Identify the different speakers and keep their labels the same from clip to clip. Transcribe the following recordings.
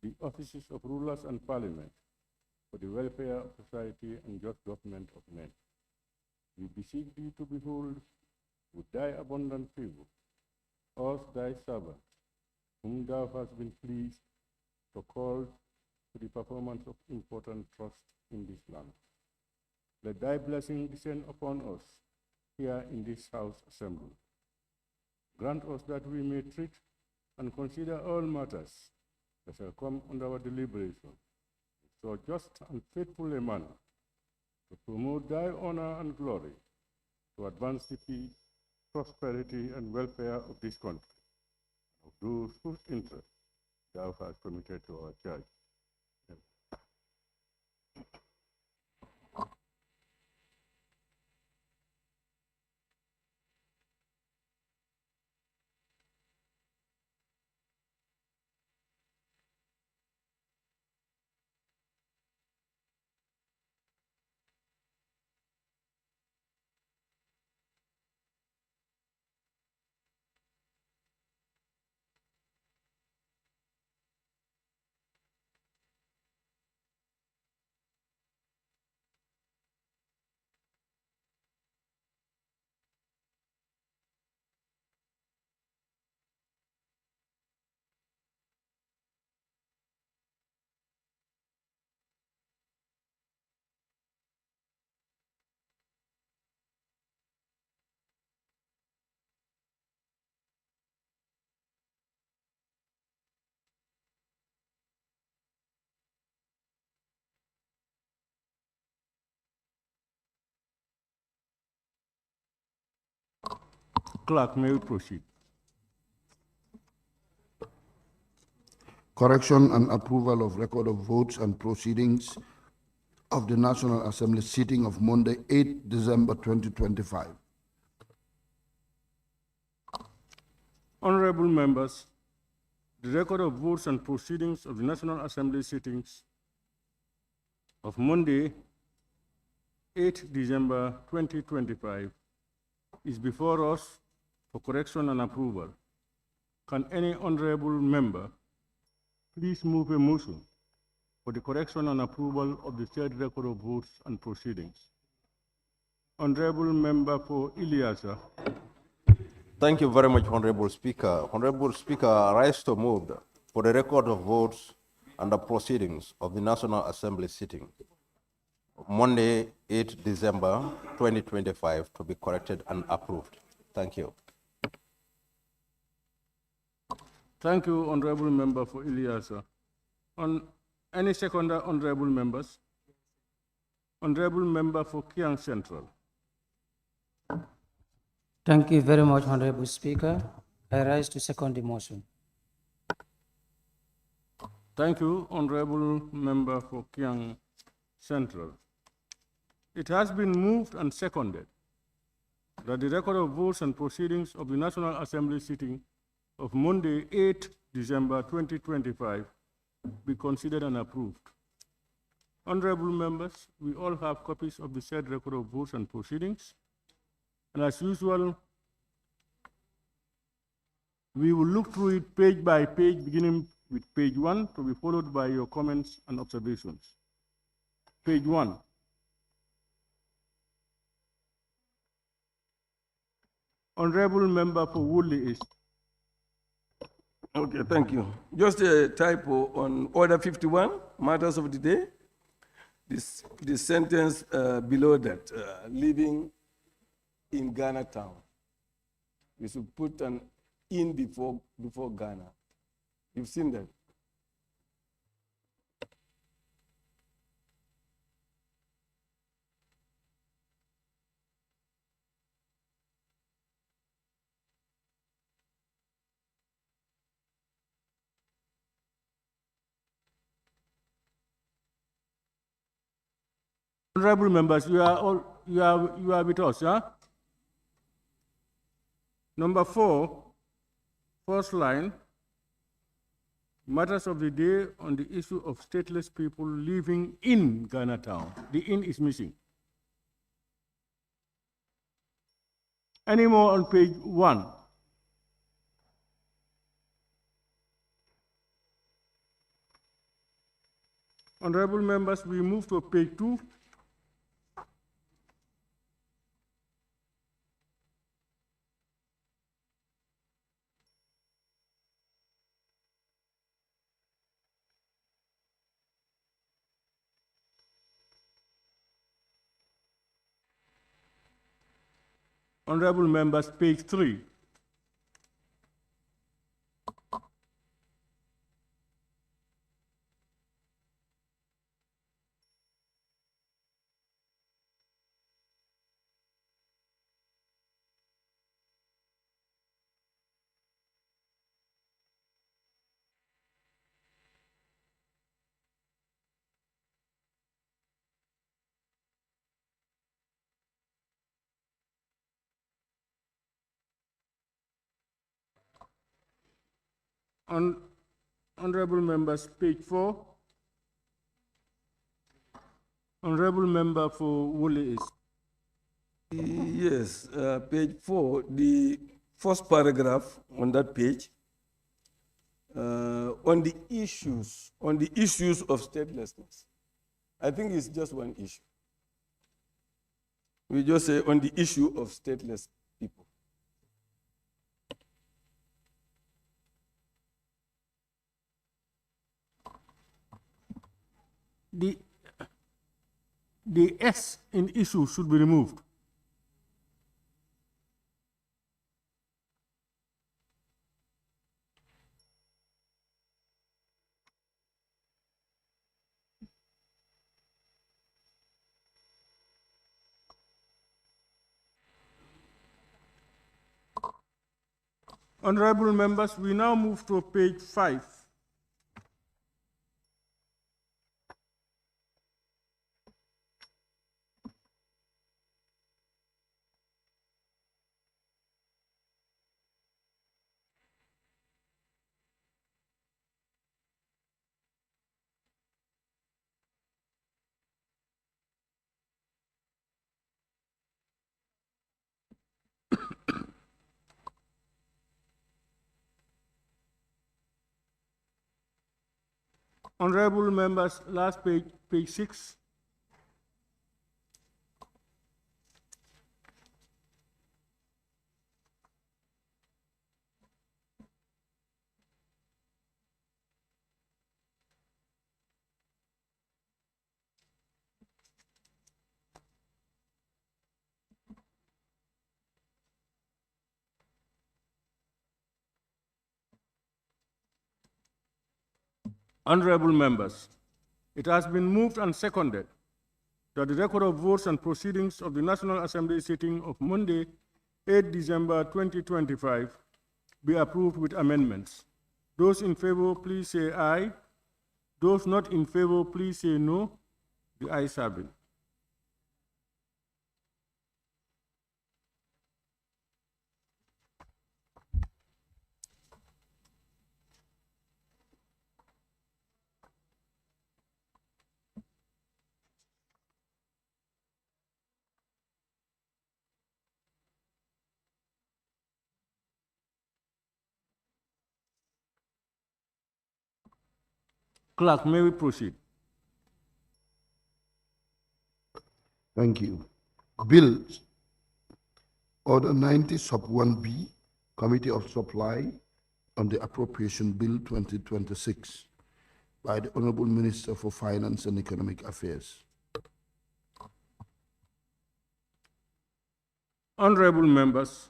Speaker 1: the offices of rulers and parliament, for the welfare of society and just government of men. We beseech thee to behold with thy abundant favor us thy servants, whom thou hast been pleased to call to the performance of important trust in this land. Let thy blessing descend upon us here in this house assembly. Grant us that we may treat and consider all matters that shall come under our deliberation, so just and faithful a manner, to promote thy honor and glory, to advance the peace, prosperity, and welfare of this country, of those whose interests thou hast committed to our church. Clerk, may we proceed?
Speaker 2: Correction and approval of record of votes and proceedings of the National Assembly sitting of Monday, 8 December 2025.
Speaker 1: Honorable members, the record of votes and proceedings of the National Assembly sittings of Monday, 8 December 2025 is before us for correction and approval. Can any honorable member please move a motion for the correction and approval of the third record of votes and proceedings? Honorable member for Ileasa.
Speaker 3: Thank you very much, Honorable Speaker. Honorable Speaker, I rise to move for the record of votes and the proceedings of the National Assembly sitting Monday, 8 December 2025 to be corrected and approved. Thank you.
Speaker 1: Thank you, Honorable Member for Ileasa. On any seconder honorable members? Honorable Member for Kiang Central.
Speaker 4: Thank you very much, Honorable Speaker. I rise to second the motion.
Speaker 1: Thank you, Honorable Member for Kiang Central. It has been moved and seconded that the record of votes and proceedings of the National Assembly sitting of Monday, 8 December 2025 be considered and approved. Honorable members, we all have copies of the said record of votes and proceedings. And as usual, we will look through it page by page, beginning with page 1 to be followed by your comments and observations. Page 1. Honorable Member for Woodley East.
Speaker 5: Okay, thank you. Just a typo on order 51, matters of the day. This sentence below that, living in Ghana town. We should put an in before Ghana. You've seen that?
Speaker 1: Honorable members, you are with us, huh? Number 4, first line, matters of the day on the issue of stateless people living in Ghana town. The in is missing. Any more on page 1? Honorable members, we move to page 2. Honorable members, page 3. Honorable members, page 4. Honorable member for Woolly is.
Speaker 5: Yes, page 4, the first paragraph on that page, on the issues of statelessness. I think it's just one issue. We just say on the issue of stateless people.
Speaker 1: The S in issue should be removed. Honorable members, we now move to page 5. Honorable members, last page, page 6. Honorable members, it has been moved and seconded that the record of votes and proceedings of the National Assembly sitting of Monday, 8 December 2025 be approved with amendments. Those in favor, please say aye. Those not in favor, please say no. The ayes have it. Clerk, may we proceed?
Speaker 2: Thank you. Bill Order 90 Sub 1B, Committee of Supply on the Appropriation Bill 2026 by the Honorable Minister for Finance and Economic Affairs.
Speaker 1: Honorable members,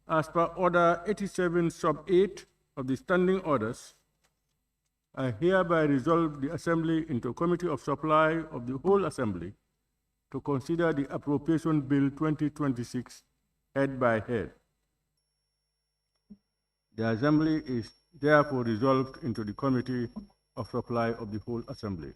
Speaker 1: as per Order 87 Sub 8 of the Standing Orders, I hereby resolve the Assembly into a Committee of Supply of the whole Assembly to consider the Appropriation Bill 2026 head by head. The Assembly is therefore resolved into the Committee of Supply of the whole Assembly.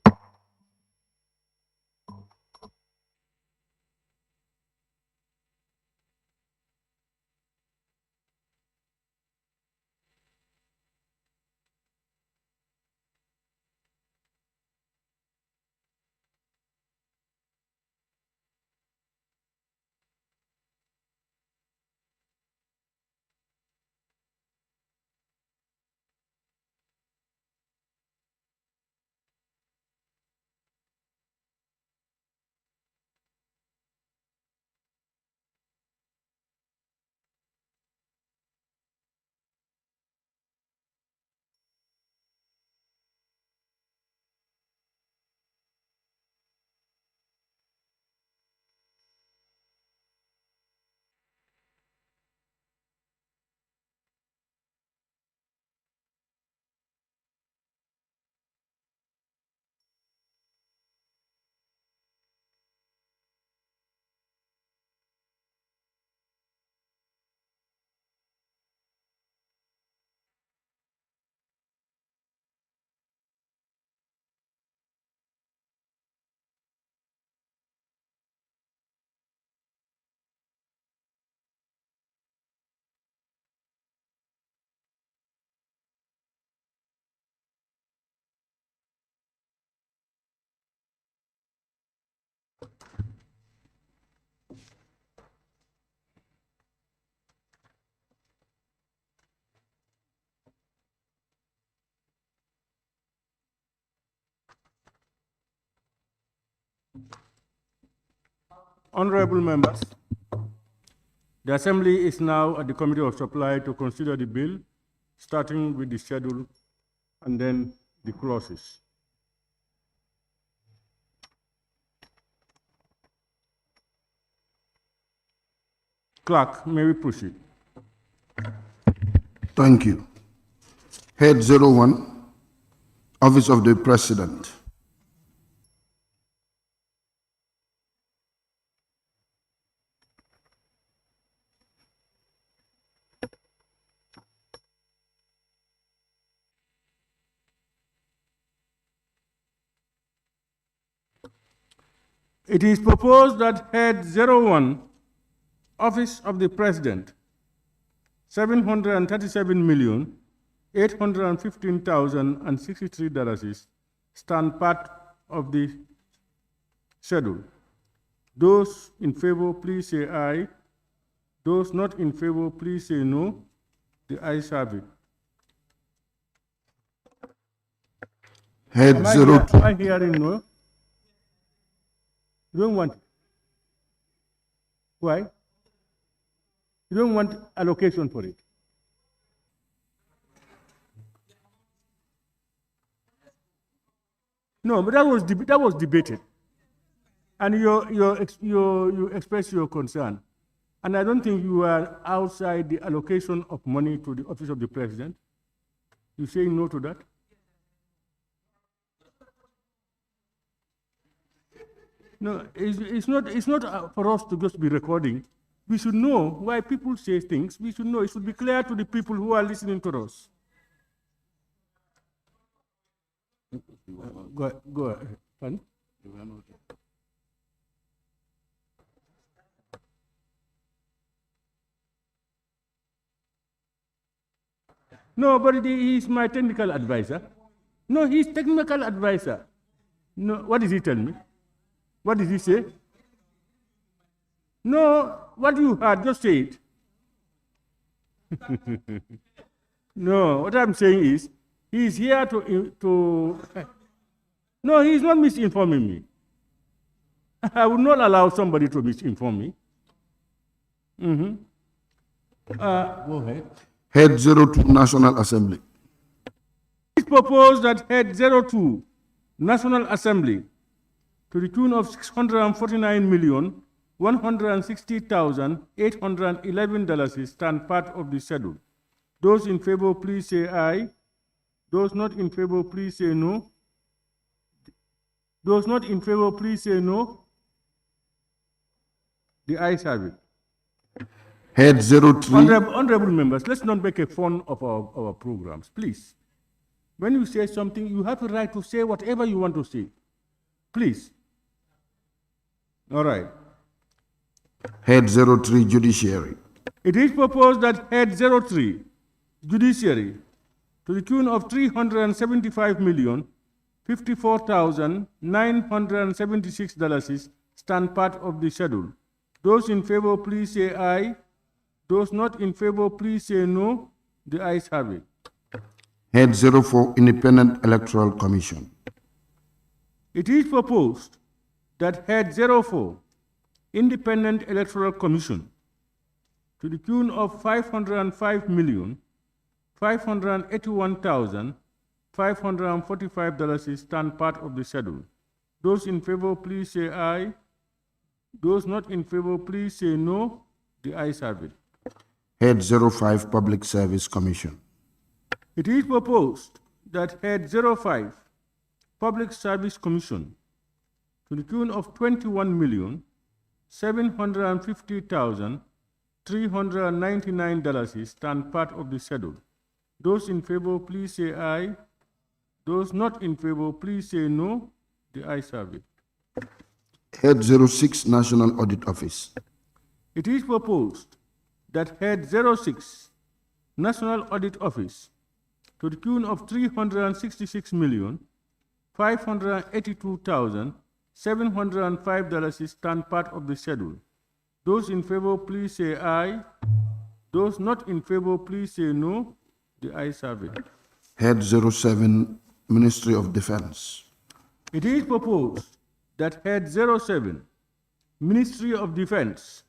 Speaker 1: Honorable members, the Assembly is now at the Committee of Supply to consider the bill, starting with the schedule and then the clauses. Clerk, may we proceed?
Speaker 2: Thank you. Head 01, Office of the President.
Speaker 1: It is proposed that Head 01, Office of the President, $737,815,063 stand part of the schedule. Those in favor, please say aye. Those not in favor, please say no. The ayes have it.
Speaker 2: Head
Speaker 1: Am
Speaker 2: 02.
Speaker 1: I hearing no? You don't want it. Why? You don't want allocation for it. No, but that was debated, and you expressed your concern, and I don't think you are outside the allocation of money to the office of the president. You saying no to that? No, it's not for us to just be recording. We should know why people say things. We should know. It should be clear to the people who are listening to us. Go ahead. Pardon? No, but he's my technical advisor. No, he's technical advisor. No, what did he tell me? What did he say? No, what you heard, just say it. No, what I'm saying is, he's here to. No, he's not misinforming me. I would not allow somebody to misinform me. Go ahead.
Speaker 2: Head 02, National Assembly.
Speaker 1: It's proposed that Head 02, National Assembly, to the tune of $649,160,811 stand part of the schedule. Those in favor, please say aye. Those not in favor, please say no. Those not in favor, please say no. The ayes have it.
Speaker 2: Head 03.
Speaker 1: Honorable members, let's not make a fun of our programs, please. When you say something, you have a right to say whatever you want to say. Please. All right.
Speaker 2: Head 03, Judiciary.
Speaker 1: It is proposed that Head 03, Judiciary, to the tune of $375,054,976 stand part of the schedule. Those in favor, please say aye. Those not in favor, please say no. The ayes have it.
Speaker 2: Head 04, Independent Electoral Commission.
Speaker 1: It is proposed that Head 04, Independent Electoral Commission, to the tune of $505,581,545 stand part of the schedule. Those in favor, please say aye. Those not in favor, please say no. The ayes have it.
Speaker 2: Head 05, Public Service Commission.
Speaker 1: It is proposed that Head 05, Public Service Commission, to the tune of $21,750,399 stand part of the schedule. Those in favor, please say aye. Those not in favor, please say no. The ayes have it.
Speaker 2: Head 06, National Audit Office.
Speaker 1: It is proposed that Head 06, National Audit Office, to the tune of $366,582,705 stand part of the schedule. Those in favor, please say aye. Those not in favor, please say no. The ayes have it.
Speaker 2: Head 07, Ministry of Defense.
Speaker 1: It is proposed that Head 07, Ministry of Defense,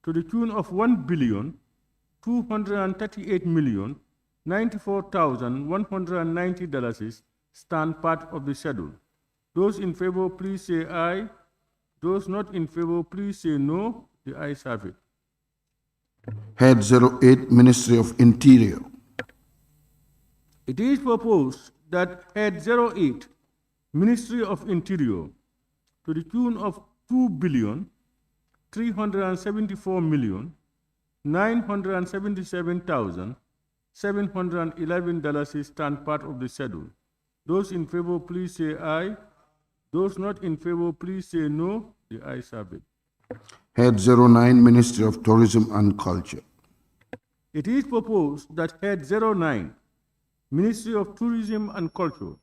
Speaker 1: to the tune of $1,238,094,190 stand part of the schedule. Those in favor, please say aye. Those not in favor, please say no. The ayes have it.
Speaker 2: Head 08, Ministry of Interior.
Speaker 1: It is proposed that Head 08, Ministry of Interior, to the tune of $2,374,977,711 stand part of the schedule. Those in favor, please say aye. Those not in favor, please say no. The ayes have it.
Speaker 2: Head 09, Ministry of Tourism and Culture.
Speaker 1: It is proposed that Head 09, Ministry of Tourism and Culture,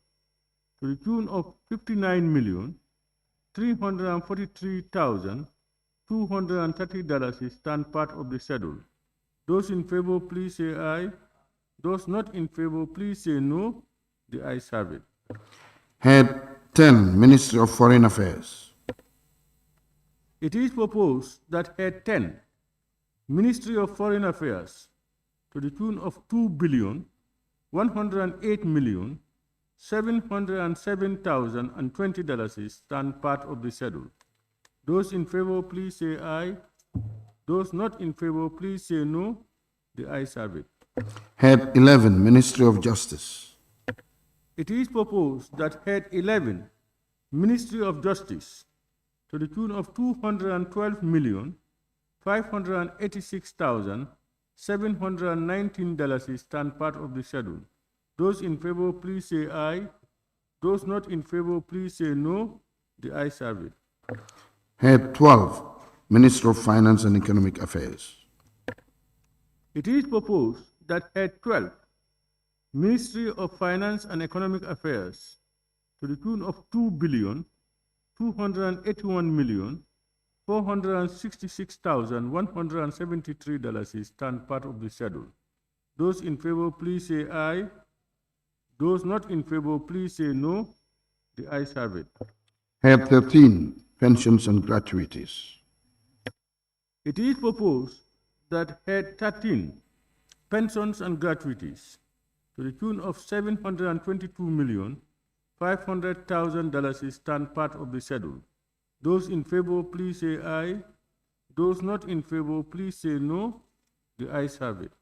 Speaker 1: to the tune of $59,343,230 stand part of the schedule. Those in favor, please say aye. Those not in favor, please say no. The ayes have it.
Speaker 2: Head 10, Ministry of Foreign Affairs.
Speaker 1: It is proposed that Head 10, Ministry of Foreign Affairs, to the tune of $2,108,707,020 stand part of the schedule. Those in favor, please say aye. Those not in favor, please say no. The ayes have it.
Speaker 2: Head 11, Ministry of Justice.
Speaker 1: It is proposed that Head 11, Ministry of Justice, to the tune of $212,586,719 stand part of the schedule. Those in favor, please say aye. Those not in favor, please say no. The ayes have it.
Speaker 2: Head 12, Minister of Finance and Economic Affairs.
Speaker 1: It is proposed that Head 12, Ministry of Finance and Economic Affairs, to the tune of $2,281,466,173 stand part of the schedule. Those in favor, please say aye. Those not in favor, please say no. The ayes have it.
Speaker 2: Head 13, Pensions and Gratuities.
Speaker 1: It is proposed that Head 13, Pensions and Gratuities, to the tune of $722,500,000 stand part of the schedule. Those in favor, please say aye. Those not in favor, please say no. The ayes have it.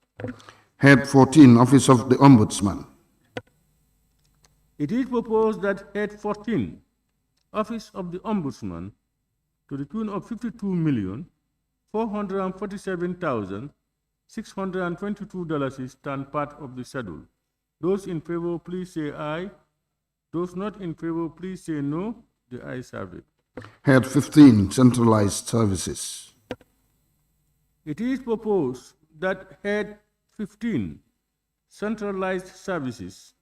Speaker 2: Head 14, Office of the Ombudsman.
Speaker 1: It is proposed that Head 14, Office of the Ombudsman, to the tune of $52,447,622 stand part of the schedule. Those in favor, please say aye. Those not in favor, please say no. The ayes have it.
Speaker 2: Head 15, Centralized Services.
Speaker 1: It is proposed that Head 15, Centralized Services,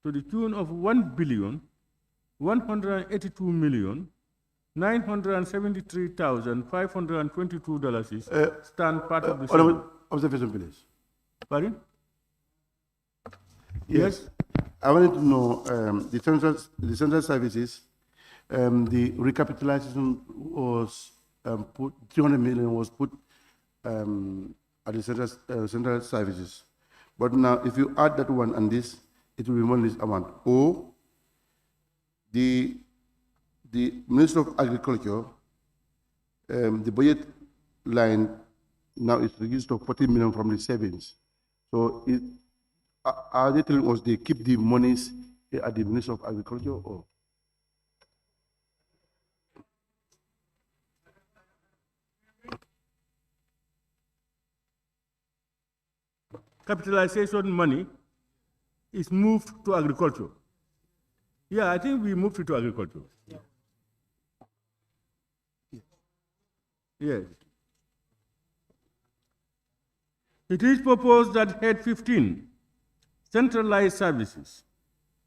Speaker 1: to the tune of $1,182,973,522 stand part of the schedule.
Speaker 6: Observation, please.
Speaker 1: Pardon?
Speaker 6: Yes. I wanted to know the central services. The recapitalization was put 300 million was put at the central services, but now if you add that one and this, it will be more this amount. Or the Minister of Agriculture, the budget line now is reduced to 40 million from the savings. So are they telling us they keep the monies at the Minister of Agriculture or?
Speaker 1: Capitalization money is moved to agriculture. Yeah, I think we moved it to agriculture. Yes. It is proposed that Head 15, Centralized Services,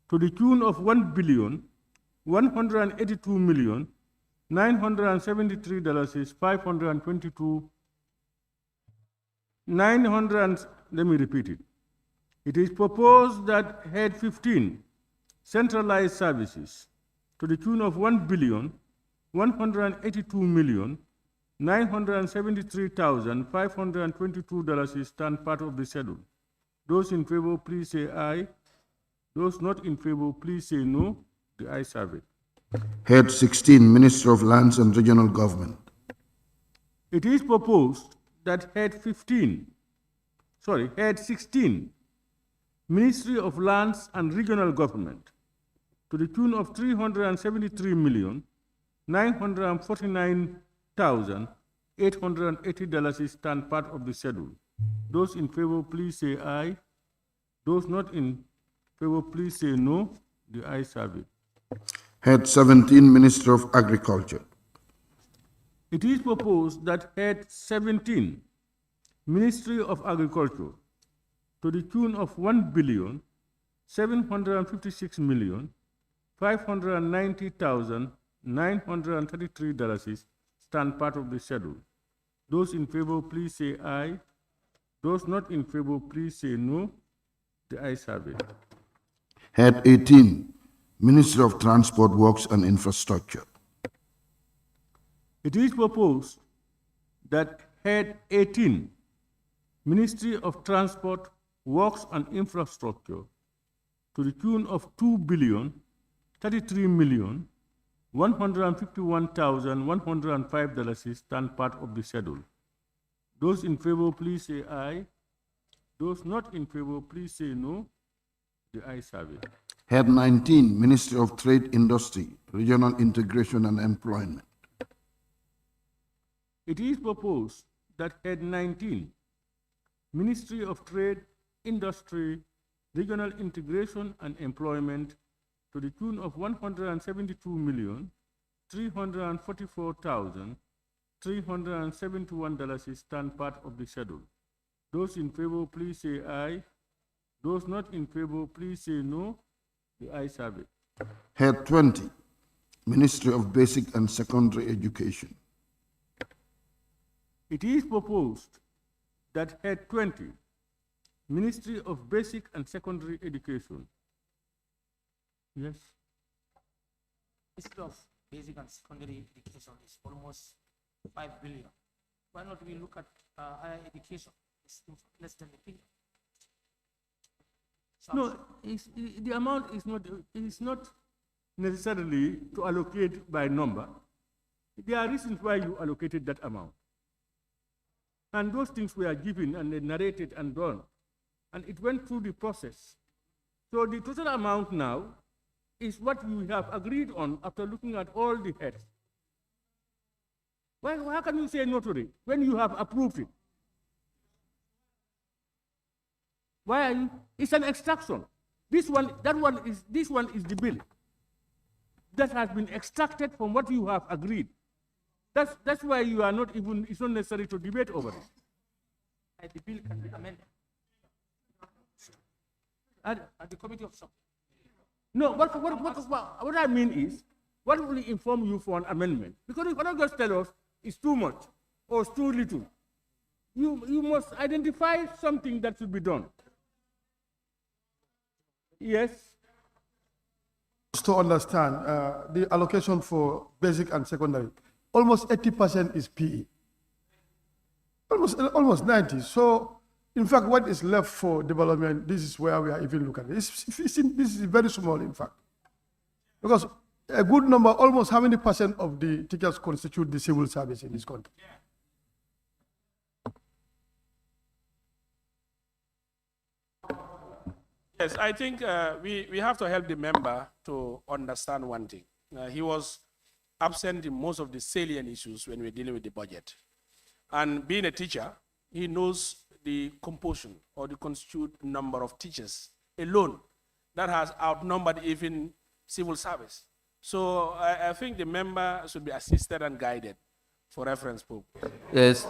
Speaker 1: to the tune of $1,182,973,522. Let me repeat it. It is proposed that Head 15, Centralized Services, to the tune of $1,182,973,522 $973,522 stand part of the schedule. Those in favor, please say aye. Those not in favor, please say no. The ayes have it.
Speaker 2: Head 16, Ministry of Lands and Regional Government.
Speaker 1: It is proposed that Head 16, Ministry of Lands and Regional Government, to the tune of $373,949,880 stand part of the schedule. Those in favor, please say aye. Those not in favor, please say no. The ayes have it.
Speaker 2: Head 17, Ministry of Agriculture.
Speaker 1: It is proposed that Head 17, Ministry of Agriculture, to the tune of $1,756,590,933 stand part of the schedule. Those in favor, please say aye. Those not in favor, please say no. The ayes have it.
Speaker 2: Head 18, Ministry of Transport, Works and Infrastructure.
Speaker 1: It is proposed that Head 18, Ministry of Transport, Works and Infrastructure, to the tune of $2,033,151,105 stand part of the schedule. Those in favor, please say aye. Those not in favor, please say no. The ayes have it.
Speaker 2: Head 19, Ministry of Trade, Industry, Regional Integration and Employment.
Speaker 1: It is proposed that Head 19, Ministry of Trade, Industry, Regional Integration and Employment, to the tune of $172,344,371 stand part of the schedule. Those in favor, please say aye. Those not in favor, please say no. The ayes have it.
Speaker 2: Head 20, Ministry of Basic and Secondary Education.
Speaker 1: It is proposed that Head 20, Ministry of Basic and Secondary Education. Yes.
Speaker 4: Ministry of Basic and Secondary Education is almost 5 billion. Why not we look at higher education? It's less than a billion.
Speaker 1: No, the amount is not necessarily to allocate by number. There are reasons why you allocated that amount. And those things were given and narrated and done. And it went through the process. So the total amount now is what you have agreed on after looking at all the heads. How can you say no to it when you have approved it? Why are you? It's an extraction. This one is the bill that has been extracted from what you have agreed. That's why you are not even. It's not necessary to debate over it.
Speaker 4: The bill can be amended
Speaker 1: At
Speaker 4: the committee of sub.
Speaker 1: No, what I mean is, what will inform you for an amendment? Because you cannot just tell us it's too much or it's too little. You must identify something that should be done. Yes.
Speaker 6: To understand, the allocation for basic and secondary, almost 80% is PE. Almost 90. So, in fact, what is left for development, this is where we are even looking at it. This is very small, in fact. Because a good number, almost how many percent of the teachers constitute the civil service in this country?
Speaker 7: Yes, I think we have to help the member to understand one thing. He was absent in most of the salient issues when we're dealing with the budget. And being a teacher, he knows the composition or the constitute number of teachers alone that has outnumbered even civil service. So I think the member should be assisted and guided for reference purpose.
Speaker 8: Yes,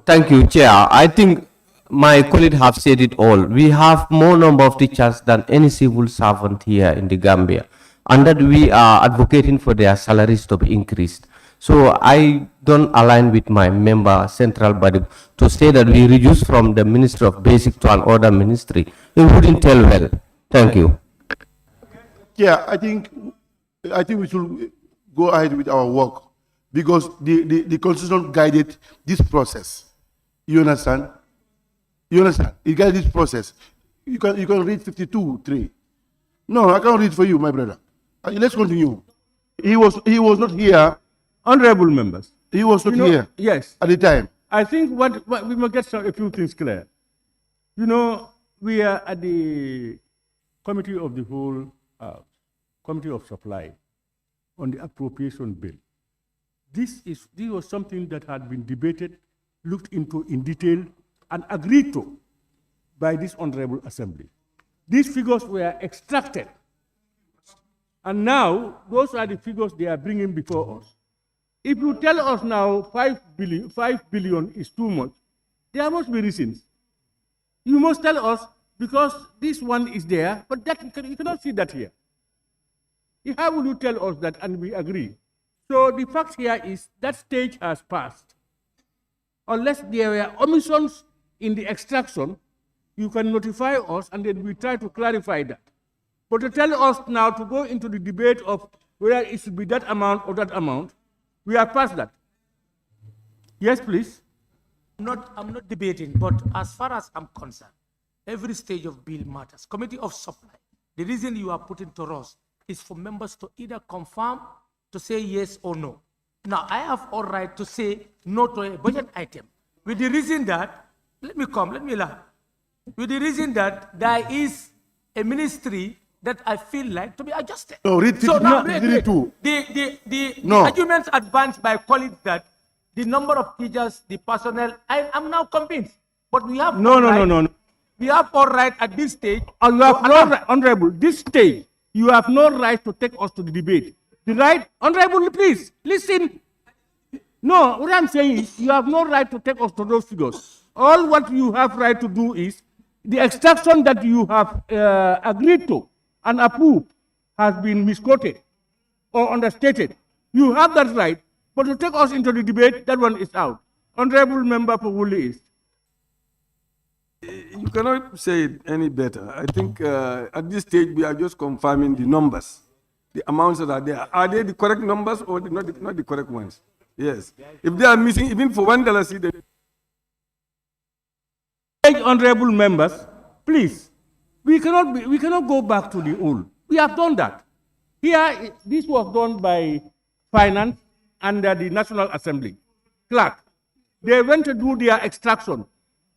Speaker 8: thank you, Chair. I think my colleagues have said it all. We have more number of teachers than any civil servant here in the Gambia, and that we are advocating for their salaries to be increased. So I don't align with my member central body to say that we reduce from the Ministry of Basic to another ministry. It wouldn't tell well. Thank you.
Speaker 6: Yeah, I think we should go ahead with our work because the Constitution guided this process. You understand? You understand? It guided this process. You can read 52:3. No, I can't read for you, my brother. Let's continue. He was not here.
Speaker 1: Honorable members,
Speaker 6: He was not here
Speaker 1: yes,
Speaker 6: at the time.
Speaker 1: I think what we must get a few things clear. You know, we are at the committee of the whole, committee of supply on the appropriation bill. This was something that had been debated, looked into in detail, and agreed to by this honorable assembly. These figures were extracted, and now those are the figures they are bringing before us. If you tell us now 5 billion is too much, there must be reasons. You must tell us because this one is there, but that you cannot see that here. How will you tell us that and we agree? So the fact here is that stage has passed. Unless there were omissions in the extraction, you can notify us and then we try to clarify that. But to tell us now to go into the debate of whether it should be that amount or that amount, we are past that. Yes, please.
Speaker 4: I'm not debating, but as far as I'm concerned, every stage of bill matters. Committee of supply, the reason you are putting to us is for members to either confirm, to say yes or no. Now, I have all right to say no to a budget item with the reason that, let me laugh, with the reason that there is a ministry that I feel like to be adjusted.
Speaker 6: No, read
Speaker 4: so now,
Speaker 6: 52.
Speaker 4: The arguments advanced by colleagues that the number of teachers, the personnel, I'm now convinced. But we have
Speaker 1: No.
Speaker 4: We have all right at this stage.
Speaker 1: You have no right, Honorable, this stage, you have no right to take us to the debate. The right, Honorable, please, listen. No, what I'm saying is you have no right to take us to those figures. All what you have right to do is the extraction that you have agreed to and approved has been misquoted or understated. You have that right, but to take us into the debate, that one is out. Honorable Member for Woolly East.
Speaker 5: You cannot say it any better. I think at this stage we are just confirming the numbers, the amounts that are there. Are they the correct numbers or not the correct ones? Yes. If they are missing, even for $1 seed.
Speaker 1: Honorable members, please, we cannot go back to the old. We have done that. Here, this was done by Finance under the National Assembly. Clerk, they went to do their extraction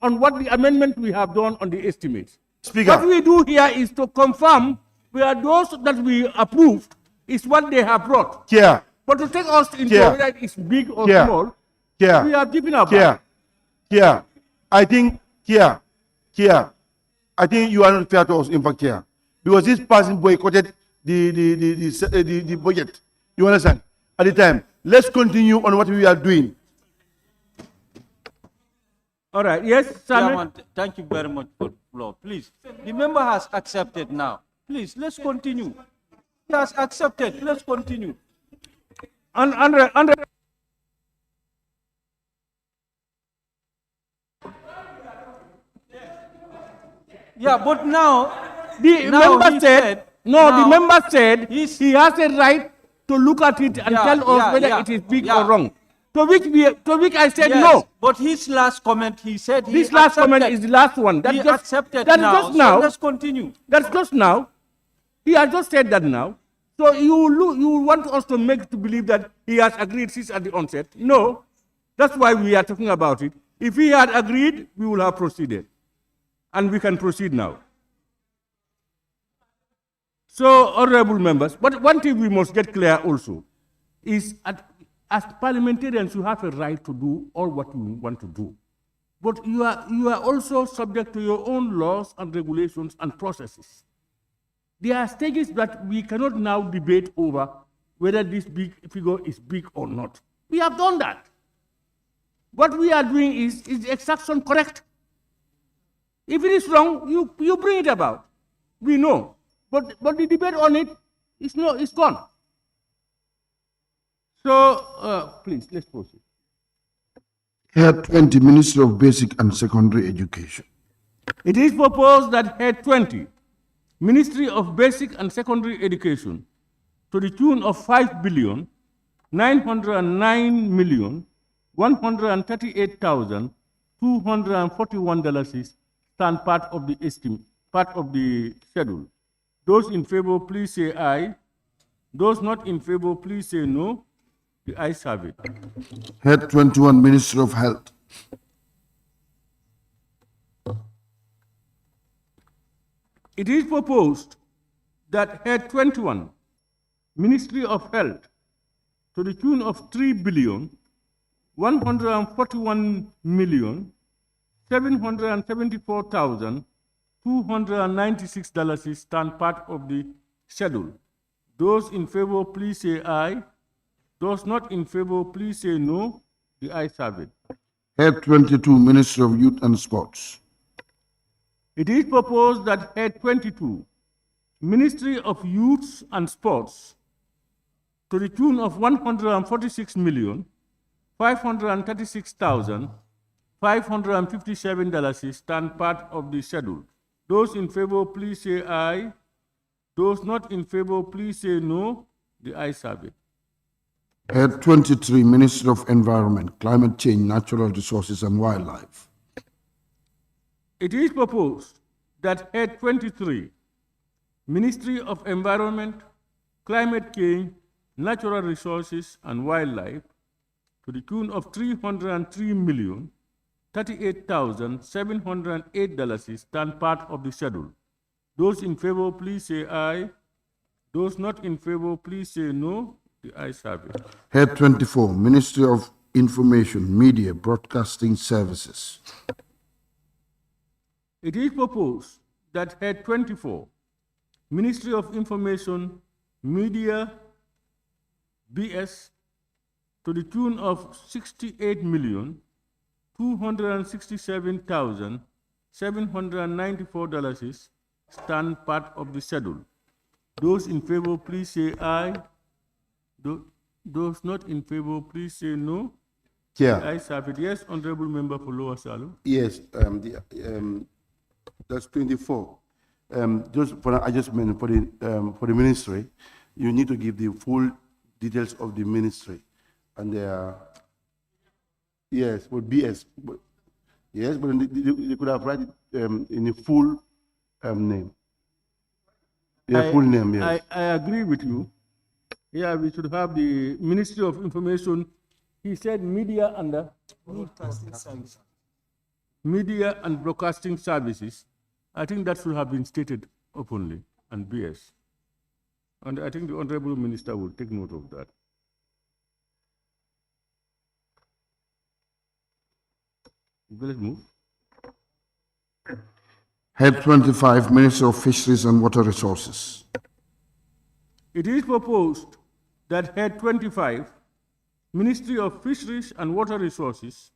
Speaker 1: on what the amendment we have done on the estimates.
Speaker 6: Speaker.
Speaker 1: What we do here is to confirm where those that we approved is what they have brought.
Speaker 6: Chair.
Speaker 1: But to take us into
Speaker 6: Chair.
Speaker 1: whether it's big or
Speaker 6: Chair.
Speaker 1: small,
Speaker 6: Chair.
Speaker 1: we have given up.
Speaker 6: Chair. I think, Chair, I think you are not fair to us, in fact, Chair. Because this person boycotted the budget. You understand? At the time. Let's continue on what we are doing.
Speaker 1: All right. Yes, Sami?
Speaker 9: Chairman, thank you very much for the floor. Please, the member has accepted now. Please, let's continue. He has accepted. Let's continue.
Speaker 1: Under
Speaker 9: Yeah, but now
Speaker 1: the
Speaker 9: now
Speaker 1: member
Speaker 9: he
Speaker 1: said,
Speaker 9: now
Speaker 1: the member said
Speaker 9: he's-
Speaker 1: he has a right to look at it and
Speaker 9: Yeah,
Speaker 1: tell us
Speaker 9: yeah,
Speaker 1: whether
Speaker 9: yeah,
Speaker 1: it is big
Speaker 9: yeah.
Speaker 1: or wrong. To which I said
Speaker 9: yes,
Speaker 1: no.
Speaker 9: but his last comment, he said he
Speaker 1: This last comment
Speaker 9: accepted.
Speaker 1: is the last one.
Speaker 9: He accepted
Speaker 1: that's
Speaker 9: now.
Speaker 1: just now.
Speaker 9: So let's continue.
Speaker 1: That's just now. He has just said that now. So you want us to make to believe that he has agreed since at the onset. No. That's why we are talking about it. If he had agreed, we would have proceeded. And we can proceed now. So, honorable members, but one thing we must get clear also is as parliamentarians, you have a right to do all what you want to do. But you are also subject to your own laws and regulations and processes. There are stages that we cannot now debate over whether this big figure is big or not. We have done that. What we are doing is the extraction correct? If it is wrong, you bring it about. We know. But the debate on it is gone. So, please, let's proceed.
Speaker 2: Head 20, Ministry of Basic and Secondary Education.
Speaker 1: It is proposed that Head 20, Ministry of Basic and Secondary Education, to the tune of 5 billion, $909,138,241 stand part of the schedule. Those in favor, please say aye. Those not in favor, please say no. The ayes have it.
Speaker 2: Head 21, Ministry of Health.
Speaker 1: It is proposed that Head 21, Ministry of Health, to the tune of $3,141,774,296 stand part of the schedule. Those in favor, please say aye. Those not in favor, please say no. The ayes have it.
Speaker 2: Head 22, Ministry of Youth and Sports.
Speaker 1: It is proposed that Head 22, Ministry of Youth and Sports, to the tune of $146,536,557 stand part of the schedule. Those in favor, please say aye. Those not in favor, please say no. The ayes have it.
Speaker 2: Head 23, Ministry of Environment, Climate Change, Natural Resources and Wildlife.
Speaker 1: It is proposed that Head 23, Ministry of Environment, Climate Change, Natural Resources and Wildlife, to the tune of $303,038,708 stand part of the schedule. Those in favor, please say aye. Those not in favor, please say no. The ayes have it.
Speaker 2: Head 24, Ministry of Information, Media, Broadcasting Services.
Speaker 1: It is proposed that Head 24, Ministry of Information, Media, BS, to the tune of $68,267,794 stand part of the schedule. Those in favor, please say aye. Those not in favor, please say no.
Speaker 6: Chair.
Speaker 1: The ayes have it. Yes, Honorable Member for Lower Salu.
Speaker 6: Yes, that's 24. Just for adjustment for the ministry, you need to give the full details of the ministry, and yes, for BS, yes, but they could have write it in the full name. Yeah, full name. Yes.
Speaker 1: I agree with you. Yeah, we should have the Ministry of Information. He said media and media and broadcasting services. I think that should have been stated openly and BS. And I think the Honorable Minister will take note of that. Let's move.
Speaker 2: Head 25, Ministry of Fisheries and Water Resources.
Speaker 1: It is proposed that Head 25, Ministry of Fisheries and Water Resources,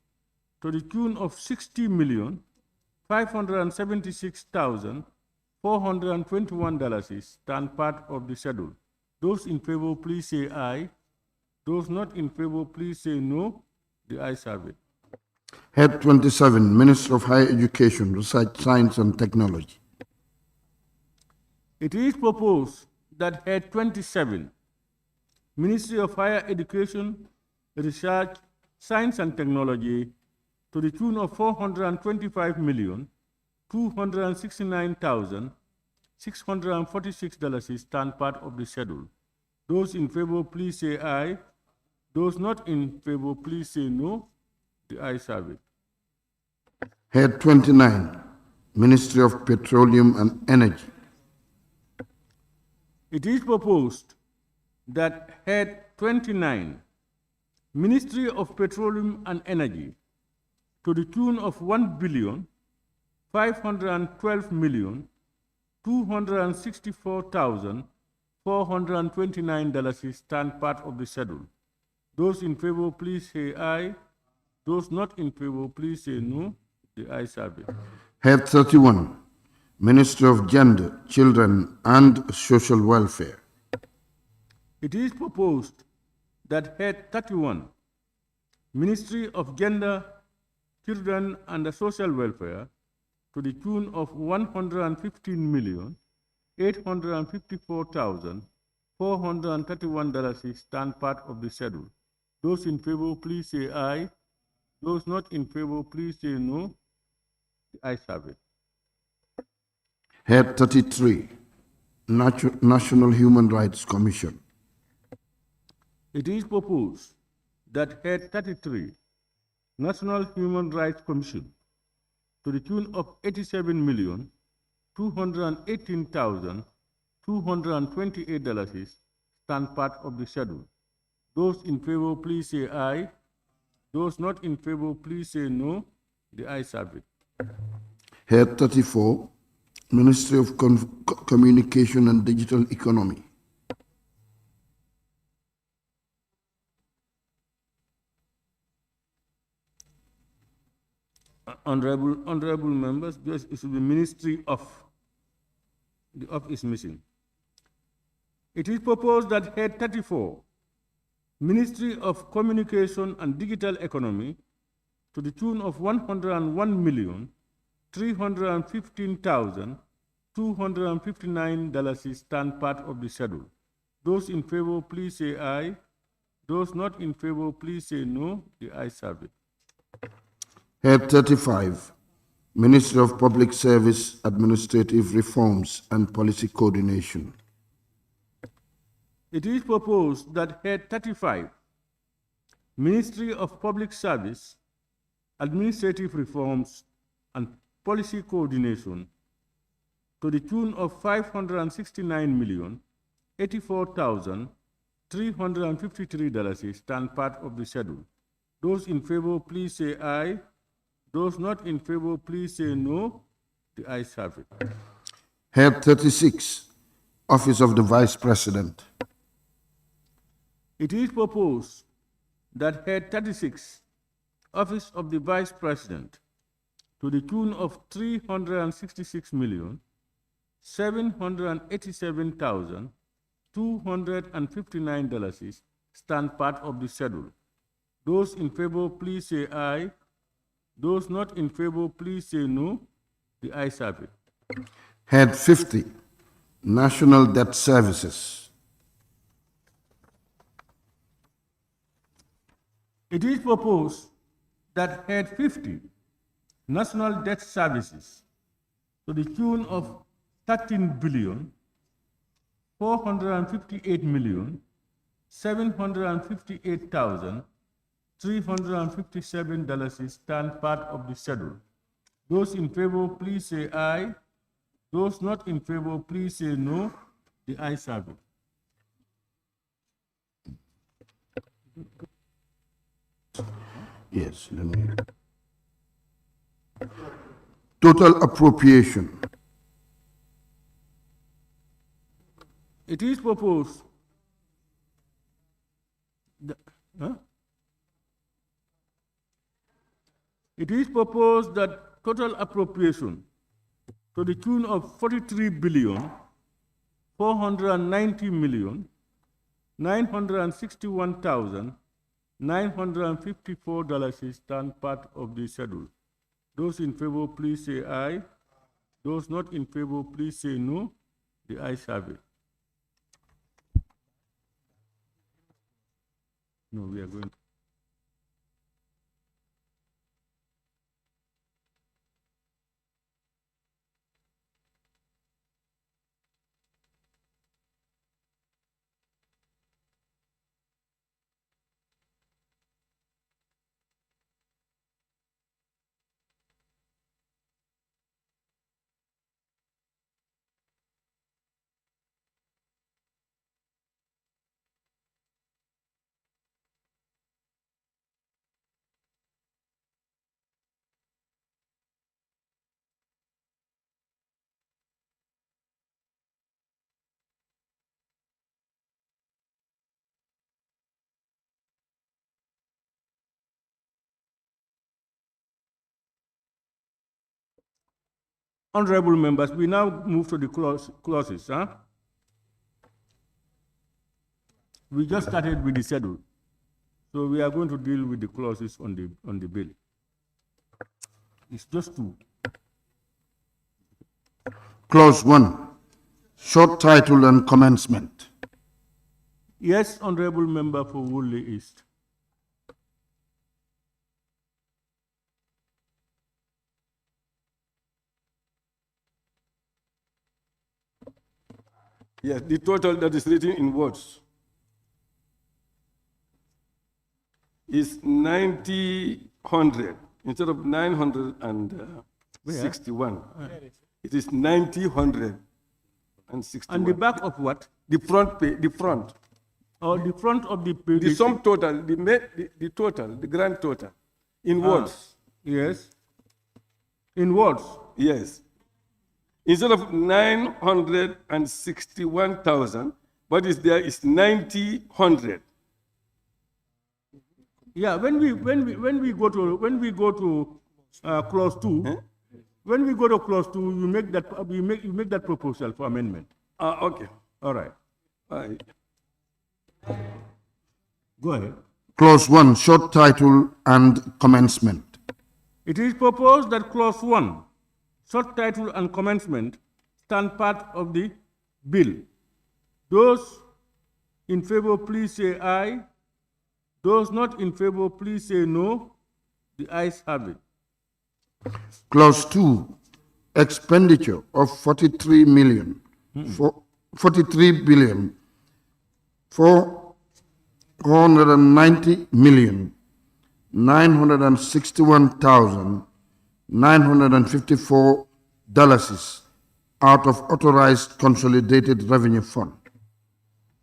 Speaker 1: to the tune of $60,576,421 stand part of the schedule. Those in favor, please say aye. Those not in favor, please say no. The ayes have it.
Speaker 2: Head 27, Ministry of Higher Education, Research, Science and Technology.
Speaker 1: It is proposed that Head 27, Ministry of Higher Education, Research, Science and Technology, to the tune of $425,269,646 stand part of the schedule. Those in favor, please say aye. Those not in favor, please say no. The ayes have it.
Speaker 2: Head 29, Ministry of Petroleum and Energy.
Speaker 1: It is proposed that Head 29, Ministry of Petroleum and Energy, to the tune of $1,512,264,429 stand part of the schedule. Those in favor, please say aye. Those not in favor, please say no. The ayes have it.
Speaker 2: Head 31, Ministry of Gender, Children and Social Welfare.
Speaker 1: It is proposed that Head 31, Ministry of Gender, Children and Social Welfare, to the tune of $115,854,500 $431 stand part of the schedule. Those in favor, please say aye. Those not in favor, please say no. The ayes have it.
Speaker 2: Head 33, National Human Rights Commission.
Speaker 1: It is proposed that Head 33, National Human Rights Commission, to the tune of $87,218,228 stand part of the schedule. Those in favor, please say aye. Those not in favor, please say no. The ayes have it.
Speaker 2: Head 34, Ministry of Communication and Digital Economy.
Speaker 1: Honorable members, this is the Ministry of. The of is missing. It is proposed that Head 34, Ministry of Communication and Digital Economy, to the tune of $101,315,259 stand part of the schedule. Those in favor, please say aye. Those not in favor, please say no. The ayes have it.
Speaker 2: Head 35, Ministry of Public Service, Administrative Reforms and Policy Coordination.
Speaker 1: It is proposed that Head 35, Ministry of Public Service, Administrative Reforms and Policy Coordination, to the tune of $569,084,353 stand part of the schedule. Those in favor, please say aye. Those not in favor, please say no. The ayes have it.
Speaker 2: Head 36, Office of the Vice President.
Speaker 1: It is proposed that Head 36, Office of the Vice President, to the tune of $366,787,259 stand part of the schedule. Those in favor, please say aye. Those not in favor, please say no. The ayes have it.
Speaker 2: Head 50, National Debt Services.
Speaker 1: It is proposed that Head 50, National Debt Services, to the tune of $13,458,758,357 stand part of the schedule. Those in favor, please say aye. Those not in favor, please say no. The ayes have it.
Speaker 2: Yes, let me. Total appropriation.
Speaker 1: It is proposed It is proposed that total appropriation to the tune of $43,490,961,954 stand part of the schedule. Those in favor, please say aye. Those not in favor, please say no. The ayes have it. No, we are going. Honorable members, we now move to the clauses. We just started with the schedule, so we are going to deal with the clauses on the bill. It's just two.
Speaker 2: Clause 1, short title and commencement.
Speaker 1: Yes, honorable member for Woolly East.
Speaker 5: Yes, the total that is written in words is 9000 instead of 961. It is 9000 and 61.
Speaker 1: And the back of what?
Speaker 5: The front page, the front.
Speaker 1: Or the front of the
Speaker 5: The sum total, the total, the grand total, in words.
Speaker 1: Yes. In words.
Speaker 5: Yes. Instead of 961,000, what is there is 9000.
Speaker 1: Yeah, when we go to clause 2, when we go to clause 2, you make that proposal for amendment.
Speaker 5: Okay.
Speaker 1: All right. Go ahead.
Speaker 2: Clause 1, short title and commencement.
Speaker 1: It is proposed that clause 1, short title and commencement, stand part of the bill. Those in favor, please say aye. Those not in favor, please say no. The ayes have it.
Speaker 2: Clause 2, expenditure of 43 billion, 490,961,954 out of authorized consolidated revenue fund.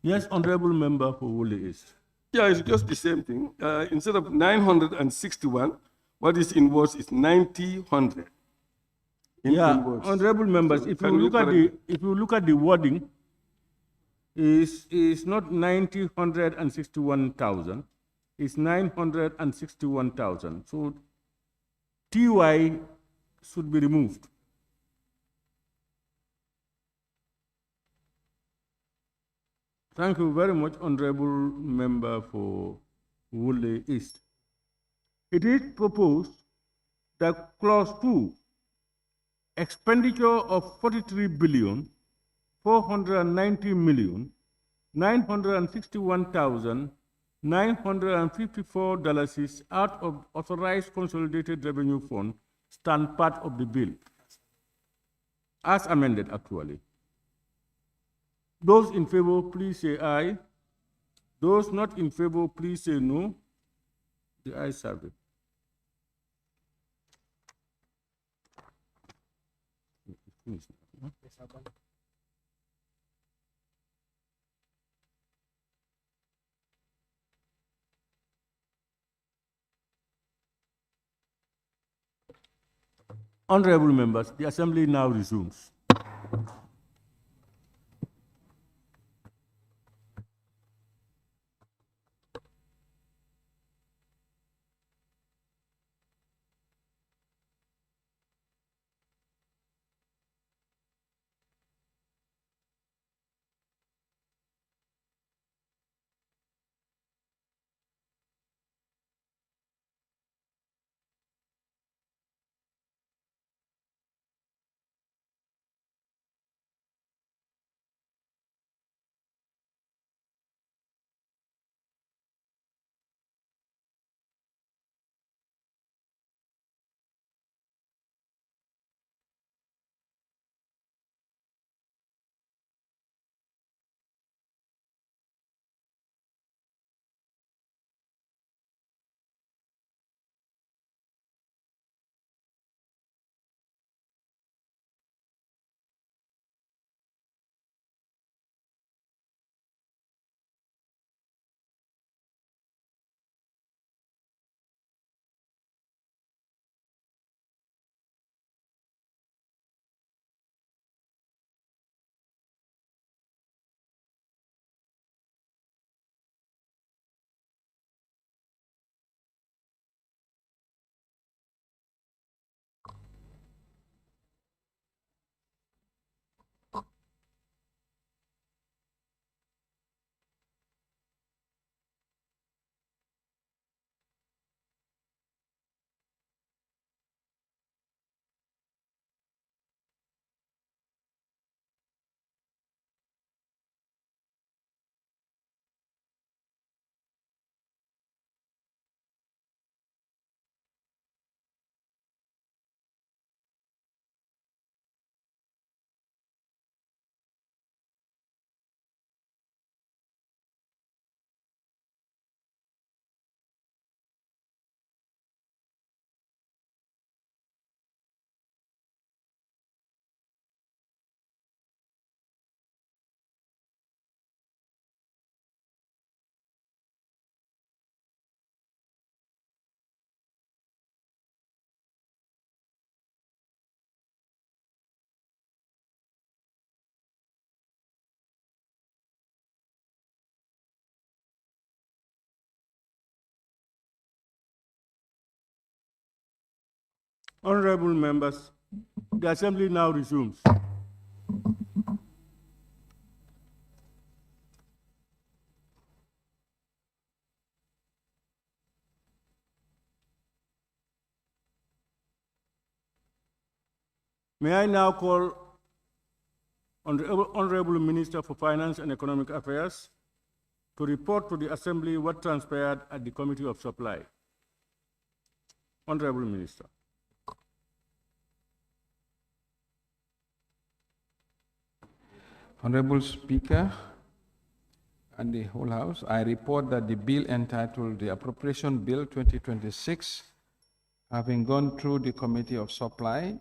Speaker 1: Yes, honorable member for Woolly East.
Speaker 5: Yeah, it's just the same thing. Instead of 961, what is in words is 9000.
Speaker 1: Honorable members, if you look at the wording, is not 961,000, it's 961,000. So TY should be removed. Thank you very much, honorable member for Woolly East. It is proposed that clause 2, expenditure of 43 billion 490 million $961,954 out of authorized consolidated revenue fund stand part of the bill, as amended actually. Those in favor, please say aye. Those not in favor, please say no. The ayes have it. Honorable members, the assembly now resumes. Honorable members, the Assembly now resumes. May I now call on the Honorable Minister for Finance and Economic Affairs to report to the Assembly what transpired at the Committee of Supply. Honorable Minister.
Speaker 10: Honorable Speaker and the whole House, I report that the bill entitled the Appropriation Bill 2026, having gone through the Committee of Supply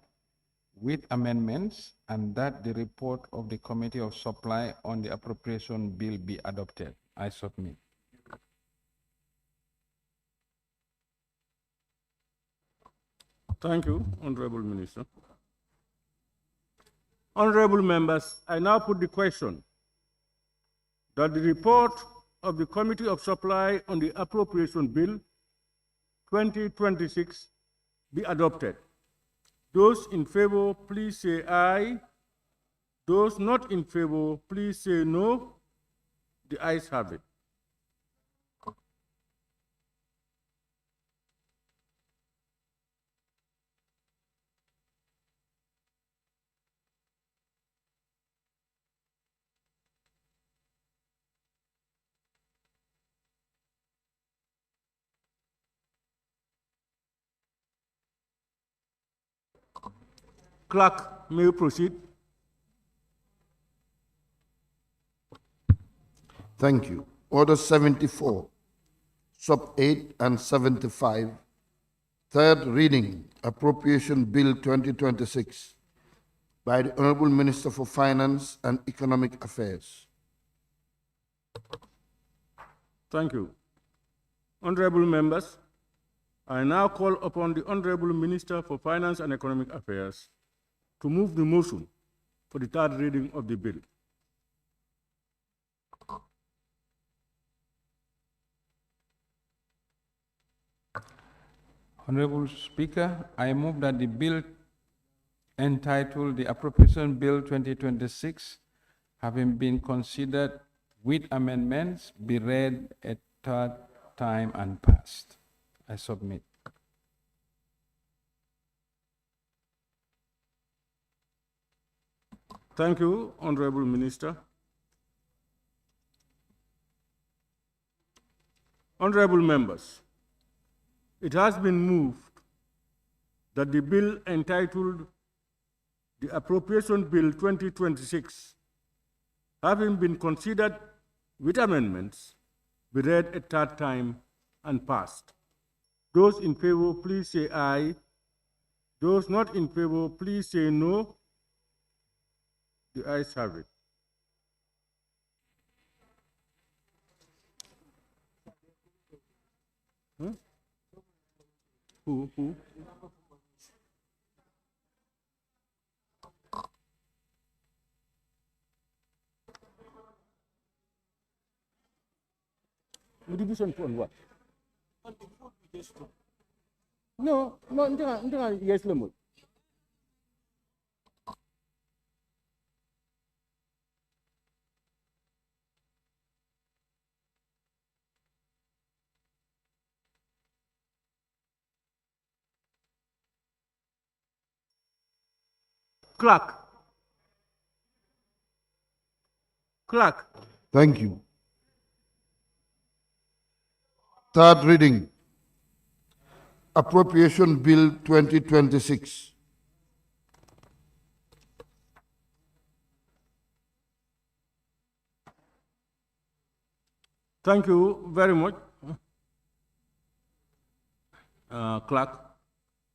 Speaker 10: with amendments, and that the report of the Committee of Supply on the Appropriation Bill be adopted. I submit.
Speaker 1: Thank you, Honorable Minister. Honorable members, I now put the question that the report of the Committee of Supply on the Appropriation Bill 2026 be adopted. Those in favor, please say aye. Those not in favor, please say no. The ayes have it. Clerk, may you proceed?
Speaker 2: Thank you. Order 74, Sub 8 and 75, third reading, Appropriation Bill 2026, by the Honorable Minister for Finance and Economic Affairs.
Speaker 1: Thank you. Honorable members, I now call upon the Honorable Minister for Finance and Economic Affairs to move the motion for the third reading of the bill.
Speaker 10: Honorable Speaker, I move that the bill entitled the Appropriation Bill 2026, having been considered with amendments, be read a third time and passed. I submit.
Speaker 1: Thank you, Honorable Minister. Honorable members, it has been moved that the bill entitled the Appropriation Bill 2026, having been considered with amendments, be read a third time and passed. Those in favor, please say aye. Those not in favor, please say no. The ayes have it. Huh? Who? Division on what? No, yes, Lemon. Clerk.
Speaker 2: Thank you. Third reading, Appropriation Bill 2026.
Speaker 1: Thank you very much, Clerk.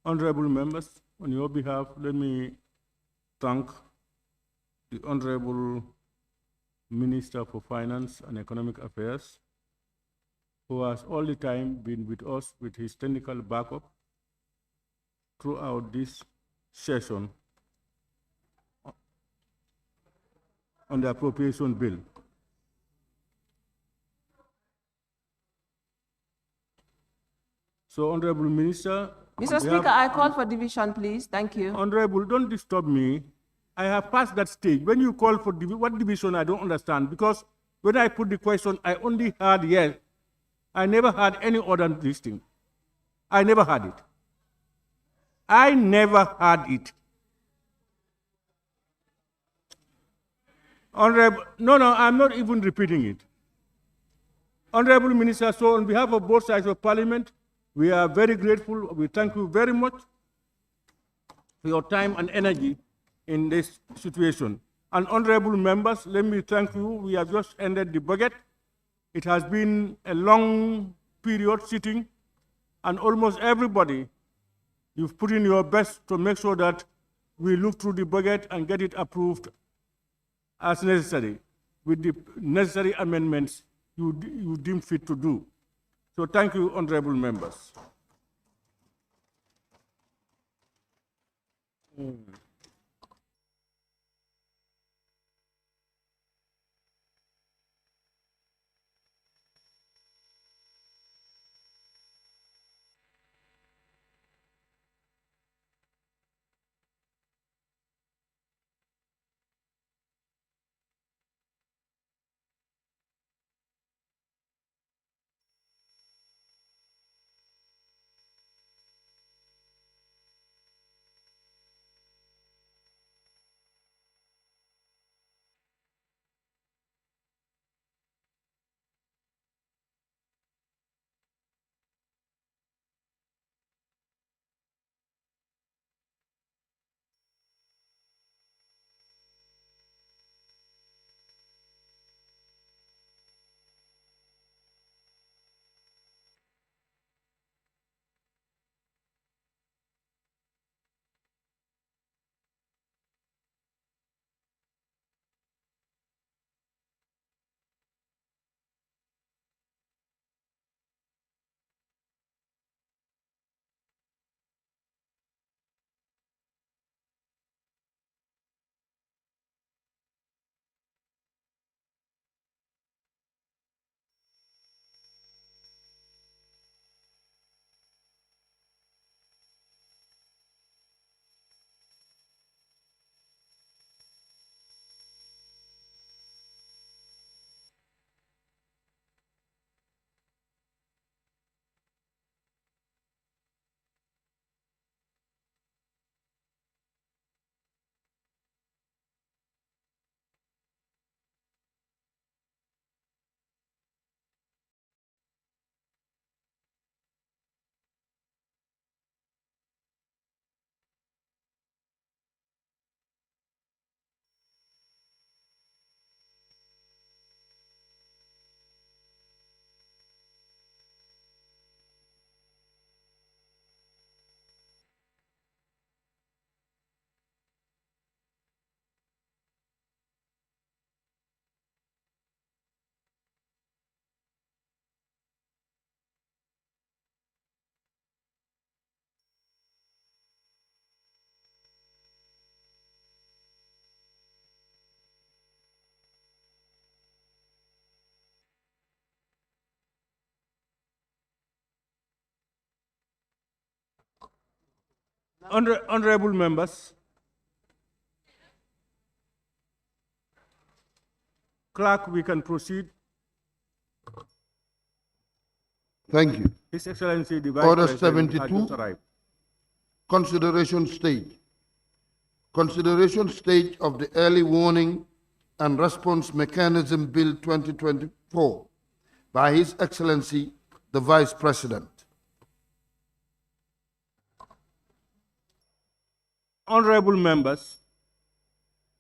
Speaker 1: Honorable members, on your behalf, let me thank the Honorable Minister for Finance and Economic Affairs, who has all the time been with us with his technical backup throughout this session on the appropriation bill. So, Honorable Minister,
Speaker 11: Mr. Speaker, I call for division, please. Thank you.
Speaker 1: Honorable, don't disturb me. I have passed that stage. When you call for what division, I don't understand, because when I put the question, I only heard yes. I never had any other listing. I never had it. I never had it. Honorable, no, I'm not even repeating it. Honorable Minister, so on behalf of both sides of Parliament, we are very grateful. We thank you very much for your time and energy in this situation. And honorable members, let me thank you. We have just ended the budget. It has been a long period sitting, and almost everybody, you've put in your best to make sure that we look through the budget and get it approved as necessary, with the necessary amendments you deem fit to do. So thank you, honorable members. Honorable members, clerk, we can proceed.
Speaker 2: Thank you.
Speaker 1: His Excellency, the Vice
Speaker 2: Order
Speaker 1: President, has
Speaker 2: 72.
Speaker 1: just arrived.
Speaker 2: Consideration stage. Consideration stage of the Early Warning and Response Mechanism Bill 2024 by His Excellency, the Vice President.
Speaker 1: Honorable members,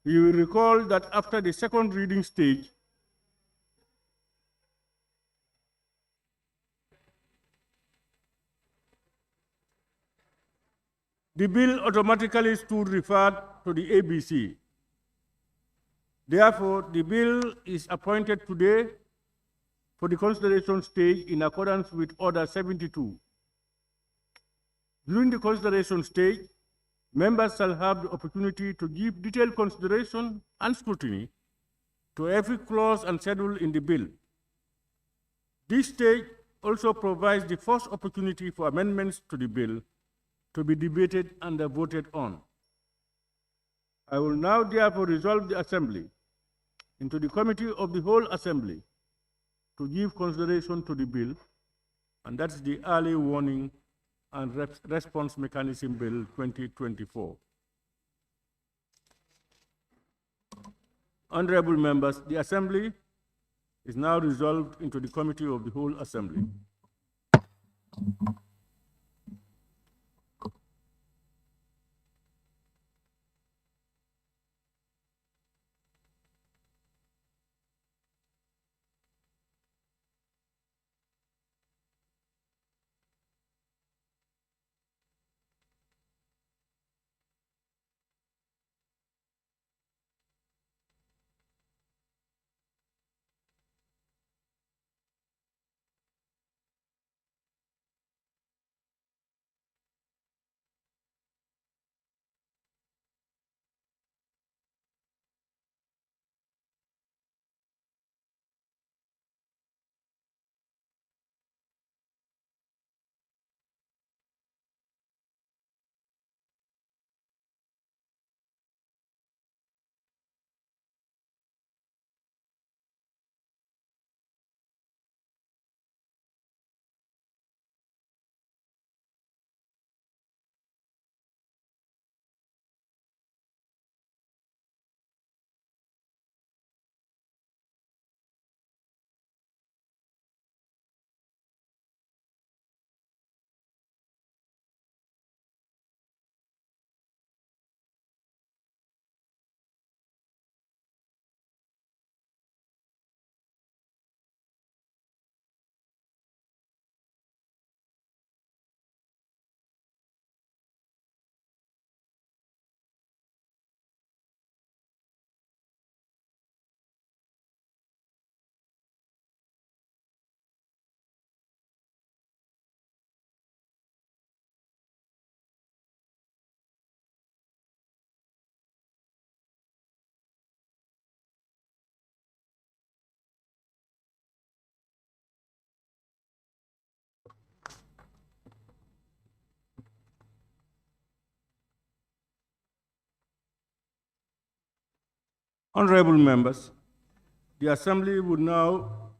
Speaker 1: you will recall that after the second reading stage, the bill automatically stood referred to the ABC. Therefore, the bill is appointed today for the consideration stage in accordance with Order 72. During the consideration stage, members shall have the opportunity to give detailed consideration and scrutiny to every clause and schedule in the bill. This stage also provides the first opportunity for amendments to the bill to be debated and voted on. I will now therefore resolve the Assembly into the Committee of the Whole Assembly to give consideration to the bill, and that's the Early Warning and Response Mechanism Bill 2024. Honorable members, the Assembly is now resolved into the Committee of the Whole Assembly. Honorable members, the Assembly would now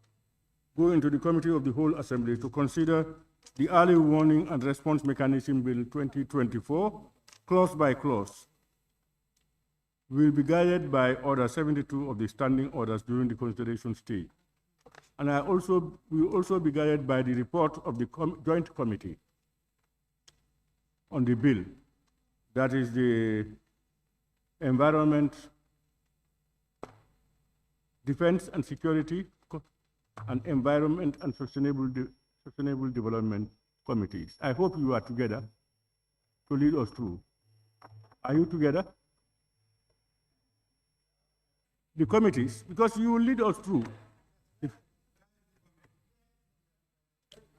Speaker 1: go into the Committee of the Whole Assembly to consider the Early Warning and Response Mechanism Bill 2024, clause by clause. We will be guided by Order 72 of the Standing Orders during the consideration stage. And we will also be guided by the report of the Joint Committee on the bill, that is the Environment, Defense and Security, and Environment and Sustainable Development Committees. I hope you are together to lead us through. Are you together? The committees, because you will lead us through.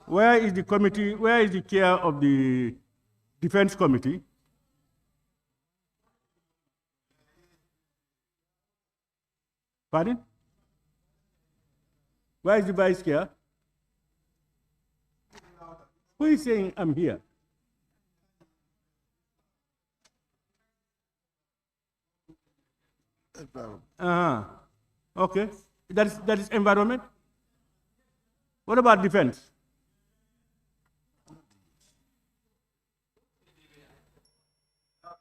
Speaker 1: Where is the committee, where is the chair of the Defense Committee? Pardon? Where is the vice chair? Who is saying I'm here? Okay. That is environment. What about defense?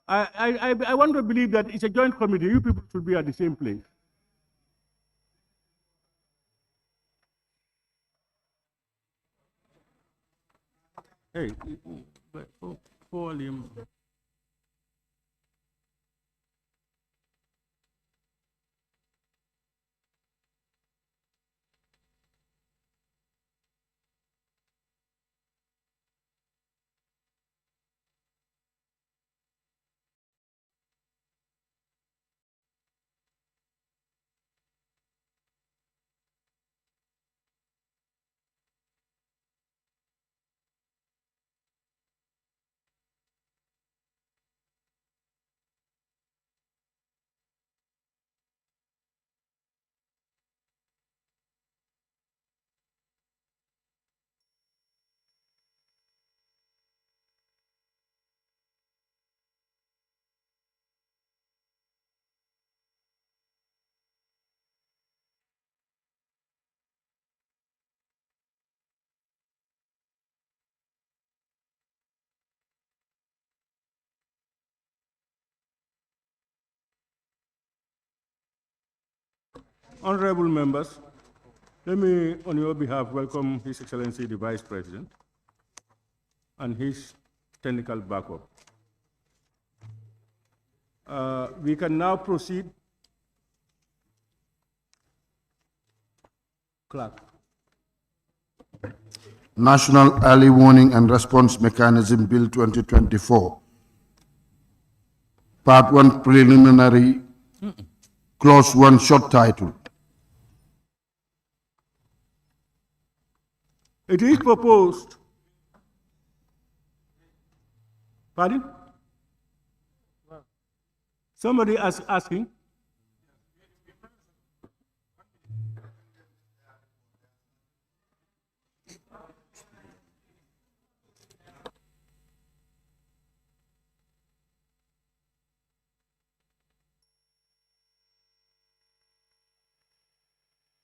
Speaker 1: I want to believe that it's a joint committee. You people should be at the same place. Hey, volume. Honorable members, let me, on your behalf, welcome His Excellency the Vice President and his technical backup. We can now proceed. Clerk.
Speaker 2: National Early Warning and Response Mechanism Bill 2024. Part 1 Preliminary, Clause 1 Short Title.
Speaker 1: It is proposed. Pardon? Somebody is asking.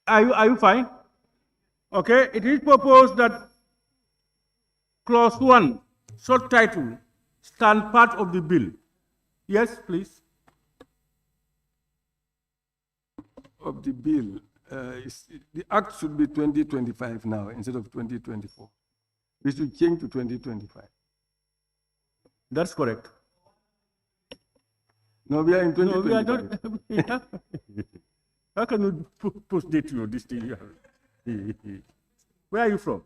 Speaker 1: Are you fine? Okay, it is proposed that clause 1, short title, stand part of the bill. Yes, please.
Speaker 5: Of the bill, the act should be 2025 now instead of 2024. We should change to 2025.
Speaker 1: That's correct.
Speaker 5: No, we are in
Speaker 1: No,
Speaker 5: 2025.
Speaker 1: we are not. How can you post date your this thing? Where are you from?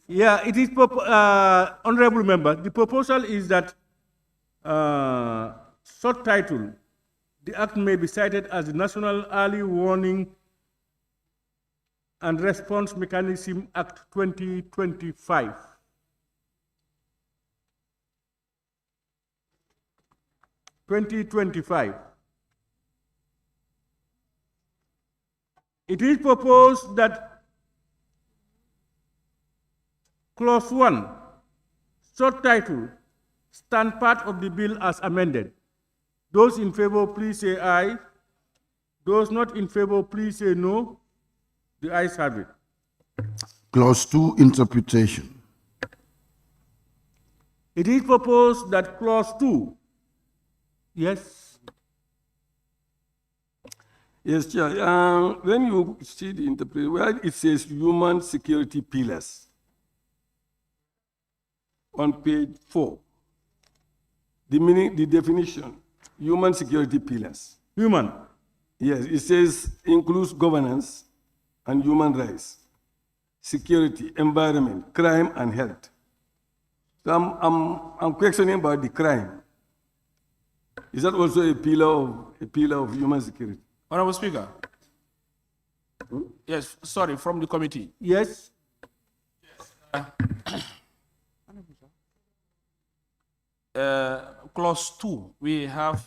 Speaker 1: Yeah, it is, honorable member, the proposal is that short title, the act may be cited as the National Early Warning and Response Mechanism Act 2025. It is proposed that clause 1, short title, stand part of the bill as amended. Those in favor, please say aye. Those not in favor, please say no. The ayes have it.
Speaker 2: Clause 2 Interpretation.
Speaker 1: It is proposed that clause 2, yes.
Speaker 5: Yes, Chair. When you see the interpretation, where it says human security pillars on page 4, the meaning, the definition, human security pillars.
Speaker 1: Human.
Speaker 5: Yes, it says includes governance and human rights, security, environment, crime, and health. So I'm questioning about the crime. Is that also a pillar of human security?
Speaker 7: Honorable Speaker. Yes, sorry, from the committee.
Speaker 1: Yes.
Speaker 7: Clause 2, we have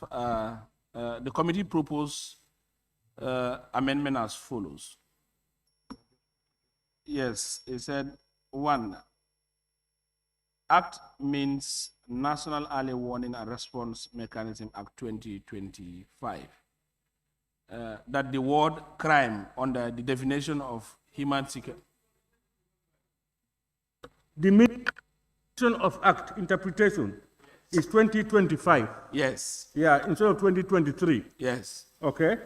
Speaker 7: the committee proposed amendment as follows. Yes, it said 1, Act means National Early Warning and Response Mechanism Act 2025. That the word crime under the definition of human security.
Speaker 1: The definition of act interpretation is 2025.
Speaker 7: Yes.
Speaker 1: Yeah, instead of 2023.
Speaker 7: Yes.
Speaker 1: Okay.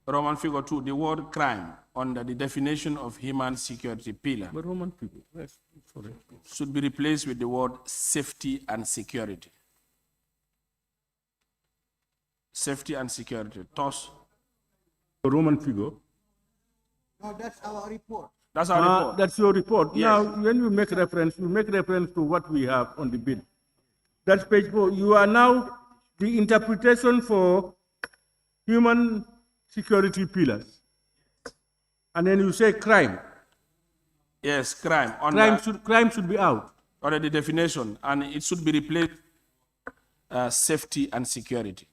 Speaker 7: Roman figure 2, the word crime under the definition of human security pillar
Speaker 1: But Roman people, yes, sorry.
Speaker 7: should be replaced with the word safety and security. Safety and security. Toss.
Speaker 1: The Roman figure.
Speaker 7: No, that's our report. That's our report.
Speaker 1: That's your report.
Speaker 7: Yes.
Speaker 1: Now, when you make reference to what we have on the bill. That's page 4. You are now the interpretation for human security pillars. And then you say crime.
Speaker 7: Yes, crime.
Speaker 1: Crime should be out.
Speaker 7: Under the definition, and it should be replaced safety and security.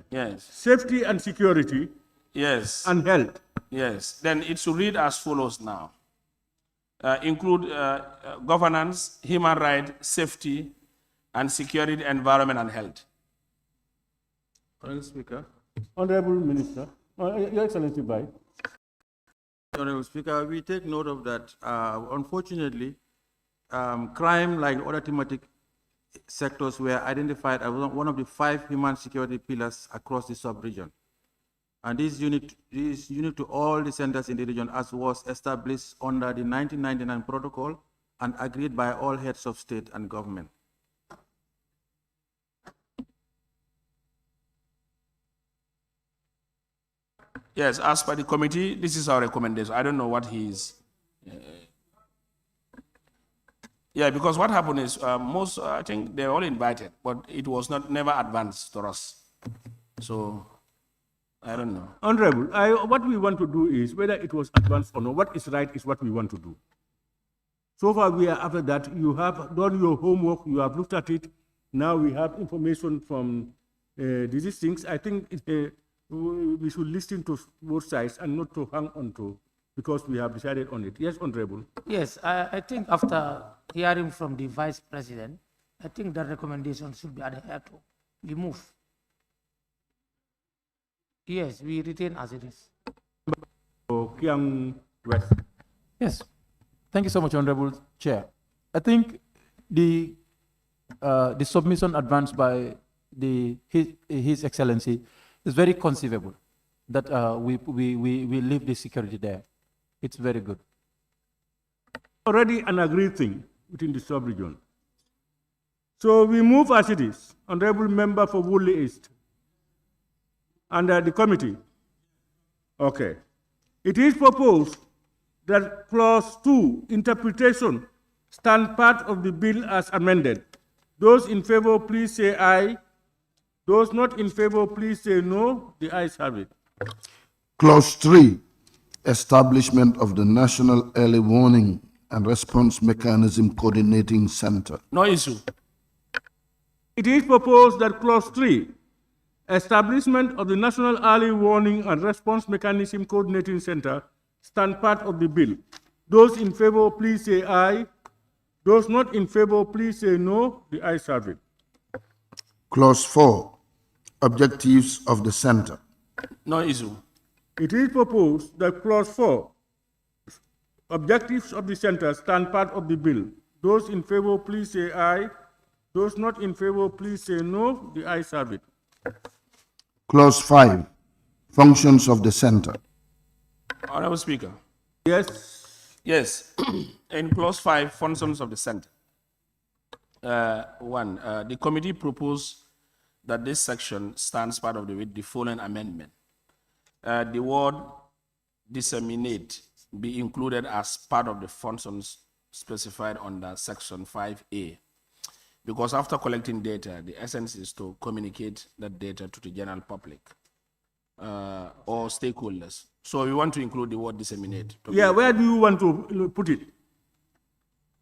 Speaker 7: Yes.
Speaker 1: Safety and security.
Speaker 7: Yes.
Speaker 1: And health.
Speaker 7: Yes. Then it should read as follows now. Include governance, human rights, safety, and security, environment, and health.
Speaker 9: Honorable Speaker.
Speaker 1: Honorable Minister, Your Excellency, by.
Speaker 9: Honorable Speaker, we take note of that. Unfortunately, crime like other thematic sectors were identified as one of the 5 human security pillars across the sub-region. And this is unique to all the centers in the region, as was established under the 1999 protocol and agreed by all heads of state and government.
Speaker 7: Yes, as per the committee, this is our recommendation. I don't know what he's. Yeah, because what happened is I think they're all invited, but it was never advanced to us. So, I don't know.
Speaker 1: Honorable, what we want to do is, whether it was advanced or not, what is right is what we want to do. So far, we are after that. You have done your homework, you have looked at it. Now we have information from these things. I think we should listen to both sides and not to hang on to, because we have decided on it. Yes, Honorable.
Speaker 4: Yes, I think after hearing from the Vice President, I think that recommendation should be adhered to. We move. Yes, we retain as it is.
Speaker 1: Kiang West.
Speaker 12: Yes. Thank you so much, Honorable Chair. I think the submission advanced by His Excellency is very conceivable, that we leave the security there. It's very good.
Speaker 1: Already an agreed thing within the sub-region. So we move as it is. Honorable Member for Woodley East. Under the committee. Okay. It is proposed that clause 2, interpretation, stand part of the bill as amended. Those in favor, please say aye. Those not in favor, please say no. The ayes have it.
Speaker 2: Clause 3, establishment of the National Early Warning and Response Mechanism Coordinating Center.
Speaker 7: No issue.
Speaker 1: It is proposed that clause 3, establishment of the National Early Warning and Response Mechanism Coordinating Center, stand part of the bill. Those in favor, please say aye. Those not in favor, please say no. The ayes have it.
Speaker 2: Clause 4, objectives of the center.
Speaker 7: No issue.
Speaker 1: It is proposed that clause 4, objectives of the center, stand part of the bill. Those in favor, please say aye. Those not in favor, please say no. The ayes have it.
Speaker 2: Clause 5, functions of the center.
Speaker 7: Honorable Speaker.
Speaker 1: Yes.
Speaker 7: Yes. In clause 5, functions of the center. 1, the committee proposed that this section stands part of the following amendment. The word disseminate be included as part of the functions specified under section 5A. Because after collecting data, the essence is to communicate that data to the general public or stakeholders. So we want to include the word disseminate.
Speaker 1: Yeah, where do you want to put it?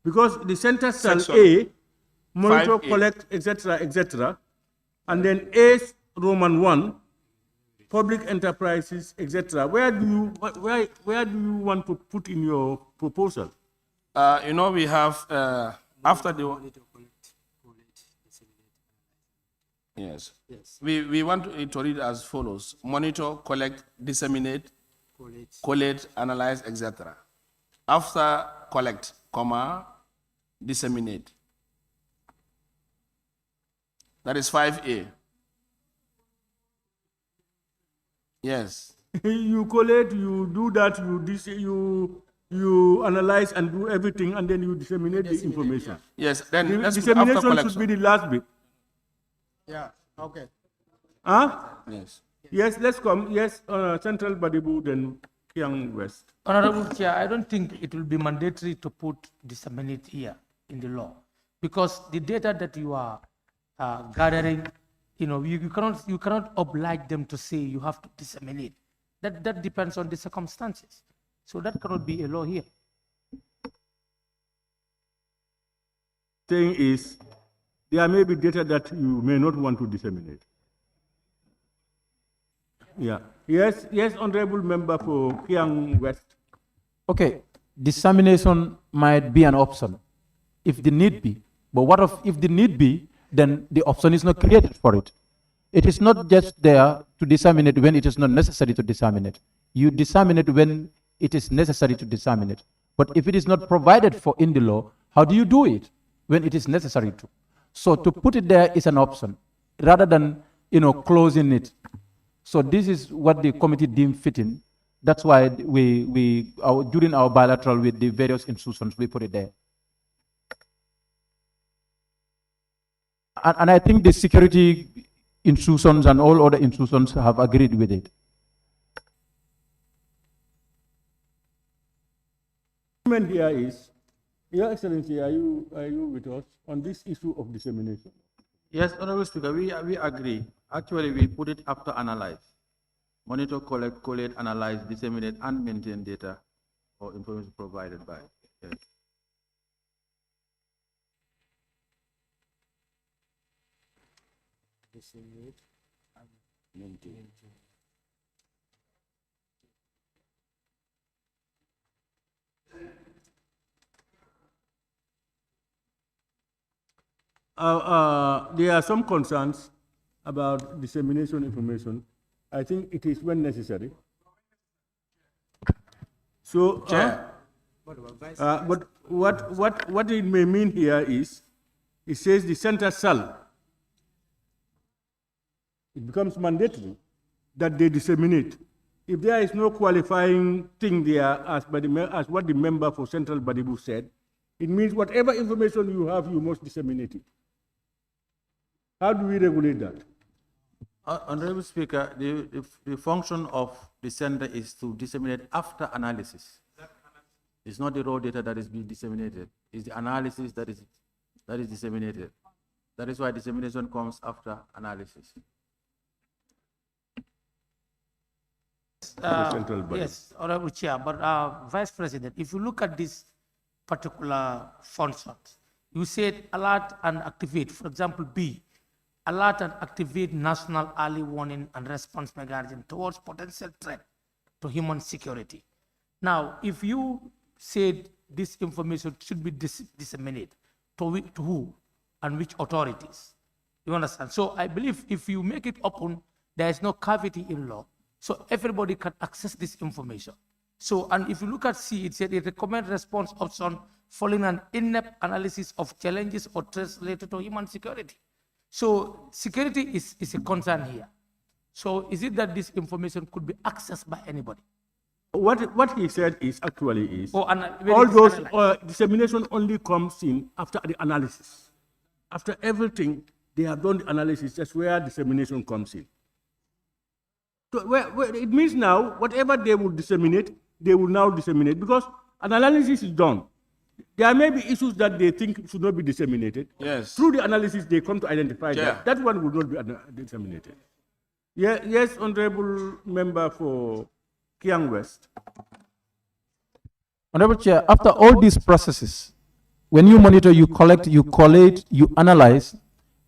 Speaker 1: Because the center shall
Speaker 7: Section
Speaker 1: A, monitor,
Speaker 7: 5A.
Speaker 1: collect, etc., and then A Roman 1, public enterprises, etc. Where do you want to put in your proposal?
Speaker 7: We have after the yes. We want it to read as follows: monitor, collect, disseminate, collate, analyze, etc. After collect, comma, disseminate. That is 5A. Yes.
Speaker 1: You collate, you do that, you analyze and do everything, and then you disseminate the information.
Speaker 7: Yes. Then
Speaker 1: The
Speaker 7: let's put after
Speaker 1: dissemination
Speaker 7: collection.
Speaker 1: should be the last bit.
Speaker 13: Yeah, okay.
Speaker 1: Huh?
Speaker 7: Yes.
Speaker 1: Yes, let's come. Yes, Central Badibu, then Kiang West.
Speaker 4: Honorable Chair, I don't think it will be mandatory to put disseminate here in the law, because the data that you are gathering, you cannot oblige them to say you have to disseminate. That depends on the circumstances. So that cannot be a law here.
Speaker 1: Thing is, there may be data that you may not want to disseminate. Yeah. Yes, Honorable Member for Kiang West.
Speaker 12: Okay, dissemination might be an option if the need be. But what if the need be, then the option is not created for it. It is not just there to disseminate when it is not necessary to disseminate. You disseminate when it is necessary to disseminate. But if it is not provided for in the law, how do you do it when it is necessary to? So to put it there is an option rather than, closing it. So this is what the committee deemed fitting. That's why during our bilateral with the various institutions, we put it there. And I think the security institutions and all other institutions have agreed with it.
Speaker 1: Here is, Your Excellency, are you with us on this issue of dissemination?
Speaker 9: Yes, Honorable Speaker, we agree. Actually, we put it after analyze. Monitor, collate, analyze, disseminate, and maintain data or information provided by. Yes.
Speaker 1: Disseminate and maintain. There are some concerns about dissemination information. I think it is when necessary. So, but what it may mean here is, it says the center shall. It becomes mandatory that they disseminate. If there is no qualifying thing there, as what the member for Central Badibu said, it means whatever information you have, you must disseminate it. How do we regulate that?
Speaker 9: Honorable Speaker, the function of the center is to disseminate after analysis. It's not the raw data that is being disseminated. It's the analysis that is disseminated. That is why dissemination comes after analysis.
Speaker 4: Yes, Honorable Chair, but Vice President, if you look at this particular function, you said alert and activate. For example, B, alert and activate national early warning and response mechanism towards potential threat to human security. Now, if you said this information should be disseminated, to who and which authorities? You understand? So I believe if you make it open, there is no cavity in law. So everybody can access this information. So, and if you look at C, it said it recommends response option following an in-depth analysis of challenges or threats related to human security. So security is a concern here. So is it that this information could be accessed by anybody?
Speaker 1: What he said is actually is,
Speaker 4: all
Speaker 1: those dissemination only comes in after the analysis. After everything, they have done the analysis, that's where dissemination comes in. So it means now, whatever they will disseminate, they will now disseminate because an analysis is done. There may be issues that they think should not be disseminated.
Speaker 7: Yes.
Speaker 1: Through the analysis, they come to identify that one will not be disseminated. Yeah, yes, Honorable Member for Kiang West.
Speaker 12: Honorable Chair, after all these processes, when you monitor, you collect, you collate, you analyze,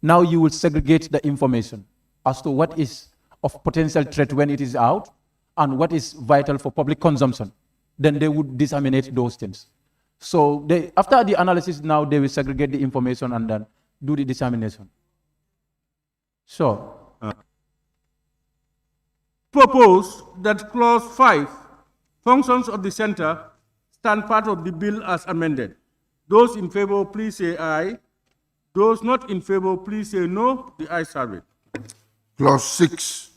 Speaker 12: now you will segregate the information as to what is of potential threat when it is out and what is vital for public consumption. Then they would disseminate those things. So after the analysis now, they will segregate the information and then do the dissemination. So,
Speaker 1: propose that clause 5, functions of the center, stand part of the bill as amended. Those in favor, please say aye. Those not in favor, please say no. The ayes have it.
Speaker 2: Clause 6,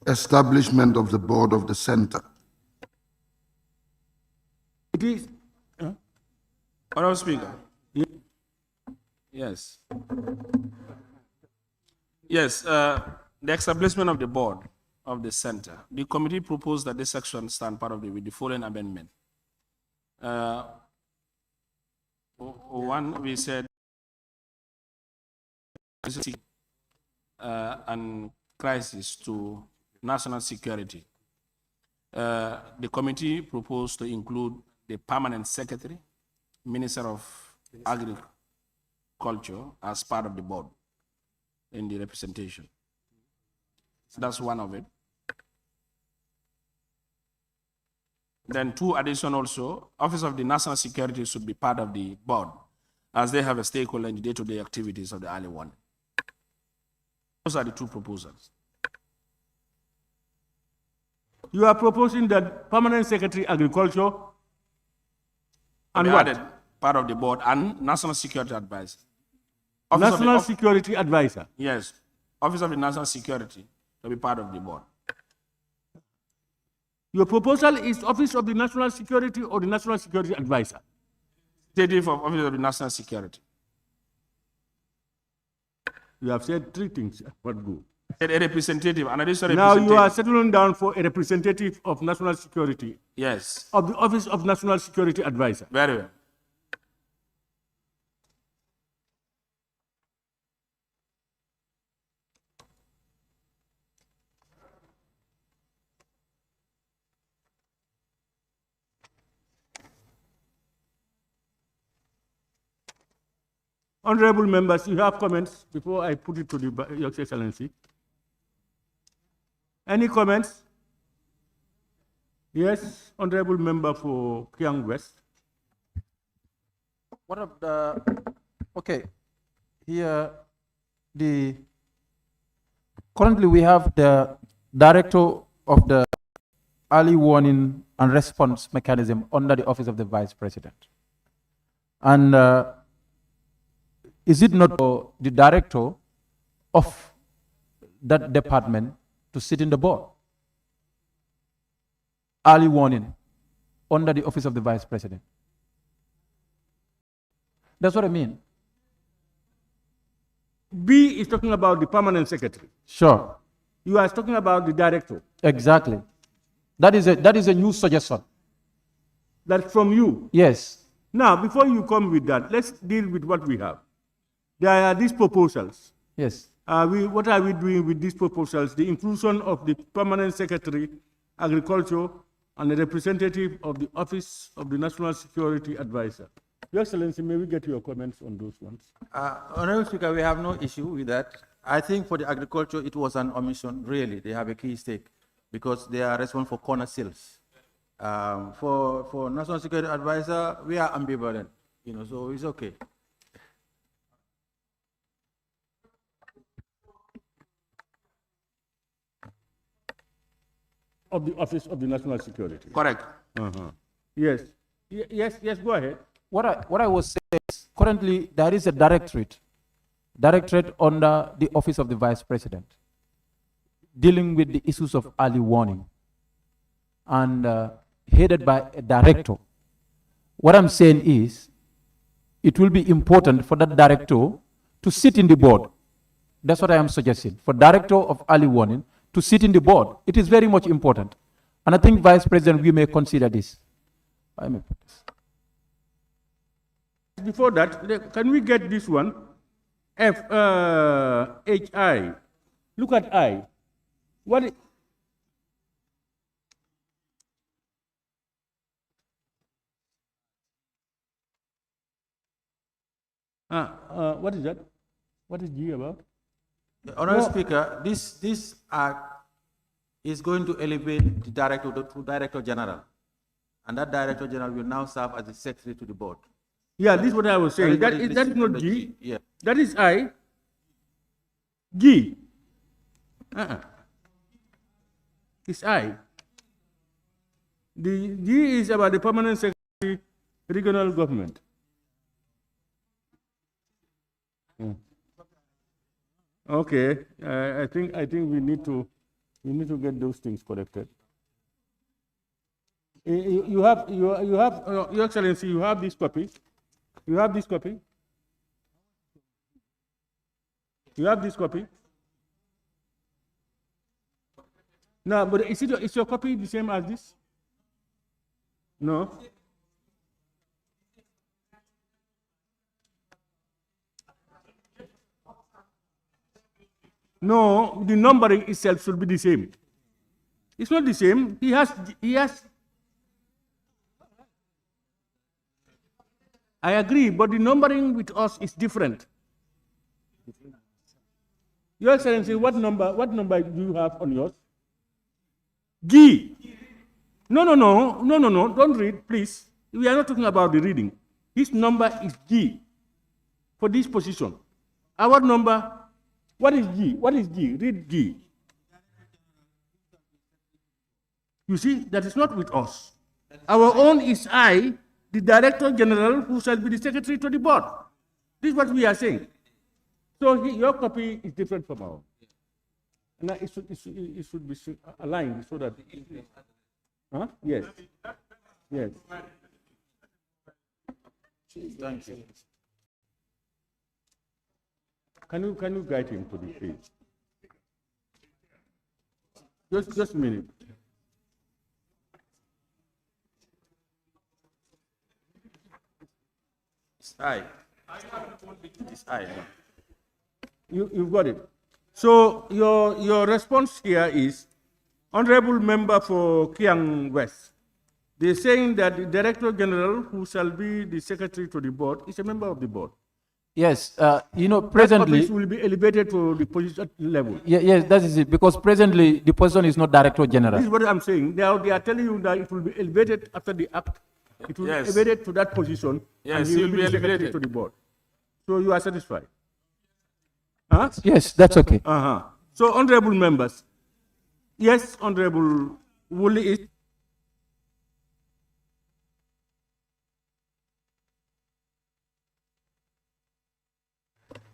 Speaker 2: establishment of the board of the center.
Speaker 1: It is.
Speaker 7: Honorable Speaker. Yes. Yes, the establishment of the board of the center. The committee proposed that this section stand part of with the following amendment. One, we said and crisis to national security. The committee proposed to include the permanent secretary, Minister of Agriculture, as part of the board in the representation. So that's one of it. Then 2 addition also, Office of the National Security should be part of the board as they have a stakeholder in the day-to-day activities of the early warning. Those are the two proposals.
Speaker 1: You are proposing that permanent secretary agriculture and
Speaker 7: Be
Speaker 1: what?
Speaker 7: added part of the board and national security advisor.
Speaker 1: National security advisor.
Speaker 7: Yes, Office of the National Security to be part of the board.
Speaker 1: Your proposal is Office of the National Security or the National Security Advisor?
Speaker 7: Executive of Office of the National Security.
Speaker 1: You have said three things. What good?
Speaker 7: A representative, an additional
Speaker 1: Now
Speaker 7: representative.
Speaker 1: you are settling down for a representative of national security.
Speaker 7: Yes.
Speaker 1: Of the Office of National Security Advisor.
Speaker 7: Very well.
Speaker 1: Honorable members, you have comments before I put it to Your Excellency. Any comments? Yes, Honorable Member for Kiang West.
Speaker 12: What of the, okay, here, currently we have the Director of the Early Warning and Response Mechanism under the Office of the Vice President. And is it not for the Director of that department to sit in the board? Early warning under the Office of the Vice President. That's what I mean.
Speaker 1: B is talking about the permanent secretary.
Speaker 12: Sure.
Speaker 1: You are talking about the director.
Speaker 12: Exactly. That is a new suggestion.
Speaker 1: That's from you.
Speaker 12: Yes.
Speaker 1: Now, before you come with that, let's deal with what we have. There are these proposals.
Speaker 12: Yes.
Speaker 1: What are we doing with these proposals? The inclusion of the permanent secretary, agriculture, and a representative of the Office of the National Security Advisor. Your Excellency, may we get your comments on those ones?
Speaker 9: Honorable Speaker, we have no issue with that. I think for the agriculture, it was an omission, really. They have a key stake because they are responsible for corner sales. For National Security Advisor, we are ambivalent, so it's okay.
Speaker 1: Of the Office of the National Security.
Speaker 7: Correct.
Speaker 1: Yes. Yes, go ahead.
Speaker 12: What I was saying is, currently there is a directorate under the Office of the Vice President, dealing with the issues of early warning, and headed by a director. What I'm saying is, it will be important for that director to sit in the board. That's what I am suggesting. For director of early warning to sit in the board, it is very much important. And I think, Vice President, we may consider this. I may put this.
Speaker 1: Before that, can we get this one? H-I. Look at I. What is that? What is G about?
Speaker 9: Honorable Speaker, this act is going to elevate the director to Director General. And that Director General will now serve as the secretary to the board.
Speaker 1: Yeah, this is what I was saying. That is not G.
Speaker 9: Yeah.
Speaker 1: That is I. G. It's I. The G is about the permanent secretary, regional government. Okay, I think we need to get those things corrected. You have Your Excellency, you have this copy. You have this copy. You have this copy. No, but is your copy the same as this? No. No, the numbering itself should be the same. It's not the same. He has. I agree, but the numbering with us is different. Your Excellency, what number do you have on yours? G. No, don't read, please. We are not talking about the reading. His number is G for this position. Our number, What is G? What is G? Read G. You see, that is not with us. Our own is I, the Director General, who shall be the Secretary to the Board. This is what we are saying. So your copy is different from ours. And it should be aligned so that. Huh? Yes. Yes.
Speaker 10: Thank you.
Speaker 1: Can you guide him to the page? Just a minute.
Speaker 5: It's I. It's I.
Speaker 1: You've got it. So your response here is, Honorable Member for Kiang West, they're saying that the Director General, who shall be the Secretary to the Board, is a member of the Board.
Speaker 12: Yes, you know,
Speaker 1: That
Speaker 12: presently,
Speaker 1: office will be elevated to the position level.
Speaker 12: yes, that is it, because presently the position is not Director General.
Speaker 1: This is what I'm saying. They are telling you that it will be elevated after the act. It will be elevated to that position.
Speaker 5: Yes,
Speaker 1: and he will be the Secretary
Speaker 5: elevated
Speaker 1: to the Board. So you are satisfied? Huh?
Speaker 12: Yes, that's okay.
Speaker 1: Uh-huh. So, honorable members, yes, Honorable Woolley is.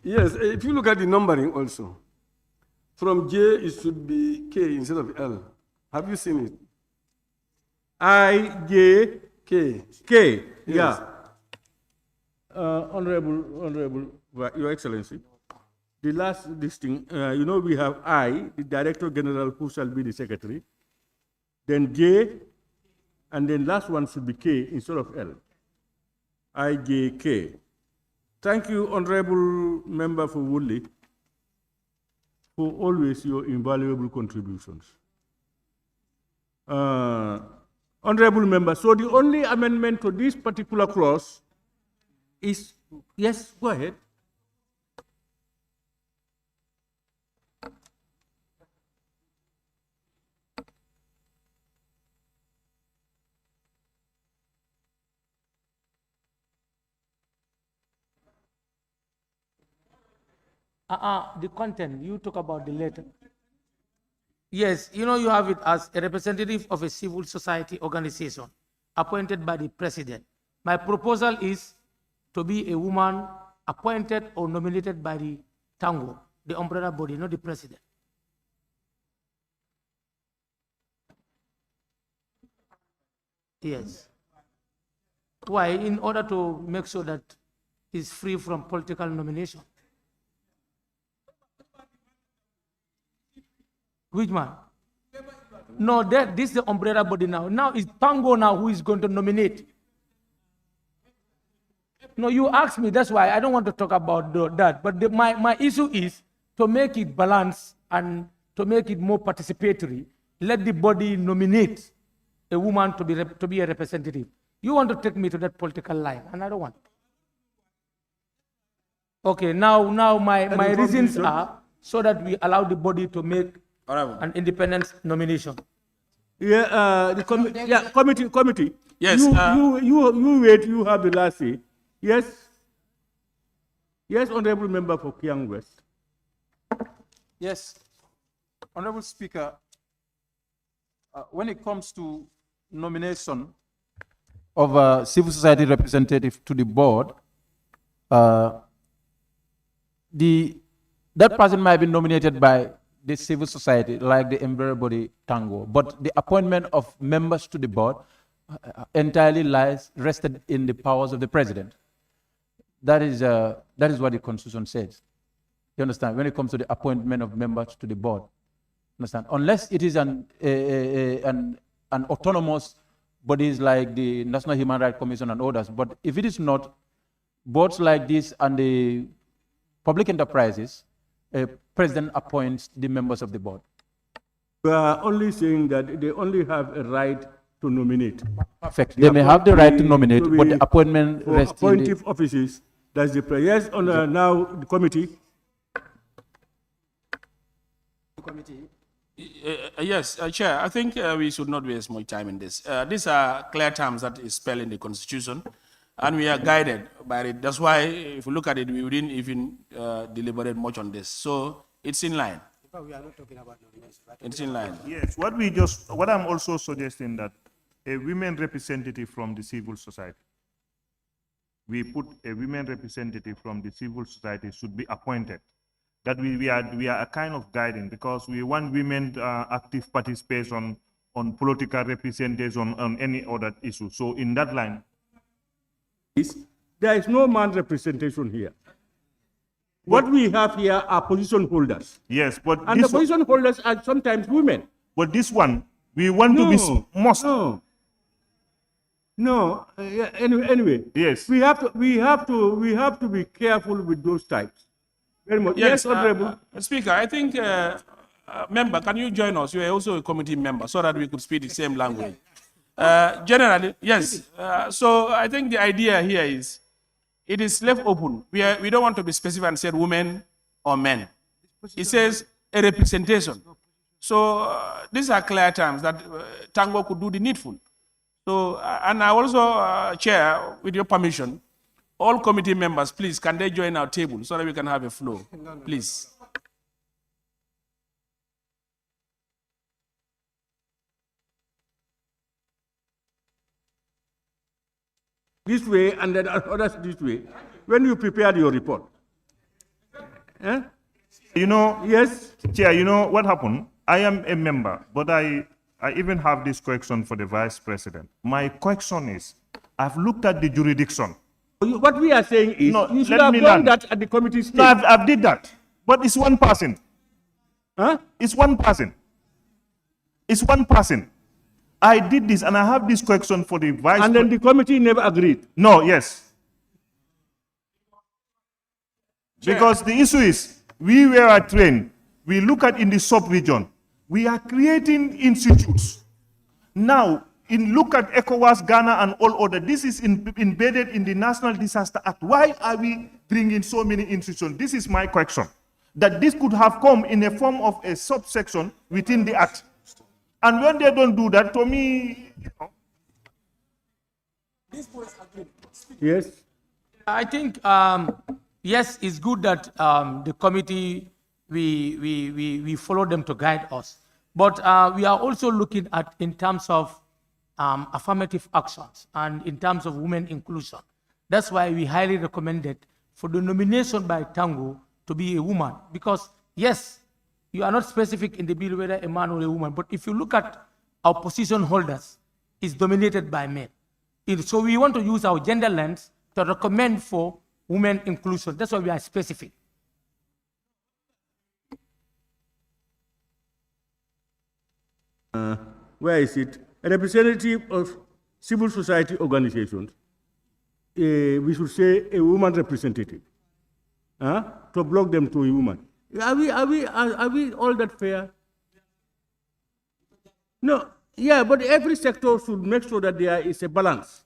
Speaker 5: Yes, if you look at the numbering also, from J it should be K instead of L. Have you seen it?
Speaker 1: I, J,
Speaker 5: K.
Speaker 1: K.
Speaker 5: Yes.
Speaker 1: Yeah. Honorable, Your Excellency, the last listing, you know, we have I, the Director General, who shall be the Secretary, then J, and then last one should be K instead of L. I, J, K. Thank you, Honorable Member for Woodley, for always your invaluable contributions. Honorable Member, so the only amendment to this particular clause is, yes, go ahead.
Speaker 4: The content, you talk about the letter. Yes, you know, you have it as a representative of a civil society organization appointed by the president. My proposal is to be a woman appointed or nominated by the Tango, the umbrella body, not the president. Yes. Why? In order to make sure that he's free from political nomination. Which man? No, this is the umbrella body now. Now it's Tango now who is going to nominate. No, you asked me, that's why I don't want to talk about that. But my issue is to make it balanced and to make it more participatory. Let the body nominate a woman to be a representative. You want to take me to that political line, and I don't want. Okay, now my reasons are so that we allow the body to make an independent nomination.
Speaker 1: Yeah, committee.
Speaker 7: Yes.
Speaker 1: You wait. You have the last say. Yes. Yes, Honorable Member for Kiang West.
Speaker 12: Yes, Honorable Speaker, when it comes to nomination of a civil society representative to the board, that person might be nominated by the civil society, like the umbrella body Tango, but the appointment of members to the board entirely rested in the powers of the president. That is what the Constitution says. You understand? When it comes to the appointment of members to the board, understand? Unless it is an autonomous bodies like the National Human Rights Commission and others, but if it is not, boards like this and the public enterprises, president appoints the members of the board.
Speaker 1: We are only saying that they only have a right to nominate.
Speaker 12: Perfect. They may have the right to nominate, but the appointment rests in the
Speaker 1: appointive offices. That's the prayer. Yes, now the committee.
Speaker 7: Yes, Chair, I think we should not waste much time in this. These are clear terms that is spelled in the Constitution, and we are guided by it. That's why, if you look at it, we didn't even deliberate much on this. So it's in line.
Speaker 13: We are not talking about nomination.
Speaker 7: It's in line.
Speaker 14: Yes, what I'm also suggesting that a women representative from the civil society, we put a women representative from the civil society should be appointed. That we are a kind of guiding, because we want women active participation on political representation on any other issue. So in that line,
Speaker 1: there is no man representation here. What we have here are position holders.
Speaker 14: yes, but
Speaker 1: And the
Speaker 14: this one,
Speaker 1: position holders are sometimes women.
Speaker 14: but this one we want to be most.
Speaker 1: No. Anyway.
Speaker 14: Yes.
Speaker 1: We have to be careful with those types. Very much. Yes, Honorable.
Speaker 7: Speaker, I think, member, can you join us? You are also a committee member, so that we could speak the same language. Generally, yes. So I think the idea here is, it is left open. We don't want to be specific and say women or men. It says a representation. So these are clear terms that Tango could do the needful. So, and I also, Chair, with your permission, all committee members, please, can they join our table so that we can have a flow? Please.
Speaker 1: This way and then others this way. When you prepared your report.
Speaker 14: You know,
Speaker 1: yes,
Speaker 14: Chair, you know what happened? I am a member, but I even have this question for the Vice President. My question is, I've looked at the jurisdiction.
Speaker 1: What we are saying is,
Speaker 14: No,
Speaker 1: you should
Speaker 14: let
Speaker 1: have
Speaker 14: me
Speaker 1: done
Speaker 14: learn.
Speaker 1: that at the committee stage.
Speaker 14: No, I've did that, but it's one person.
Speaker 1: Huh?
Speaker 14: It's one person. It's one person. I did this, and I have this question for the Vice.
Speaker 1: And then the committee never agreed.
Speaker 14: No, yes. Because the issue is, we were trained. We look at in the sub-region. We are creating institutes. Now, look at ECOWAS, Ghana, and all other. This is embedded in the National Disaster Act. Why are we bringing so many institutions? This is my question. That this could have come in a form of a subsection within the Act. And when they don't do that, to me, you know.
Speaker 1: Yes.
Speaker 4: I think, yes, it's good that the committee, we follow them to guide us. But we are also looking at in terms of affirmative actions and in terms of women inclusion. That's why we highly recommended for the nomination by Tango to be a woman. Because, yes, you are not specific in the bill whether a man or a woman, but if you look at our position holders, it's dominated by men. So we want to use our gender lens to recommend for women inclusion. That's why we are specific.
Speaker 1: Where is it? A representative of civil society organizations. We should say a woman representative. To block them to a woman. Are we all that fair? No. Yeah, but every sector should make sure that there is a balance.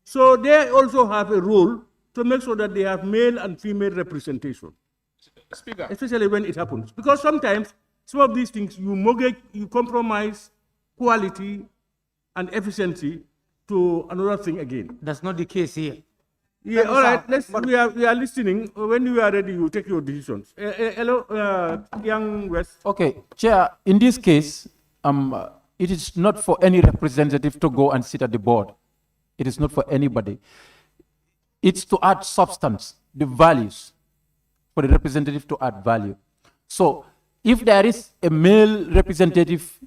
Speaker 1: So they also have a role to make sure that they have male and female representation.
Speaker 7: Speaker.
Speaker 1: Especially when it happens. Because sometimes some of these things you compromise quality and efficiency to another thing again.
Speaker 4: That's not the case here.
Speaker 1: Yeah, all right. We are listening. When you are ready, you take your decisions. Hello, young West.
Speaker 12: Okay, Chair. In this case, it is not for any representative to go and sit at the board. It is not for anybody. It's to add substance, the values, for the representative to add value. So, if there is a male representative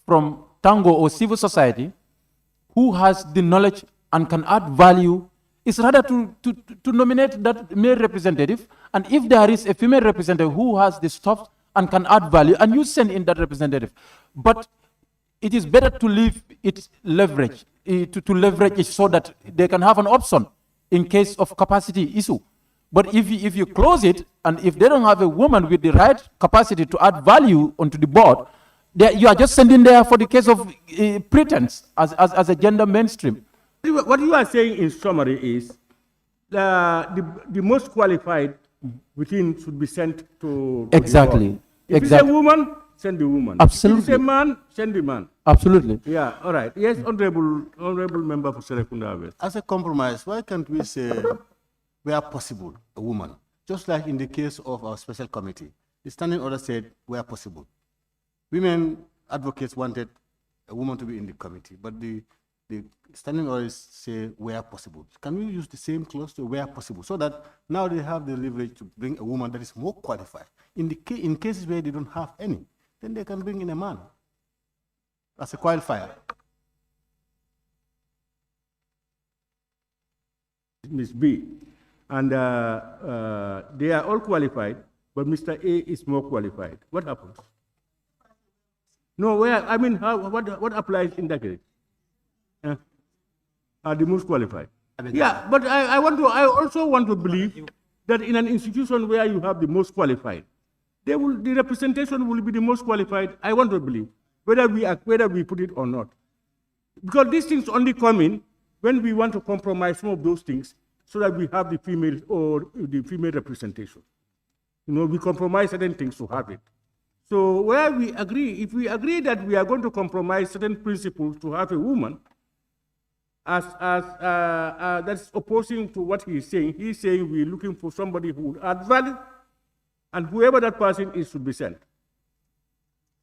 Speaker 12: from Tango or civil society who has the knowledge and can add value, it's rather to nominate that male representative. And if there is a female representative who has the stuff and can add value, and you send in that representative. But it is better to leave it leverage, to leverage it so that they can have an option in case of capacity issue. But if you close it, and if they don't have a woman with the right capacity to add value onto the board, you are just sending there for the case of pretense as a gender mainstream.
Speaker 1: What you are saying in summary is the most qualified within should be sent to
Speaker 12: exactly.
Speaker 1: The board. If it's a woman, send the woman.
Speaker 12: Absolutely.
Speaker 1: If it's a man, send the man.
Speaker 12: Absolutely.
Speaker 1: Yeah, all right. Yes, honorable member for Serekunda West.
Speaker 6: As a compromise, why can't we say, where possible, a woman? Just like in the case of our special committee.
Speaker 15: The standing order said where possible. Women advocates wanted a woman to be in the committee, but the standing orders say where possible. Can we use the same clause to where possible so that now they have the leverage to bring a woman that is more qualified? In cases where they don't have any, then they can bring in a man as a qualifier.
Speaker 6: Ms. B, and they are all qualified, but Mr. A is more qualified. What happens? No, what applies in that case? Are the most qualified? Yeah, but I also want to believe that in an institution where you have the most qualified, the representation will be the most qualified. I want to believe, whether we put it or not. Because these things only come in when we want to compromise some of those things so that we have the female or the female representation. We compromise certain things to have it. So where we agree, if we agree that we are going to compromise certain principles to have a woman, that's opposing to what he's saying we're looking for somebody who will add value, and whoever that person is should be sent.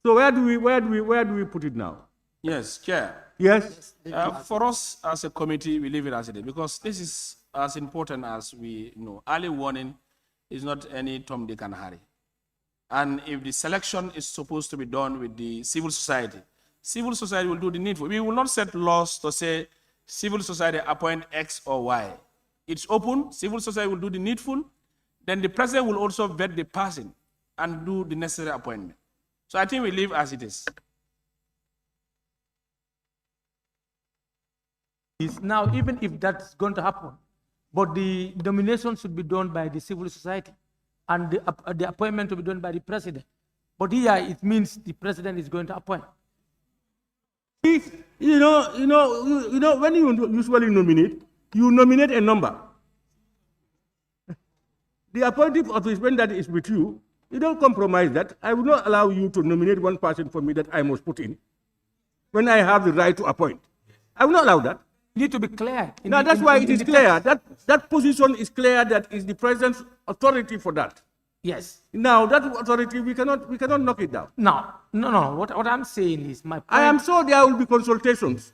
Speaker 6: So where do we put it now?
Speaker 7: Yes, Chair.
Speaker 6: Yes.
Speaker 7: For us as a committee, we leave it as it is because this is as important as we know. Early warning is not any Tom, Dick, and Harry. And if the selection is supposed to be done with the civil society will do the needful. We will not set laws to say civil society appoint X or Y. It's open, civil society will do the needful, then the president will also vet the person and do the necessary appointment. So I think we leave as it is.
Speaker 4: Now, even if that's going to happen, but the nomination should be done by the civil society and the appointment to be done by the president. But here it means the president is going to appoint.
Speaker 6: When you usually nominate, you nominate a number. The appointive office, when that is with you, you don't compromise that. I will not allow you to nominate one person for me that I must put in when I have the right to appoint. I will not allow that.
Speaker 4: You need to be clear.
Speaker 6: Now, that's why it is clear. That position is clear that is the president's authority for that.
Speaker 4: Yes.
Speaker 6: Now, that authority, we cannot knock it down.
Speaker 4: No. What I'm saying is my point.
Speaker 6: I am sure there will be consultations.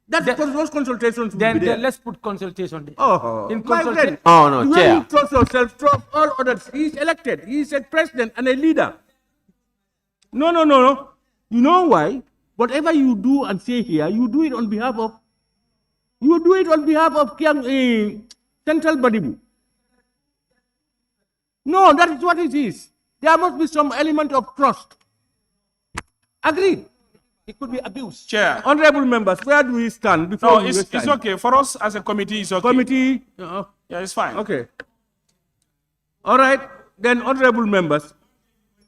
Speaker 6: Those consultations will be there.
Speaker 4: Then let's put consultation there.
Speaker 6: My friend,
Speaker 8: no, Chair.
Speaker 6: You trust yourself, trust all others. He is elected. He is a president and a leader. No. You know why? Whatever you do and say here, you do it on behalf of Central Badibu. No, that is what it is. There must be some element of trust. Agreed.
Speaker 4: It could be abused.
Speaker 7: Chair.
Speaker 6: Honorable members, where do we stand before
Speaker 7: it's okay. For us as a committee, it's okay.
Speaker 6: Committee?
Speaker 7: Yeah, it's fine.
Speaker 6: Okay. All right. Then, honorable members,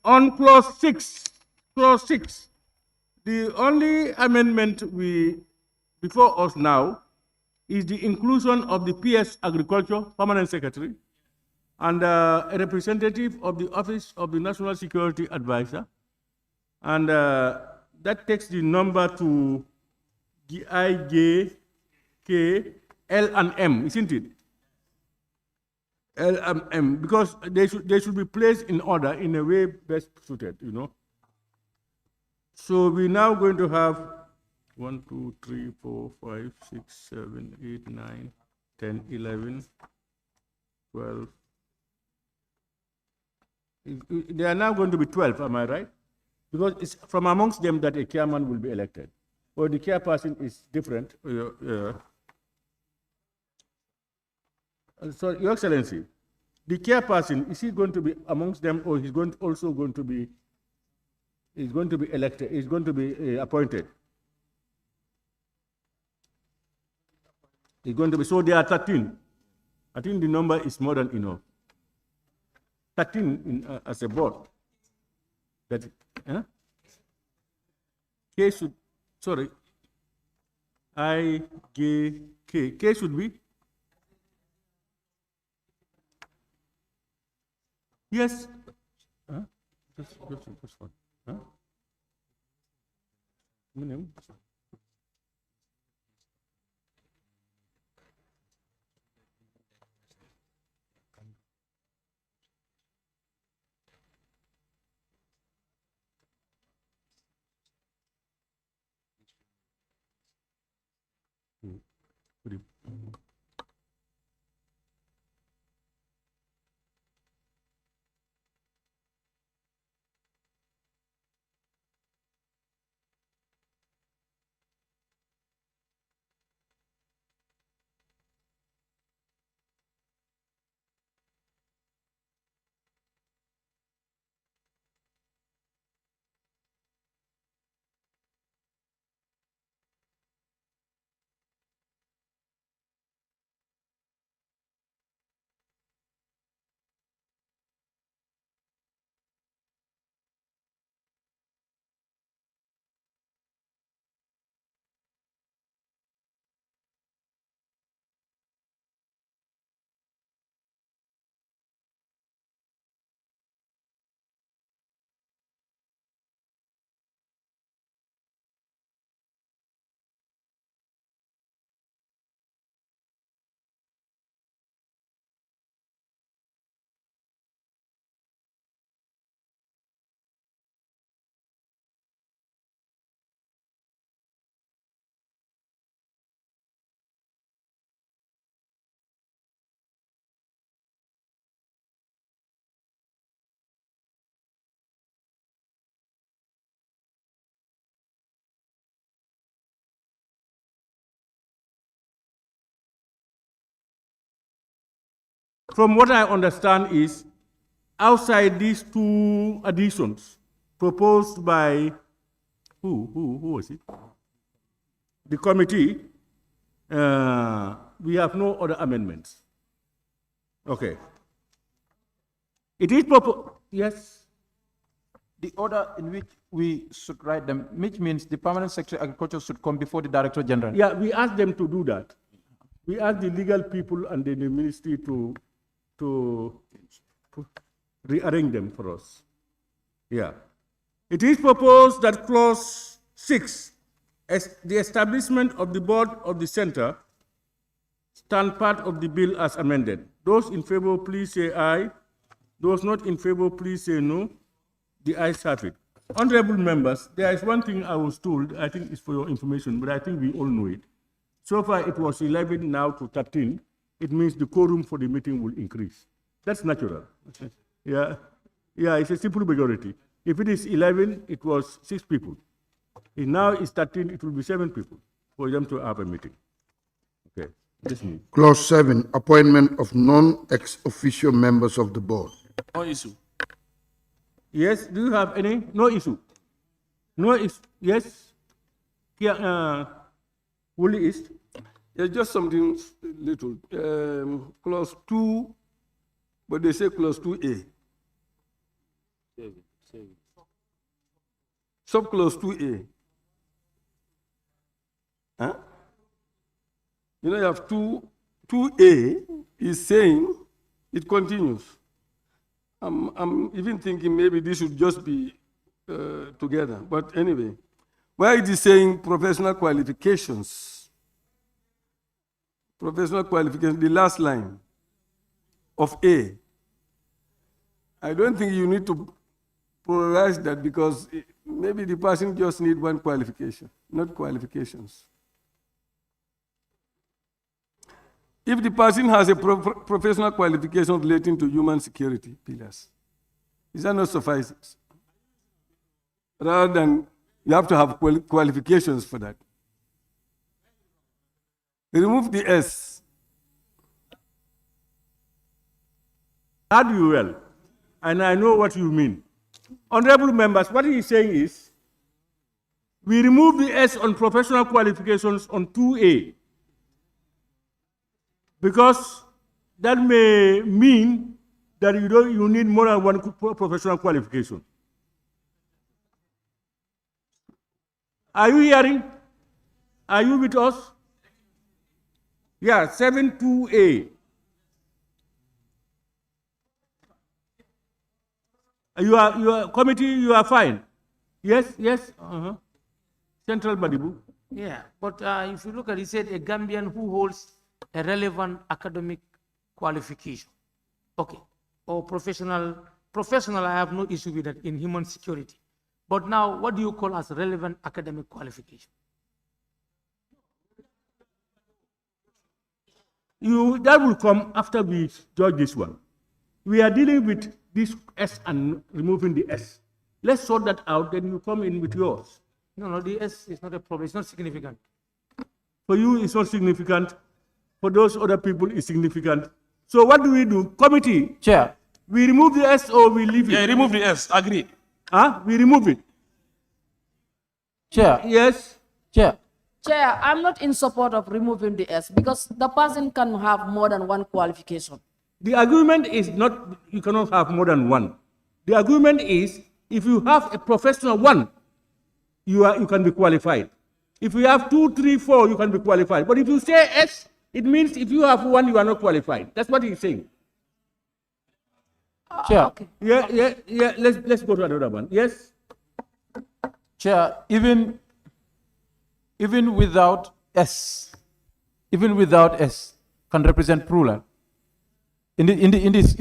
Speaker 6: on clause 6, the only amendment before us now is the inclusion of the PS Agriculture Permanent Secretary and a representative of the Office of the National Security Advisor. And that takes the number to I, J, K, L, and M, isn't it? L and M, because they should be placed in order in a way best suited, So we're now going to have 1, 2, 3, 4, 5, 6, 7, 8, 9, 10, 11, 12. They are now going to be 12, am I right? Because it's from amongst them that a chairman will be elected. Or the chairperson is different. So, Your Excellency, the chairperson, is he going to be amongst them, or he's going to be elected, he's going to be appointed? He's going to be, so there are 13. I think the number is more than enough. 13 as a board. That, K should, sorry, I, J, K. K should be? Yes. Just one.
Speaker 1: from what I understand is, outside these two additions proposed by, who was it? The committee, we have no other amendments. Okay. It is proposed, yes?
Speaker 12: The order in which we should write them, which means the permanent secretary of agriculture should come before the director general.
Speaker 1: Yeah, we asked them to do that. We asked the legal people and the ministry to rearrange them for us. Yeah. It is proposed that clause 6, as the establishment of the board of the center, stand part of the bill as amended. Those in favor, please say aye. Those not in favor, please say no. The ayes have it. Honorable members, there is one thing I was told, I think it's for your information, but I think we all know it. So far it was 11 now to 13. It means the quorum for the meeting will increase. That's natural. Yeah, it's a simple majority. If it is 11, it was 6 people. If now it's 13, it will be 7 people for them to have a meeting. Okay.
Speaker 2: Clause 7, appointment of non-ex officio members of the board.
Speaker 7: No issue.
Speaker 1: Yes, do you have any? No issue. No issue. Yes. Wooly East.
Speaker 5: Yeah, just something little. Clause 2, but they say clause 2A. Subclause 2A. Huh? You know, you have 2A is saying, it continues. I'm even thinking maybe this should just be together. But anyway, where it is saying professional qualifications, the last line of A, I don't think you need to polarize that because maybe the person just need one qualification, not qualifications. If the person has a professional qualification relating to human security pillars, is that not suffices? Rather than you have to have qualifications for that. Remove the S.
Speaker 1: Heard you well, and I know what you mean. Honorable members, what he is saying is, we remove the S on professional qualifications on 2A, because that may mean that you need more than one professional qualification. Are you hearing? Are you with us? Yeah, 7.2A. Your committee, you are fine. Yes. Central Badibu.
Speaker 4: Yeah, but if you look at it, said a Gambian who holds a relevant academic qualification. Okay. Or professional, I have no issue with that in human security. But now, what do you call as relevant academic qualification? That will come after we judge this one. We are dealing with this S and removing the S. Let's sort that out, then you come in with yours. No, the S is not a problem. It's not significant.
Speaker 1: For you, it's not significant. For those other people, it's significant. So what do? Committee?
Speaker 12: Chair.
Speaker 1: We remove the S or we leave it?
Speaker 7: Yeah, remove the S. Agree.
Speaker 1: We remove it.
Speaker 12: Chair.
Speaker 1: Yes.
Speaker 12: Chair.
Speaker 11: Chair, I'm not in support of removing the S because the person can have more than one qualification.
Speaker 1: The agreement is not, you cannot have more than one. The agreement is, if you have a professional one, you can be qualified. If you have 2, 3, 4, you can be qualified. But if you say S, it means if you have one, you are not qualified. That's what he's saying.
Speaker 12: Chair.
Speaker 11: Okay.
Speaker 1: Yeah. Let's go to another one. Yes.
Speaker 12: Chair, even without S, can represent plural. In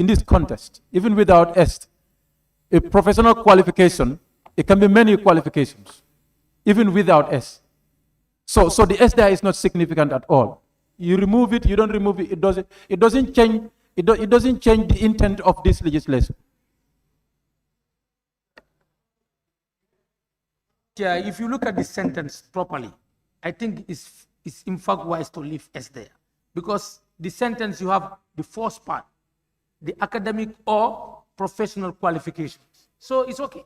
Speaker 12: this context, even without S, a professional qualification, it can be many qualifications, even without S. So the S there is not significant at all. You remove it, you don't remove it, it doesn't change the intent of this legislation.
Speaker 4: Yeah, if you look at the sentence properly, I think it's in fact wise to leave S there. Because the sentence, you have the first part, the academic or professional qualifications. So it's okay.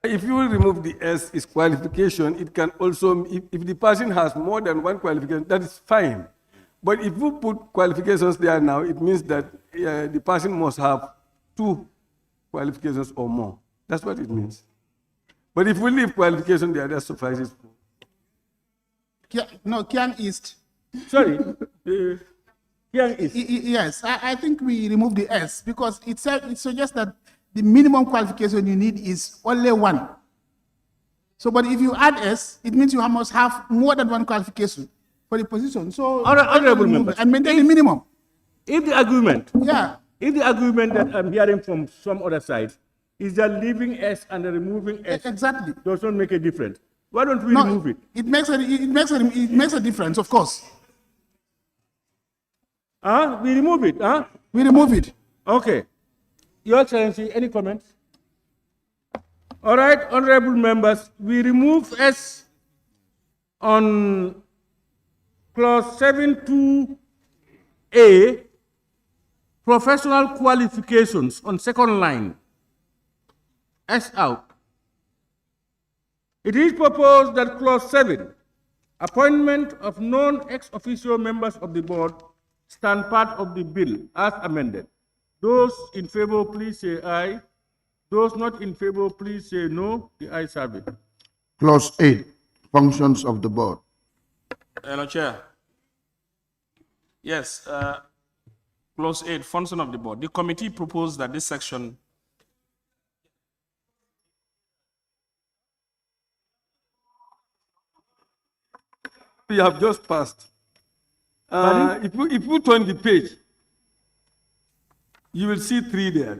Speaker 5: If you remove the S, is qualification, it can also, if the person has more than one qualification, that is fine. But if you put qualifications there now, it means that the person must have 2 qualifications or more. That's what it means. But if we leave qualification there, that suffices.
Speaker 16: No, Kiang East.
Speaker 1: Sorry, Kiang East.
Speaker 16: Yes, I think we remove the S because it suggests that the minimum qualification you need is only 1. So, but if you add S, it means you must have more than 1 qualification for the position. So,
Speaker 1: Honorable members,
Speaker 16: and maintain the minimum.
Speaker 1: If the argument,
Speaker 16: if
Speaker 1: the argument that I'm hearing from some other side is that leaving S and removing S
Speaker 16: exactly
Speaker 1: does not make a difference, why don't we remove it?
Speaker 16: It makes a difference, of course.
Speaker 1: We remove it,
Speaker 16: We remove it.
Speaker 1: Okay. Your Excellency, any comments? All right, honorable members, we remove S on clause 7(2)(a), professional qualifications on second line. S out. It is proposed that clause 7, appointment of non-ex officio members of the board, stand part of the bill as amended. Those in favor, please say aye. Those not in favor, please say no. The ayes have it.
Speaker 2: Clause 8, functions of the board.
Speaker 7: Hello, Chair. Yes, clause 8, function of the board. The committee proposed that this section
Speaker 5: We have just passed. If you turn the page, you will see 3 there.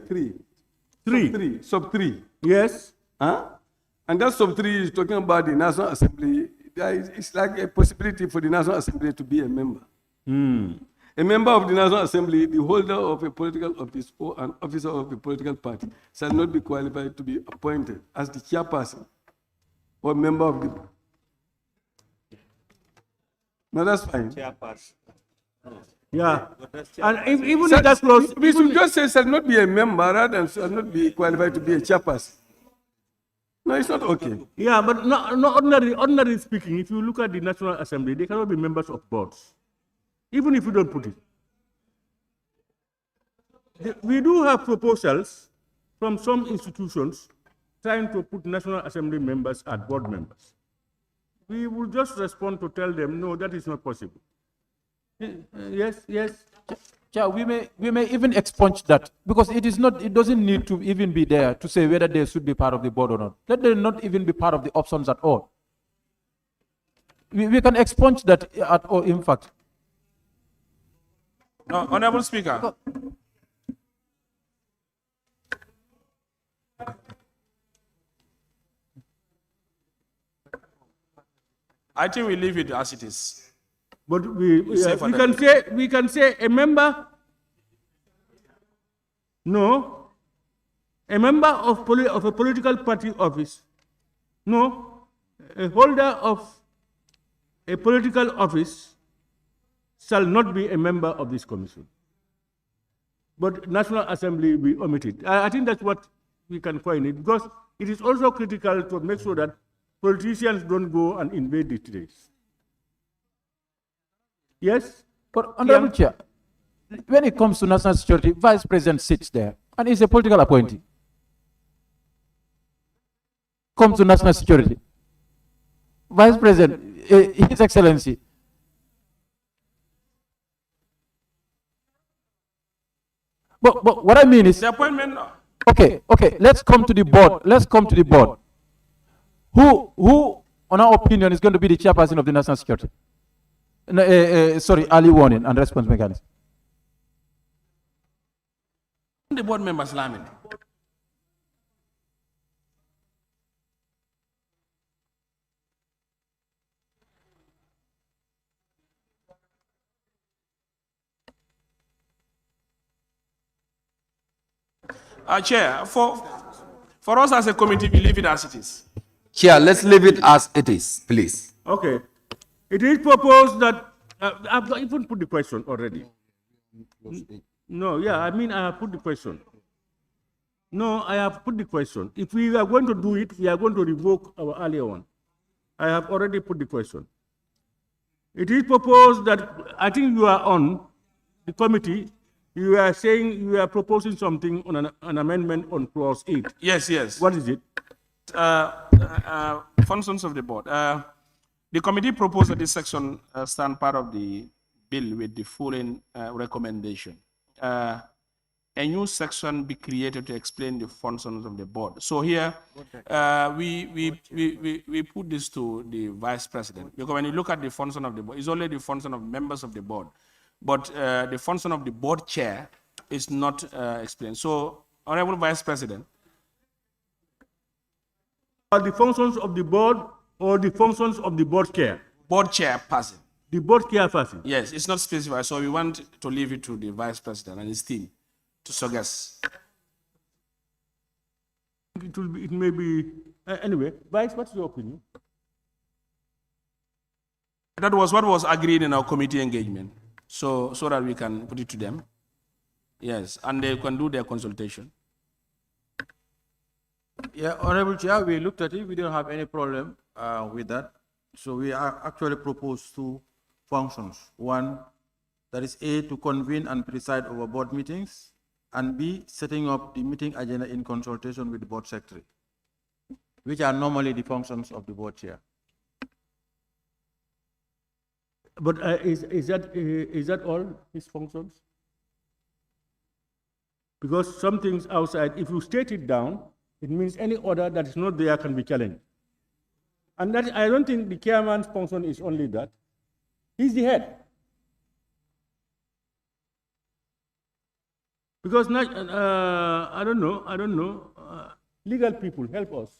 Speaker 5: 3. Sub 3.
Speaker 1: Yes.
Speaker 5: And that sub 3 is talking about the National Assembly. It's like a possibility for the National Assembly to be a member. A member of the National Assembly, the holder of a political office or an officer of a political party, shall not be qualified to be appointed as the chairperson or member of the. No, that's fine.
Speaker 1: Chairperson. Yeah. And even if that's clause,
Speaker 5: we should just say shall not be a member rather than shall not be qualified to be a chairperson. No, it's not okay.
Speaker 1: Yeah, but no ordinarily speaking, if you look at the National Assembly, they cannot be members of boards, even if you don't put it. We do have proposals from some institutions trying to put National Assembly members as board members. We will just respond to tell them, no, that is not possible. Yes.
Speaker 12: Chair, we may even expunge that because it doesn't need to even be there to say whether they should be part of the board or not. Let them not even be part of the options at all. We can expunge that at all, in fact.
Speaker 7: No, Honorable Speaker. I think we leave it as it is.
Speaker 1: But we can say a member. No, a member of a political party office. No, a holder of a political office shall not be a member of this commission. But National Assembly, we omit it. I think that's what we can coin it, because it is also critical to make sure that politicians don't go and invade the states. Yes?
Speaker 12: But Honorable Chair, when it comes to national security, Vice President sits there and is a political appointee. Comes to national security. Vice President, His Excellency. But what I mean is,
Speaker 7: the appointment.
Speaker 12: Okay, let's come to the board. Who, on our opinion, is going to be the chairperson of the national security? Early warning and response mechanism.
Speaker 7: The board members, Lamin. Chair, for us as a committee, we leave it as it is.
Speaker 17: Chair, let's leave it as it is, please.
Speaker 1: Okay. It is proposed that, I've even put the question already. No, yeah, I mean, I have put the question. No, I have put the question. If we are going to do it, we are going to revoke our earlier one. I have already put the question. It is proposed that, I think you are on the committee, you are saying you are proposing something on an amendment on clause 8.
Speaker 7: Yes, yes.
Speaker 1: What is it?
Speaker 7: Functions of the board. The committee proposed that this section stand part of the bill with the following recommendation. A new section be created to explain the functions of the board. So here, we put this to the vice president, because when you look at the function of the board, it's only the function of members of the board, but the function of the board chair is not explained. So, Honorable Vice President.
Speaker 1: Are the functions of the board or the functions of the board chair?
Speaker 7: Board chair person.
Speaker 1: The board chair person?
Speaker 7: Yes, it's not specified, so we want to leave it to the vice president and his team to suggest.
Speaker 1: It may be, anyway, Vice, what's your opinion?
Speaker 7: That was what was agreed in our committee engagement, so that we can put it to them. Yes, and they can do their consultation.
Speaker 9: Yeah, Honorable Chair, we looked at it. We don't have any problem with that. So we are actually proposed two functions. One, that is A, to convene and preside over board meetings, and B, setting up the meeting agenda in consultation with the board secretary, which are normally the functions of the board chair.
Speaker 1: But is that all his functions? Because some things outside, if you state it down, it means any order that is not there can be challenged. And that, I don't think the chairman's function is only that. He's the head. Because not, I don't know, legal people, help us.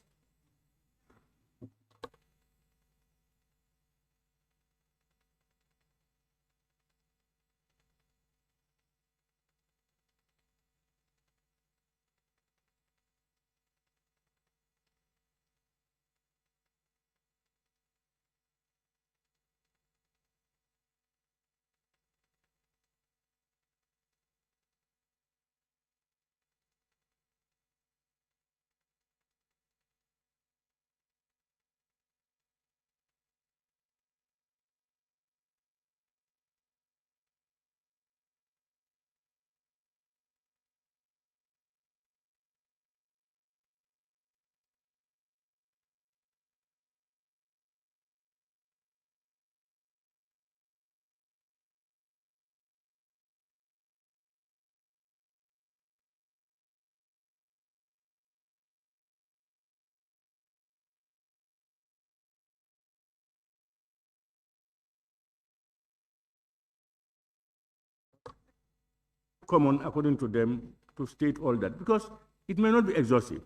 Speaker 1: Common, according to them, to state all that, because it may not be exhaustive.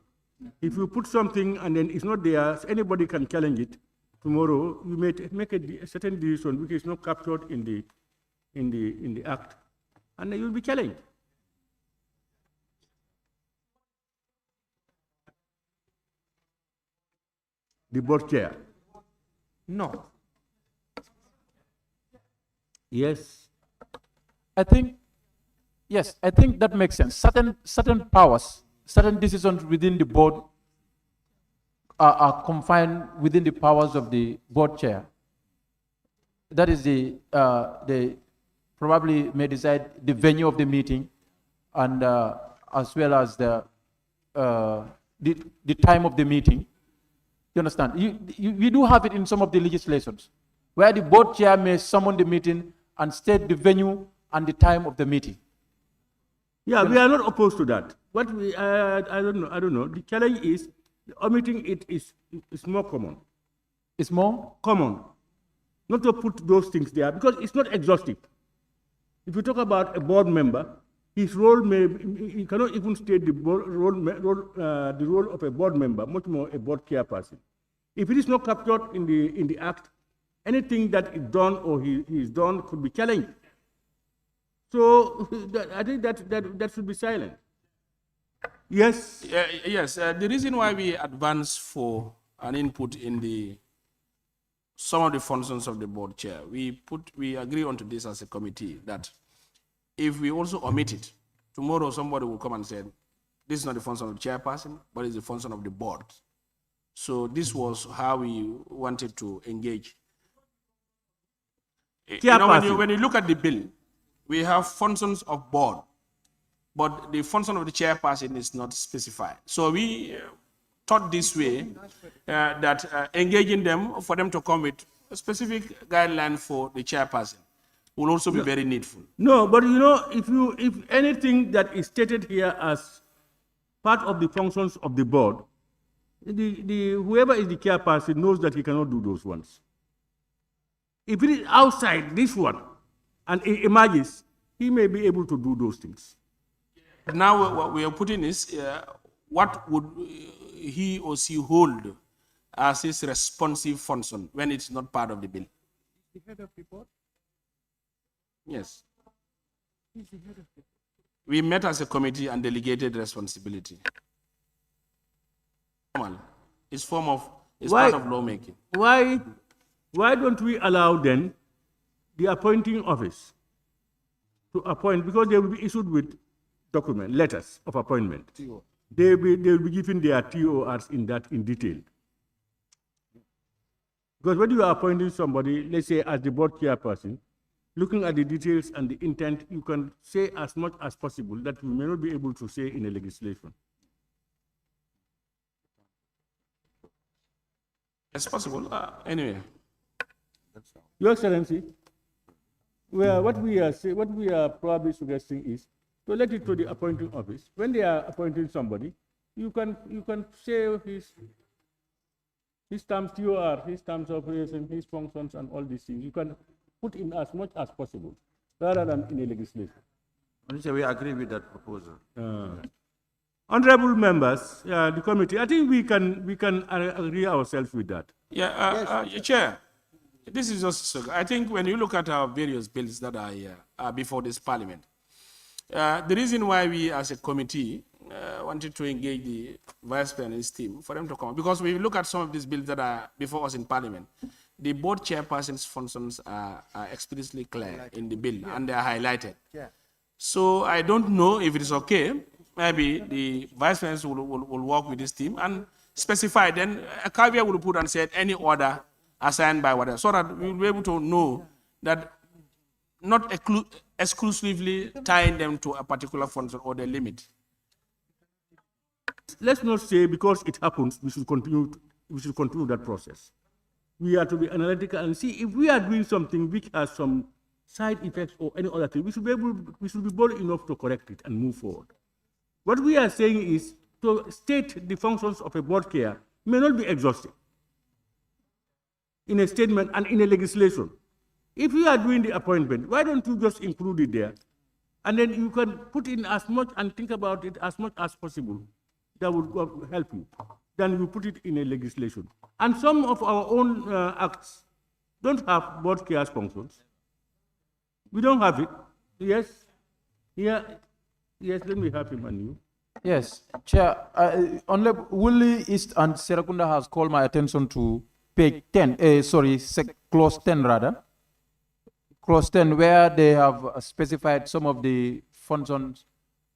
Speaker 1: If you put something and then it's not there, anybody can challenge it. Tomorrow, you may make a certain decision which is not captured in the act, and then you'll be challenged. The board chair.
Speaker 4: No.
Speaker 1: Yes.
Speaker 12: Yes, I think that makes sense. Certain powers, certain decisions within the board are confined within the powers of the board chair. That is they probably may decide the venue of the meeting, and as well as the time of the meeting. You understand? We do have it in some of the legislations, where the board chair may summon the meeting and state the venue and the time of the meeting.
Speaker 1: Yeah, we are not opposed to that. What we, I don't know. The challenge is omitting it is more common.
Speaker 12: It's more
Speaker 1: common, not to put those things there because it's not exhaustive. If you talk about a board member, his role he cannot even state the role of a board member, much more a board chairperson. If it is not captured in the act, anything that is done or he is done could be challenged. So I think that should be silent. Yes.
Speaker 7: Yes. The reason why we advance for an input in some of the functions of the board chair, we agree onto this as a committee that if we also omit it, tomorrow somebody will come and say, this is not the function of the chairperson, but it's the function of the board. So this was how we wanted to engage. You know, when you look at the bill, we have functions of board, but the function of the chairperson is not specified. So we thought this way, that engaging them for them to come with a specific guideline for the chairperson will also be very needful.
Speaker 18: No, but you know, if anything that is stated here as part of the functions of the board, whoever is the chairperson knows that he cannot do those ones. If it is outside this one and it emerges, he may be able to do those things.
Speaker 7: Now what we are putting is, what would he or she hold as his responsive function when it's not part of the bill?
Speaker 12: The head of the board?
Speaker 7: Yes.
Speaker 12: He's the head of the board.
Speaker 7: We met as a committee and delegated responsibility. It's part of lawmaking.
Speaker 18: Why don't we allow then the appointing office to appoint, because they will be issued with letters of appointment. They will be given their TORs in detail. Because when you are appointing somebody, let's say as the board chairperson, looking at the details and the intent, you can say as much as possible that we may not be able to say in a legislation.
Speaker 7: It's possible. Anyway.
Speaker 18: Your Excellency, what we are probably suggesting is to let it to the appointing office. When they are appointing somebody, you can say his terms TOR, his terms of operation, his functions, and all these things. You can put in as much as possible, rather than in a legislation.
Speaker 9: We agree with that proposal.
Speaker 18: Honorable members, the committee, I think we can agree ourselves with that.
Speaker 7: Yeah, Chair, this is just, I think when you look at our various bills that are before this parliament, the reason why we as a committee wanted to engage the Vice President and his team for them to come, because we look at some of these bills that are before us in parliament, the board chairperson's functions are explicitly clear in the bill, and they are highlighted. So I don't know if it is okay. Maybe the Vice President will work with this team and specify, then a caveat will put and say any order assigned by whatever, so that we will be able to know that not exclusively tying them to a particular function or the limit.
Speaker 18: Let's not say because it happens, we should continue that process. We are to be analytical and see if we are doing something which has some side effects or any other thing. We should be bold enough to correct it and move forward. What we are saying is to state the functions of a board chair may not be exhaustive in a statement and in a legislation. If you are doing the appointment, why don't you just include it there? And then you can put in as much and think about it as much as possible. That would help you. Then you put it in a legislation. And some of our own acts don't have board chair functions. We don't have it. Yes. Yeah. Yes, let me have him and you.
Speaker 12: Yes, Chair. Only Willie East and Serakunda has called my attention to page 10, clause 10 rather. Clause 10, where they have specified some of the functions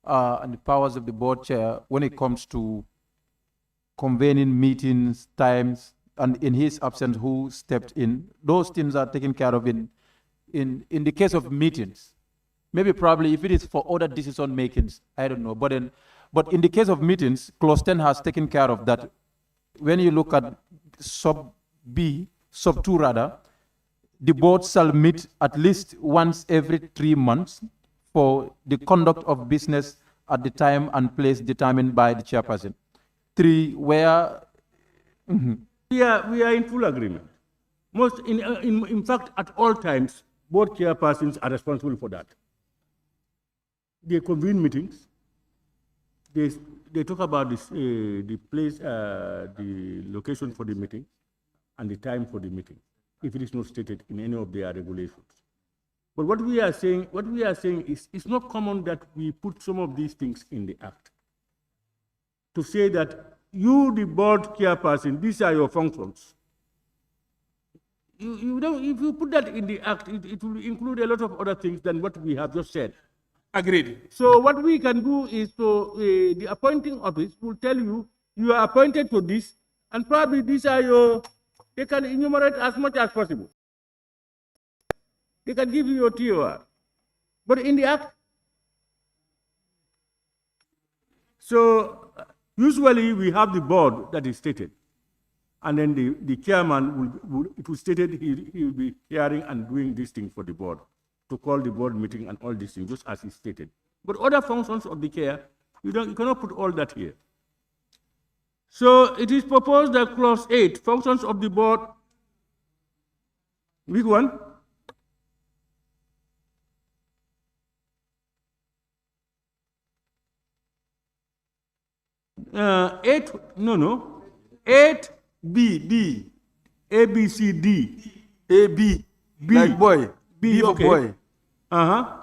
Speaker 12: and the powers of the board chair when it comes to convening meetings, times, and in his absence, who stepped in. Those things are taken care of in the case of meetings. Maybe probably if it is for other decision makings, I don't know. But in the case of meetings, clause 10 has taken care of that. When you look at sub 2 rather, the board shall meet at least once every 3 months for the conduct of business at the time and place determined by the chairperson. 3, where
Speaker 18: we are in full agreement. In fact, at all times, board chairpersons are responsible for that. They convene meetings. They talk about this, the place, the location for the meeting, and the time for the meeting, if it is not stated in any of their regulations. But what we are saying is, it's not common that we put some of these things in the act. To say that you, the board chairperson, these are your functions. If you put that in the act, it will include a lot of other things than what we have just said. Agreed. So what we can do is the appointing office will tell you, you are appointed to this, and probably these are your, they can enumerate as much as possible. They can give you your TOR. But in the act, so usually we have the board that is stated. And then the chairman it will stated he will be hearing and doing this thing for the board, to call the board meeting and all these things, just as he stated. But other functions of the chair, you cannot put all that here. So it is proposed that clause 8, functions of the board, which one? Eight, no. 8B, A, B, C, D.
Speaker 5: A, B, like boy.
Speaker 18: B,
Speaker 5: for
Speaker 18: okay.
Speaker 5: boy.
Speaker 18: Uh-huh.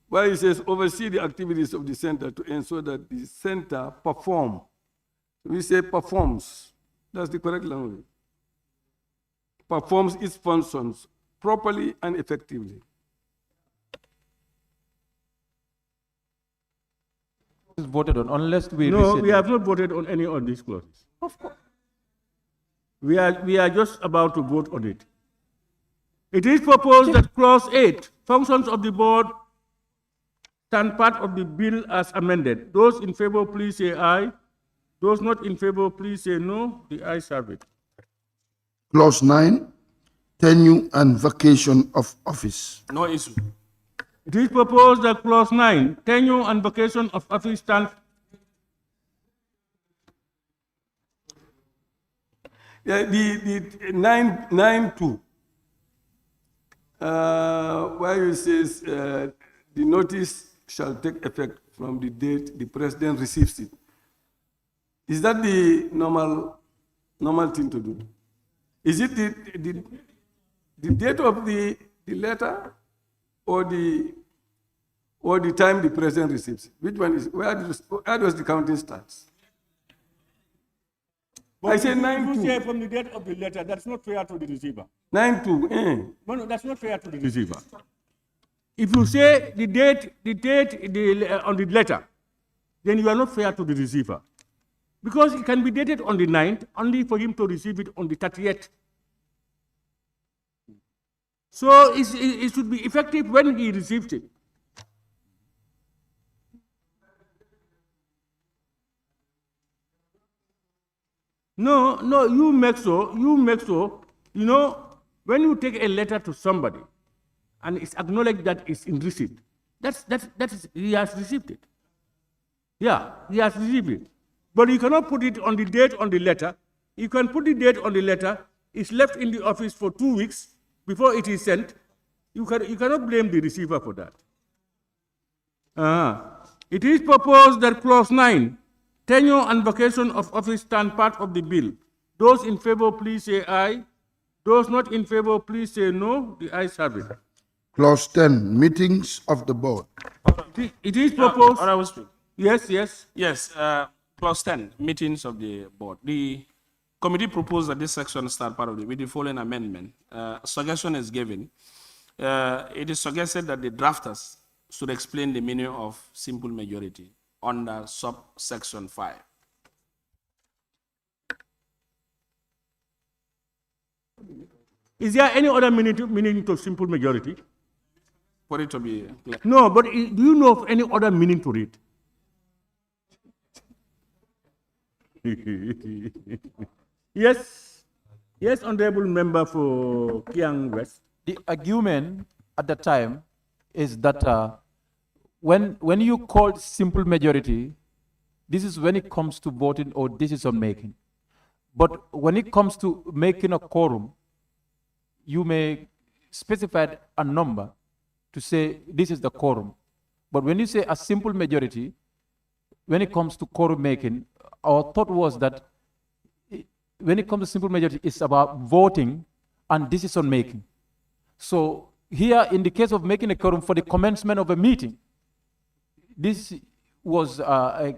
Speaker 5: Where it says oversee the activities of the center to ensure that the center perform. We say performs. That's the correct language. Performs its functions properly and effectively.
Speaker 12: Is voted on unless we
Speaker 18: No,
Speaker 12: rescind
Speaker 18: we
Speaker 12: it.
Speaker 18: have not voted on any of these clauses. Of course. We are just about to vote on it. It is proposed that clause 8, functions of the board, stand part of the bill as amended. Those in favor, please say aye. Those not in favor, please say no. The ayes have it.
Speaker 2: Clause 9, tenure and vacation of office.
Speaker 7: No issue.
Speaker 18: It is proposed that clause 9, tenure and vacation of office stand.
Speaker 5: Yeah, the 9.2, where it says the notice shall take effect from the date the president receives it. Is that the normal thing to do? Is it the date of the letter or the time the president receives it? Which one is, where does the counting start? I say 9.2.
Speaker 18: Say from the date of the letter, that's not fair to the receiver.
Speaker 5: 9.2,
Speaker 18: No, that's not fair to the receiver. If you say the date on the letter, then you are not fair to the receiver. Because it can be dated on the 9th, only for him to receive it on the 30th. So it should be effective when he received it. No, you make so, you know, when you take a letter to somebody and it's acknowledged that it's in receipt, that is, he has received it. Yeah, he has received it. But you cannot put it on the date on the letter. You can put the date on the letter, it's left in the office for 2 weeks before it is sent. You cannot blame the receiver for that. It is proposed that clause 9, tenure and vacation of office stand part of the bill. Those in favor, please say aye. Those not in favor, please say no. The ayes have it.
Speaker 2: Clause 10, meetings of the board.
Speaker 18: It is proposed.
Speaker 7: Honorable Speaker.
Speaker 18: Yes.
Speaker 7: Yes, clause 10, meetings of the board. The committee proposed that this section start part of it with the following amendment. Suggestion is given. It is suggested that the drafters should explain the meaning of simple majority under subsection 5.
Speaker 18: Is there any other meaning to simple majority?
Speaker 7: For it to be clear.
Speaker 18: No, but do you know of any other meaning to it? Yes, honorable member for Kiang West.
Speaker 12: The argument at the time is that when you call simple majority, this is when it comes to voting or decision making. But when it comes to making a quorum, you may specify a number to say this is the quorum. But when you say a simple majority, when it comes to quorum making, our thought was that when it comes to simple majority, it's about voting and decision making. So here, in the case of making a quorum for the commencement of a meeting, this was a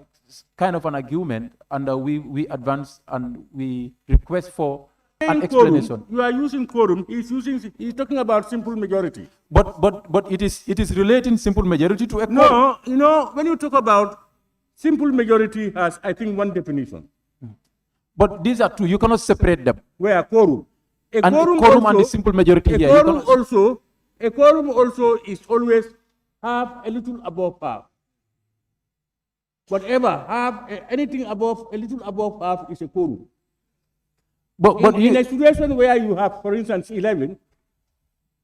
Speaker 12: kind of an argument, and we advanced and we request for an explanation.
Speaker 18: You are using quorum. He's talking about simple majority.
Speaker 12: But it is relating simple majority to a quorum.
Speaker 18: No, you know, when you talk about simple majority has, I think, one definition.
Speaker 12: But these are two. You cannot separate them.
Speaker 18: Where quorum. A
Speaker 12: quorum and the simple majority here.
Speaker 18: A quorum also is always half, a little above half. Whatever, anything above, a little above half is a quorum. But in a situation where you have, for instance, 11,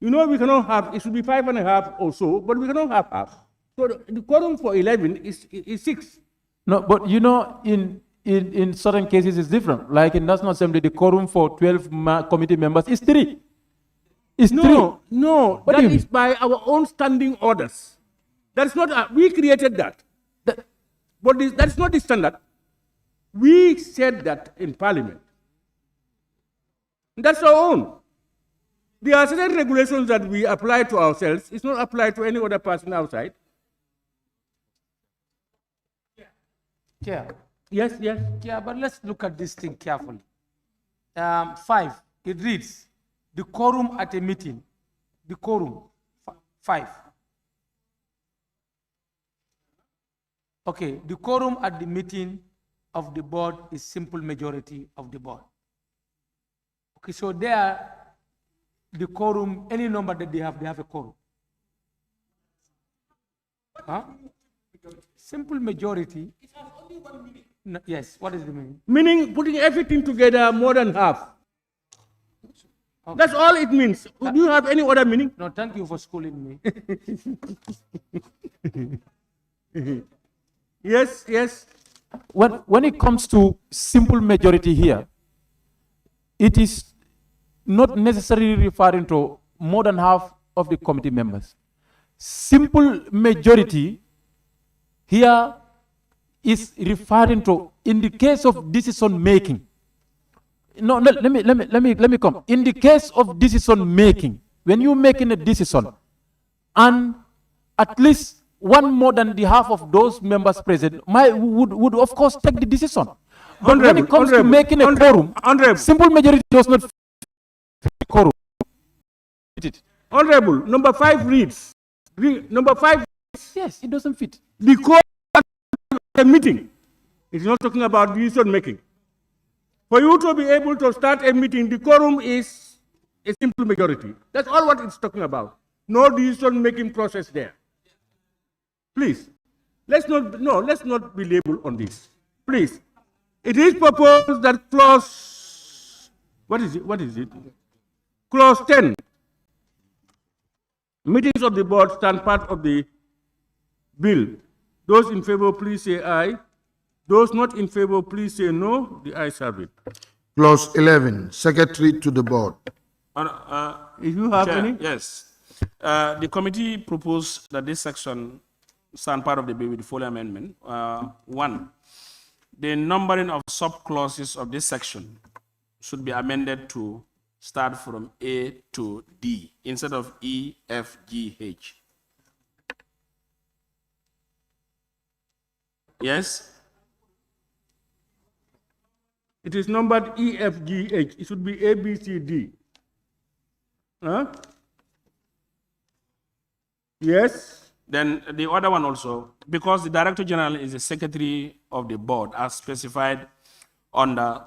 Speaker 18: you know we cannot have, it should be 5.5 or so, but we cannot have half. So the quorum for 11 is 6.
Speaker 12: No, but you know, in certain cases it's different. Like in National Assembly, the quorum for 12 committee members is 3.
Speaker 18: No, that is by our own standing orders. That's not, we created that. But that's not the standard. We said that in Parliament. That's our own. There are certain regulations that we apply to ourselves. It's not applied to any other person outside.
Speaker 4: Chair.
Speaker 18: Yes.
Speaker 4: Yeah, but let's look at this thing carefully. 5, it reads, the quorum at a meeting, the quorum, 5. Okay, the quorum at the meeting of the board is simple majority of the board. Okay, so there, the quorum, any number that they have a quorum. Huh? Simple majority. It has only one meaning. No, yes, what is the meaning?
Speaker 18: Meaning putting everything together more than half. Okay. That's all it means. Do you have any other meaning?
Speaker 4: No, thank you for schooling
Speaker 18: me. Yes.
Speaker 12: When it comes to simple majority here, it is not necessarily referring to more than half of the committee members. Simple majority here is referring to in the case of decision making. No, let me come. In the case of decision making, when you're making a decision, and at least one more than the half of those members present would of course take the decision. But when it comes to making a quorum, simple majority does not fit the quorum.
Speaker 18: Honorable, number 5 reads. Number 5.
Speaker 12: Yes, it doesn't fit.
Speaker 18: The quorum at the meeting. It's not talking about decision making. For you to be able to start a meeting, the quorum is a simple majority. That's all what it's talking about. No decision making process there. Please, let's not be labeled on this. Please. It is proposed that clause, what is it? Clause 10. Meetings of the board stand part of the bill. Those in favor, please say aye. Those not in favor, please say no. The ayes have it.
Speaker 2: Clause 11, Secretary to the board.
Speaker 18: If you have
Speaker 7: Chair,
Speaker 18: any?
Speaker 7: Yes. The committee proposed that this section stand part of the bill with the following amendment. 1, the numbering of sub-clauses of this section should be amended to start from A to D instead of E, F, G, H. Yes?
Speaker 18: It is numbered E, F, G, H. It should be A, B, C, D. Huh? Yes?
Speaker 7: Then the other one also, because the Director General is the Secretary of the Board as specified under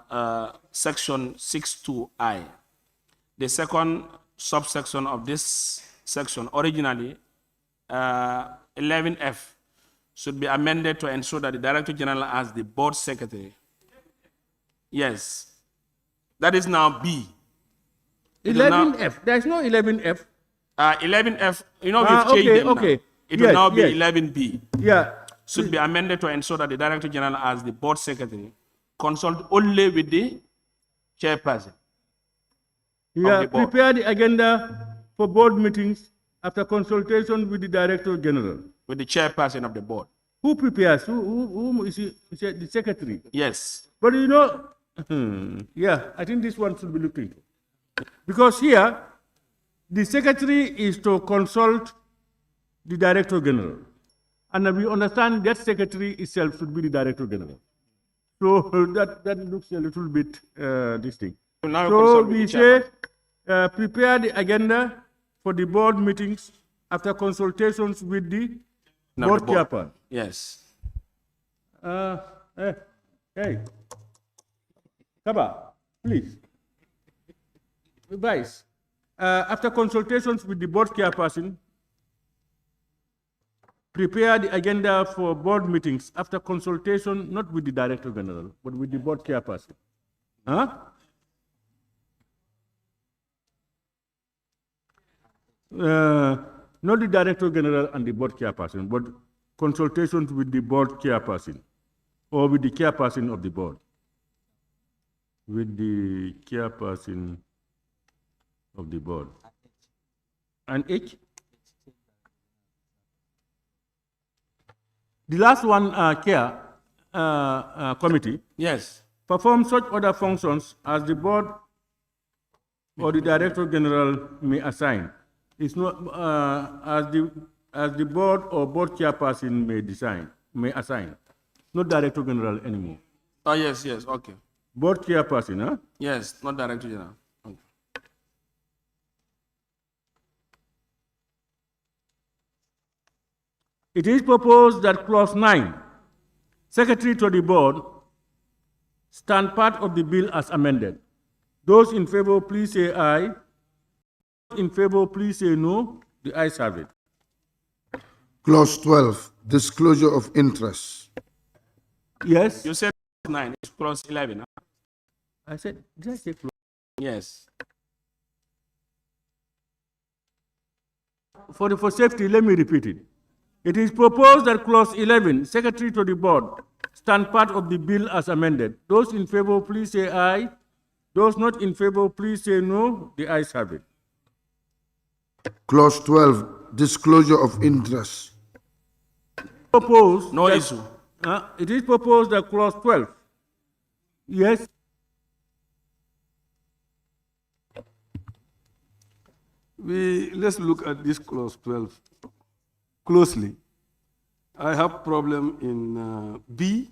Speaker 7: section 62I. The second subsection of this section, originally 11F, should be amended to ensure that the Director General as the Board Secretary. Yes. That is now B.
Speaker 18: 11F. There is no 11F.
Speaker 7: 11F, you know, we've changed them now. It will now be 11B.
Speaker 18: Yeah.
Speaker 7: Should be amended to ensure that the Director General as the Board Secretary consult only with the chairperson.
Speaker 18: Yeah, prepare the agenda for board meetings after consultation with the Director General.
Speaker 7: With the chairperson of the board.
Speaker 18: Who prepares? Who is it? The secretary?
Speaker 7: Yes.
Speaker 18: But you know, yeah, I think this one should be looked into. Because here, the secretary is to consult the Director General. And we understand that secretary itself should be the Director General. So that looks a little bit this thing. Now
Speaker 7: So
Speaker 18: consult with
Speaker 7: we
Speaker 18: the chairman.
Speaker 7: say, prepare the agenda for the board meetings after consultations with the
Speaker 18: No,
Speaker 7: board
Speaker 18: the board.
Speaker 7: chairperson.
Speaker 18: Yes.
Speaker 7: Hey, Kaba, please. Vice, after consultations with the board chairperson, prepare the agenda for board meetings after consultation, not with the director general, but with the board chairperson. Huh? Not the director general and the board chairperson, but consultations with the board chairperson or with the chairperson of the board. With the chairperson of the board. And H? The last one, committee.
Speaker 18: Yes.
Speaker 7: Perform such other functions as the board or the director general may assign. It's not as the board or board chairperson may assign. Not director general anymore.
Speaker 18: Oh, yes, okay.
Speaker 7: Board chairperson, huh?
Speaker 18: Yes, not director general. Okay.
Speaker 7: It is proposed that clause 9, secretary to the board, stand part of the bill as amended. Those in favor, please say aye. In favor, please say no. The ayes have it.
Speaker 2: Clause 12, disclosure of interest.
Speaker 7: Yes.
Speaker 18: You said 9, it's clause 11. Huh?
Speaker 7: I said, did I say clause?
Speaker 18: Yes.
Speaker 7: For safety, let me repeat it. It is proposed that clause 11, secretary to the board, stand part of the bill as amended. Those in favor, please say aye. Those not in favor, please say no. The ayes have it.
Speaker 2: Clause 12, disclosure of interest.
Speaker 7: Proposed.
Speaker 18: No issue.
Speaker 7: It is proposed that clause 12. Yes.
Speaker 5: Let's look at this clause 12 closely. I have problem in B,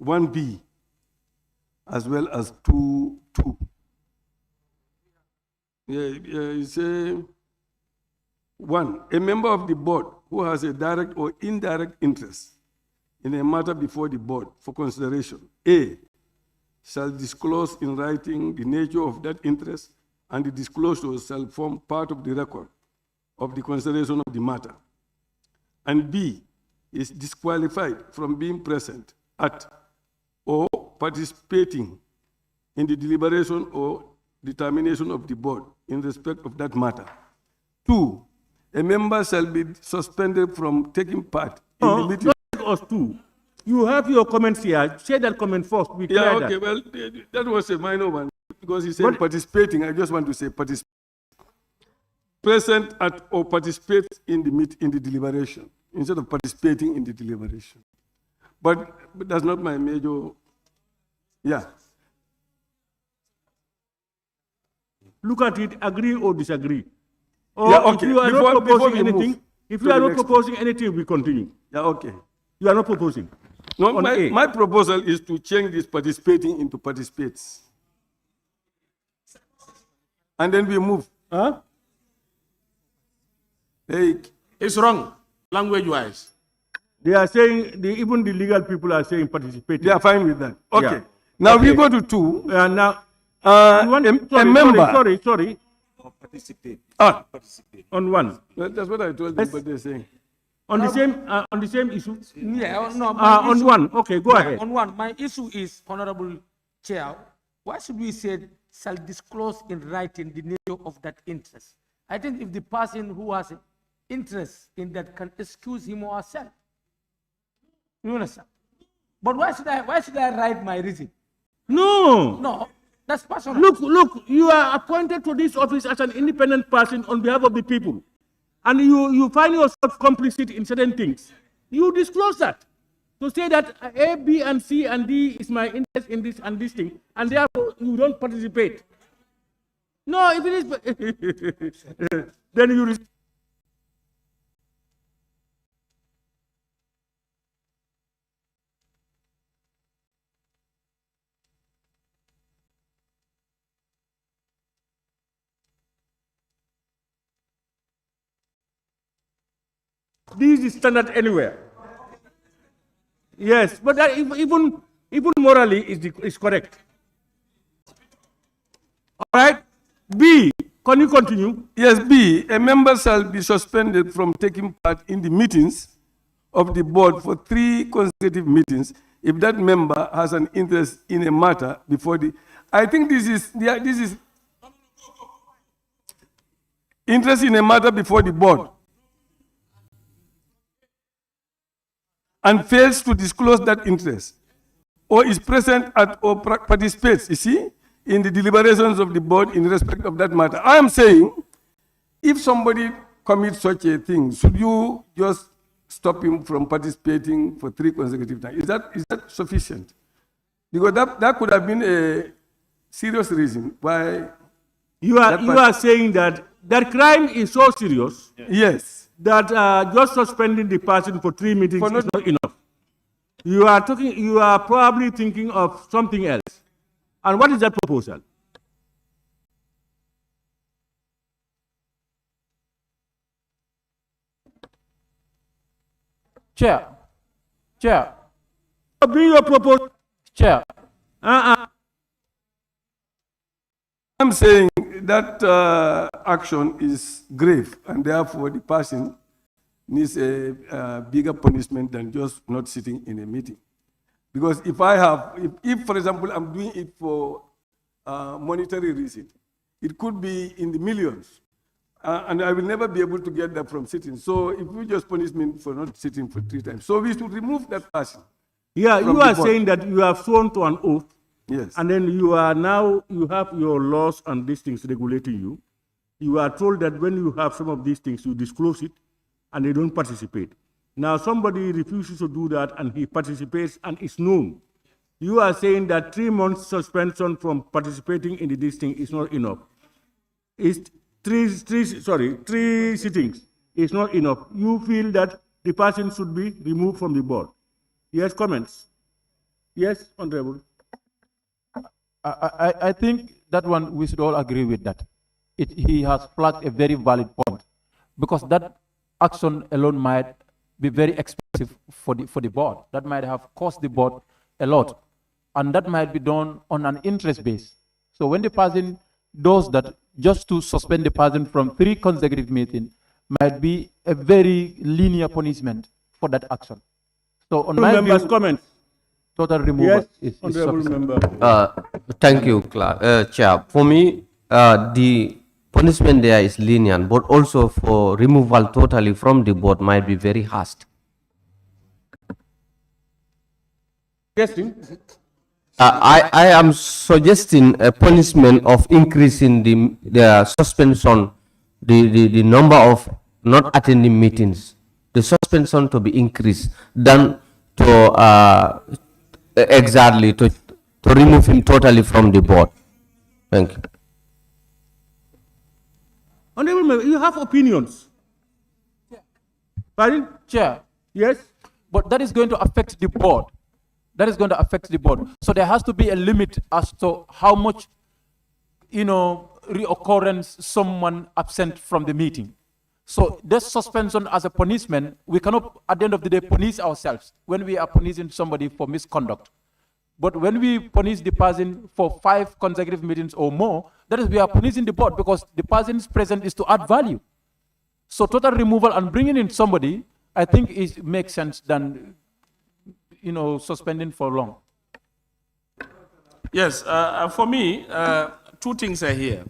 Speaker 5: 1B, as well as 2. You say, 1, a member of the board who has a direct or indirect interest in a matter before the board for consideration, A, shall disclose in writing the nature of that interest, and the disclosure shall form part of the record of the consideration of the matter. And B, is disqualified from being present at or participating in the deliberation or determination of the board in respect of that matter. 2, a member shall be suspended from taking part in the meeting.
Speaker 7: Not us 2. You have your comments here. Say that comment first.
Speaker 5: Yeah, okay, well, that was a minor one. Because he said participating, I just want to say participate. Present at or participate in the deliberation, instead of participating in the deliberation. But that's not my major, yeah.
Speaker 7: Look at it, agree or disagree. Or
Speaker 5: yeah, okay.
Speaker 7: If you are not proposing anything, we continue.
Speaker 5: Yeah, okay.
Speaker 7: You are not proposing.
Speaker 5: No, my proposal is to change this participating into participates. And then we move.
Speaker 7: Huh?
Speaker 5: Hey,
Speaker 18: it's wrong, language-wise.
Speaker 7: They are saying, even the legal people are saying participating.
Speaker 5: They are fine with that. Okay.
Speaker 7: Yeah.
Speaker 5: Now we go to 2.
Speaker 7: Now,
Speaker 5: a member.
Speaker 7: Sorry.
Speaker 15: Participate.
Speaker 5: Participate.
Speaker 7: On 1.
Speaker 5: Well, that's what I told you, but they're saying.
Speaker 7: On the same issue?
Speaker 4: Yeah, no.
Speaker 7: On 1. Okay, go ahead.
Speaker 4: On 1, my issue is, Honorable Chair, why should we say shall disclose in writing the nature of that interest? I think if the person who has an interest in that can excuse him or herself. You understand? But why should I write my reason?
Speaker 7: No,
Speaker 4: that's personal.
Speaker 7: Look, you are appointed to this office as an independent person on behalf of the people. And you find yourself complicit in certain things. You disclose that. To say that A, B, and C, and D is my interest in this and this thing, and therefore you don't participate. No, if it is, then you.
Speaker 18: This is standard anywhere. Yes, but that even morally is correct. All right. B, can you continue?
Speaker 5: Yes, B, a member shall be suspended from taking part in the meetings of the board for 3 consecutive meetings if that member has an interest in a matter before the. I think this is interest in a matter before the board and fails to disclose that interest or is present at or participates, you see, in the deliberations of the board in respect of that matter. I am saying, if somebody commits such a thing, should you just stop him from participating for 3 consecutive times? Is that sufficient? Because that could have been a serious reason why.
Speaker 18: You are saying that crime is so serious.
Speaker 5: Yes.
Speaker 18: That just suspending the person for 3 meetings is not enough. You are probably thinking of something else. And what is that proposal?
Speaker 12: Chair.
Speaker 18: Bring your proposal.
Speaker 12: Chair.
Speaker 5: I'm saying that action is grave, and therefore the person needs a bigger punishment than just not sitting in a meeting. Because if for example, I'm doing it for monetary reason, it could be in the millions, and I will never be able to get that from sitting. So if you just punish me for not sitting for 3 times, so we should remove that person.
Speaker 18: Yeah, you are saying that you have sworn to an oath.
Speaker 5: Yes.
Speaker 18: And then you have your laws and these things regulating you. You are told that when you have some of these things, you disclose it, and they don't participate. Now somebody refuses to do that, and he participates and is known. You are saying that 3 months suspension from participating in this thing is not enough. It's 3 sittings is not enough. You feel that the person should be removed from the board. Yes, comments? Yes, Honorable.
Speaker 12: I think that one we should all agree with that. He has flagged a very valid point, because that action alone might be very expensive for the board. That might have cost the board a lot, and that might be done on an interest base. So when the person does that, just to suspend the person from 3 consecutive meetings might be a very linear punishment for that action. So on my view,
Speaker 18: comment.
Speaker 12: Total removal is
Speaker 18: Honorable member.
Speaker 8: Thank you, Chair. For me, the punishment there is lenient, but also for removal totally from the board might be very harsh. I am suggesting a punishment of increasing the suspension, the number of not attending meetings, the suspension to be increased than to exactly to remove him totally from the board. Thank you.
Speaker 18: Honorable member, you have opinions. Pardon?
Speaker 12: Chair.
Speaker 18: Yes.
Speaker 12: But that is going to affect the board. That is going to affect the board. So there has to be a limit as to how much, reoccurrence someone absent from the meeting. So this suspension as a punishment, we cannot, at the end of the day, punish ourselves when we are punishing somebody for misconduct. But when we punish the person for 5 consecutive meetings or more, that is, we are punishing the board, because the person's presence is to add value. So total removal and bringing in somebody, I think makes sense than, suspending for long.
Speaker 7: Yes, for me, 2 things are here.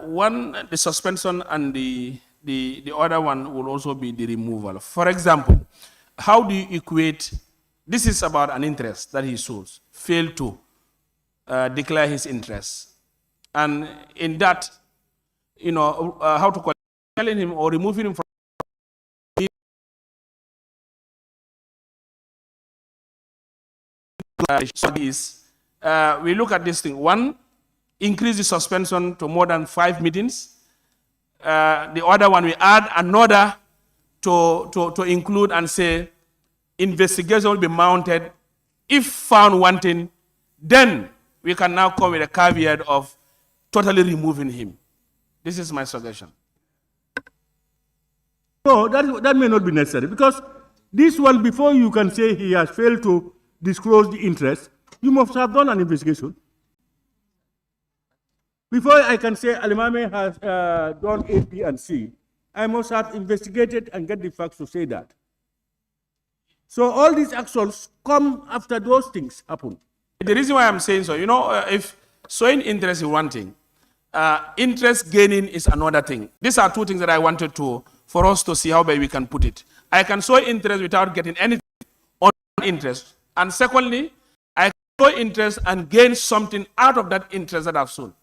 Speaker 7: One, the suspension, and the other one will also be the removal. For example, how do you equate, this is about an interest that he shows, failed to declare his interest. And in that, how to call it, telling him or removing him from is, we look at this thing. 1, increase the suspension to more than 5 meetings. The other one, we add another to include and say, investigation will be mounted. If found wanting, then we can now come with a caveat of totally removing him. This is my suggestion.
Speaker 18: No, that may not be necessary because this one, before you can say he has failed to disclose the interest, you must have done an investigation. Before I can say Alimame has done A, B, and C, I must have investigated and get the facts to say that. So all these actions come after those things happen.
Speaker 7: The reason why I'm saying so, if showing interest is one thing, interest gaining is another thing. These are two things that I wanted for us to see how we can put it. I can show interest without getting anything on interest. And secondly, I can show interest and gain something out of that interest that I've shown.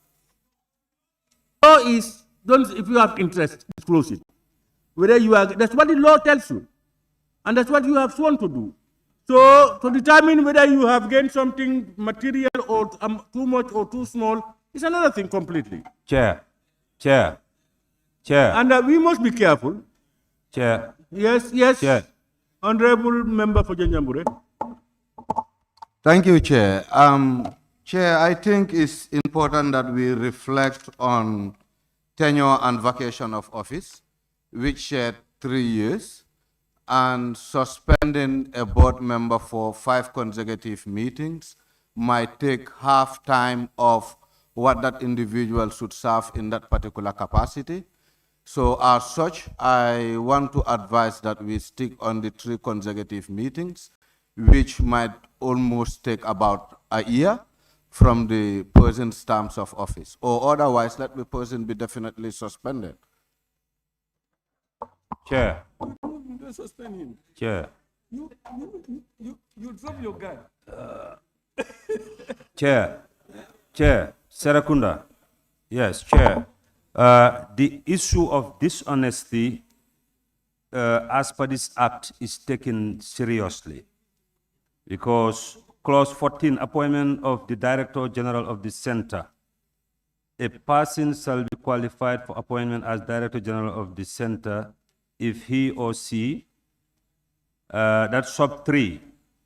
Speaker 18: Law is, if you have interest, disclose it. Whether you are, that's what the law tells you. And that's what you have sworn to do. So to determine whether you have gained something material or too much or too small is another thing completely.
Speaker 19: Chair.
Speaker 18: And we must be careful.
Speaker 19: Chair.
Speaker 18: Yes.
Speaker 19: Chair.
Speaker 18: Honorable Member for Janjambure.
Speaker 3: Thank you, Chair. Chair, I think it's important that we reflect on tenure and vacation of office, which shared 3 years, and suspending a board member for 5 consecutive meetings might take half time of what that individual should serve in that particular capacity. So as such, I want to advise that we stick on the 3 consecutive meetings, which might almost take about a year from the person's terms of office, or otherwise let the person be definitely suspended.
Speaker 19: Chair.
Speaker 5: Don't suspend him.
Speaker 19: Chair.
Speaker 5: You drop your gun.
Speaker 19: Chair. Serakunda. Yes, Chair. The issue of dishonesty as per this act is taken seriously because Clause 14, appointment of the Director General of the Center. A person shall be qualified for appointment as Director General of the Center if he or she, that's sub 3,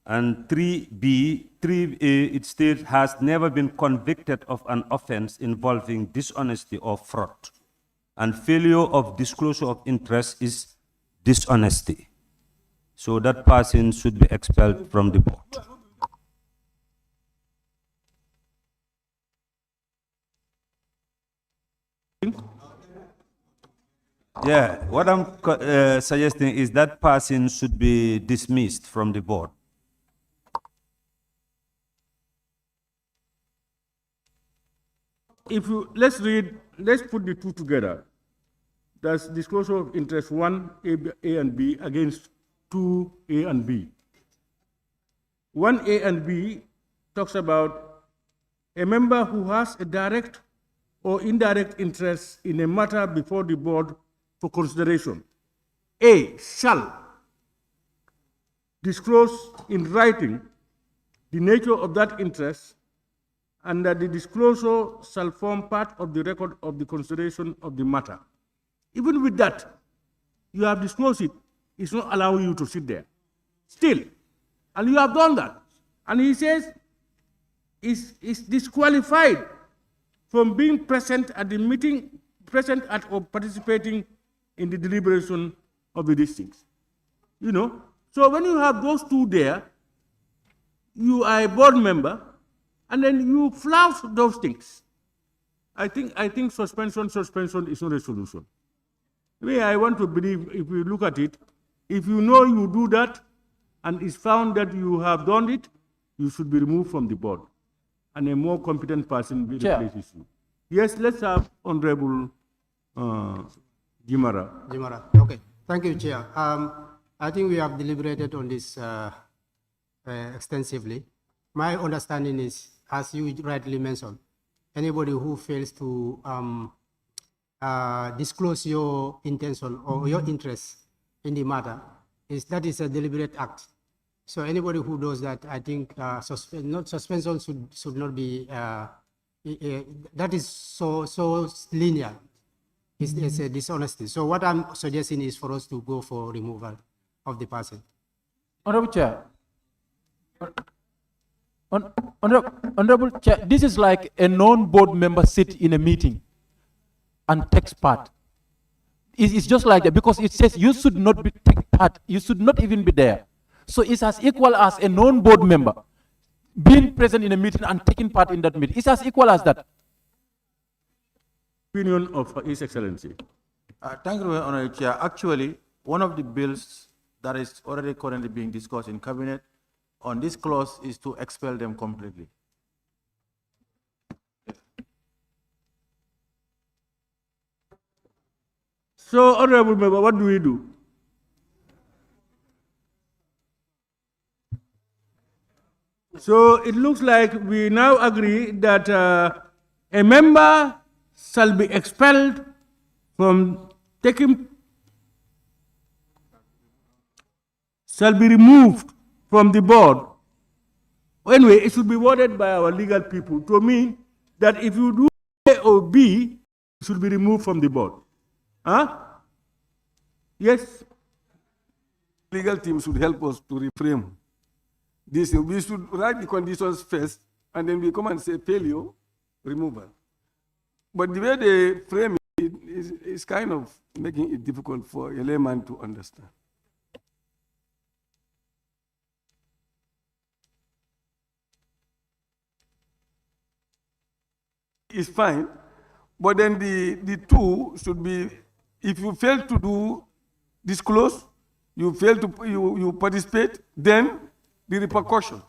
Speaker 19: and 3B, 3A, it states, has never been convicted of an offense involving dishonesty or fraud. And failure of disclosure of interest is dishonesty. So that person should be expelled from the board. Yeah, what I'm suggesting is that person should be dismissed from the board.
Speaker 18: If you, let's put the two together. That's disclosure of interest 1, A and B against 2A and B. 1A and B talks about a member who has a direct or indirect interest in a matter before the board for consideration. A shall disclose in writing the nature of that interest and that the disclosure shall form part of the record of the consideration of the matter. Even with that, you have disclosed it, it's not allowing you to sit there. Still, and you have done that. And he says, is disqualified from being present at the meeting, present at or participating in the deliberation of the districts. You know, so when you have those two there, you are a board member, and then you flout those things. I think suspension is not a solution. I want to believe, if we look at it, if you know you do that, and it's found that you have done it, you should be removed from the board, and a more competent person will replace you. Yes, let's have Honorable Jimara.
Speaker 13: Okay. Thank you, Chair. I think we have deliberated on this extensively. My understanding is, as you rightly mentioned, anybody who fails to disclose your intention or your interest in the matter, that is a deliberate act. So anybody who does that, I think suspension should not be, that is so linear. It's a dishonesty. So what I'm suggesting is for us to go for removal of the person.
Speaker 12: Honorable Chair. Honorable Chair, this is like a non-board member sit in a meeting and takes part. It's just like that because it says you should not be take part, you should not even be there. So it's as equal as a non-board member being present in a meeting and taking part in that meeting. It's as equal as that.
Speaker 18: Opinion of His Excellency.
Speaker 9: Thank you, Honorable Chair. Actually, one of the bills that is already currently being discussed in cabinet on this clause is to expel them completely.
Speaker 18: So, Honorable Member, what do we do? So it looks like we now agree that a member shall be expelled from taking, shall be removed from the board. Anyway, it should be worded by our legal people to mean that if you do A or B, it should be removed from the board. Huh? Yes?
Speaker 5: Legal team should help us to reframe this. We should write the conditions first, and then we come and say failure, removal. But the way they frame it is kind of making it difficult for a layman to understand. It's fine, but then the two should be, if you fail to do disclose, you fail to you participate, then the repercussion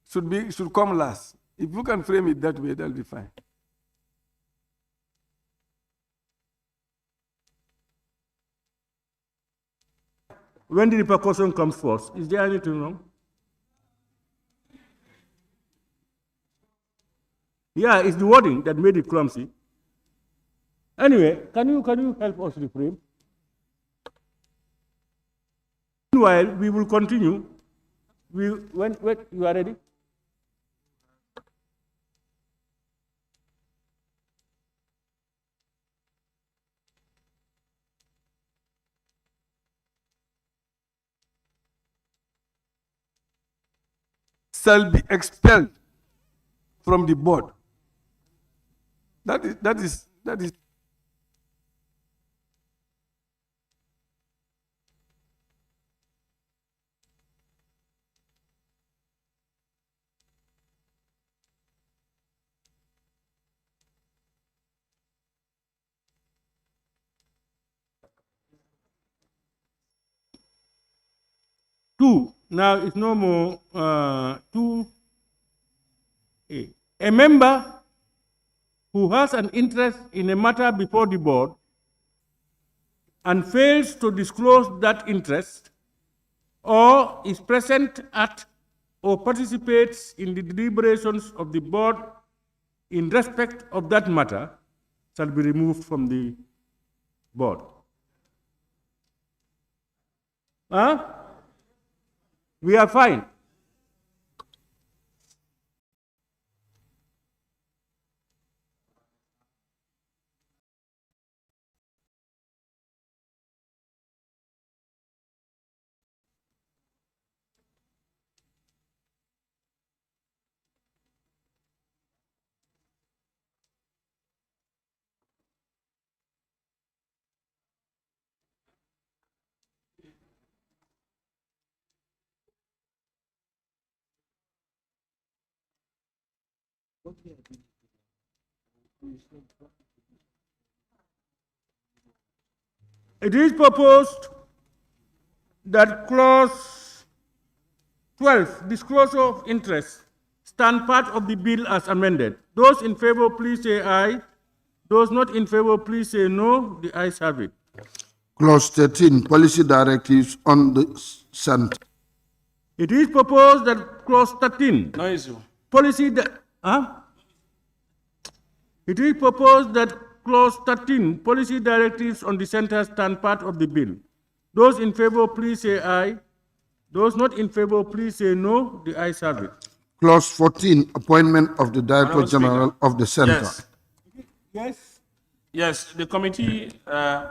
Speaker 5: should come last. If you can frame it that way, that'll be fine.
Speaker 18: When the repercussion comes first, is there anything wrong? Yeah, it's the wording that made it clumsy. Anyway, can you help us reframe? Meanwhile, we will continue. When you are ready?
Speaker 5: Shall be expelled from the board. That is.
Speaker 18: Two. Now it's no more 2A. A member who has an interest in a matter before the board and fails to disclose that interest or is present at or participates in the deliberations of the board in respect of that matter shall be removed from the board. Huh? We are fine. It is proposed that clause 12, disclosure of interest, stand part of the bill as amended. Those in favor, please say aye. Those not in favor, please say no. The ayes have it.
Speaker 2: Clause 13, policy directives on the center.
Speaker 18: It is proposed that clause 13,
Speaker 7: No issue.
Speaker 18: It is proposed that clause 13, policy directives on the center, stand part of the bill. Those in favor, please say aye. Those not in favor, please say no. The ayes have it.
Speaker 2: Clause 14, appointment of the Director General of the Center.
Speaker 7: Yes.
Speaker 18: Yes.
Speaker 7: Yes, the committee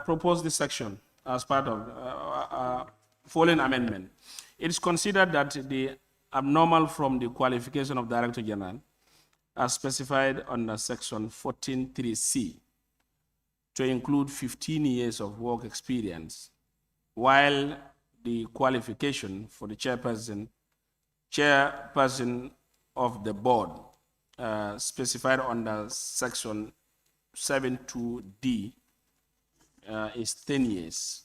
Speaker 7: proposed this section as part of following amendment. It is considered that the abnormal from the qualification of Director General as specified under section 14.3C to include 15 years of work experience, while the qualification for the chairperson of the board specified under section 72D is 10 years.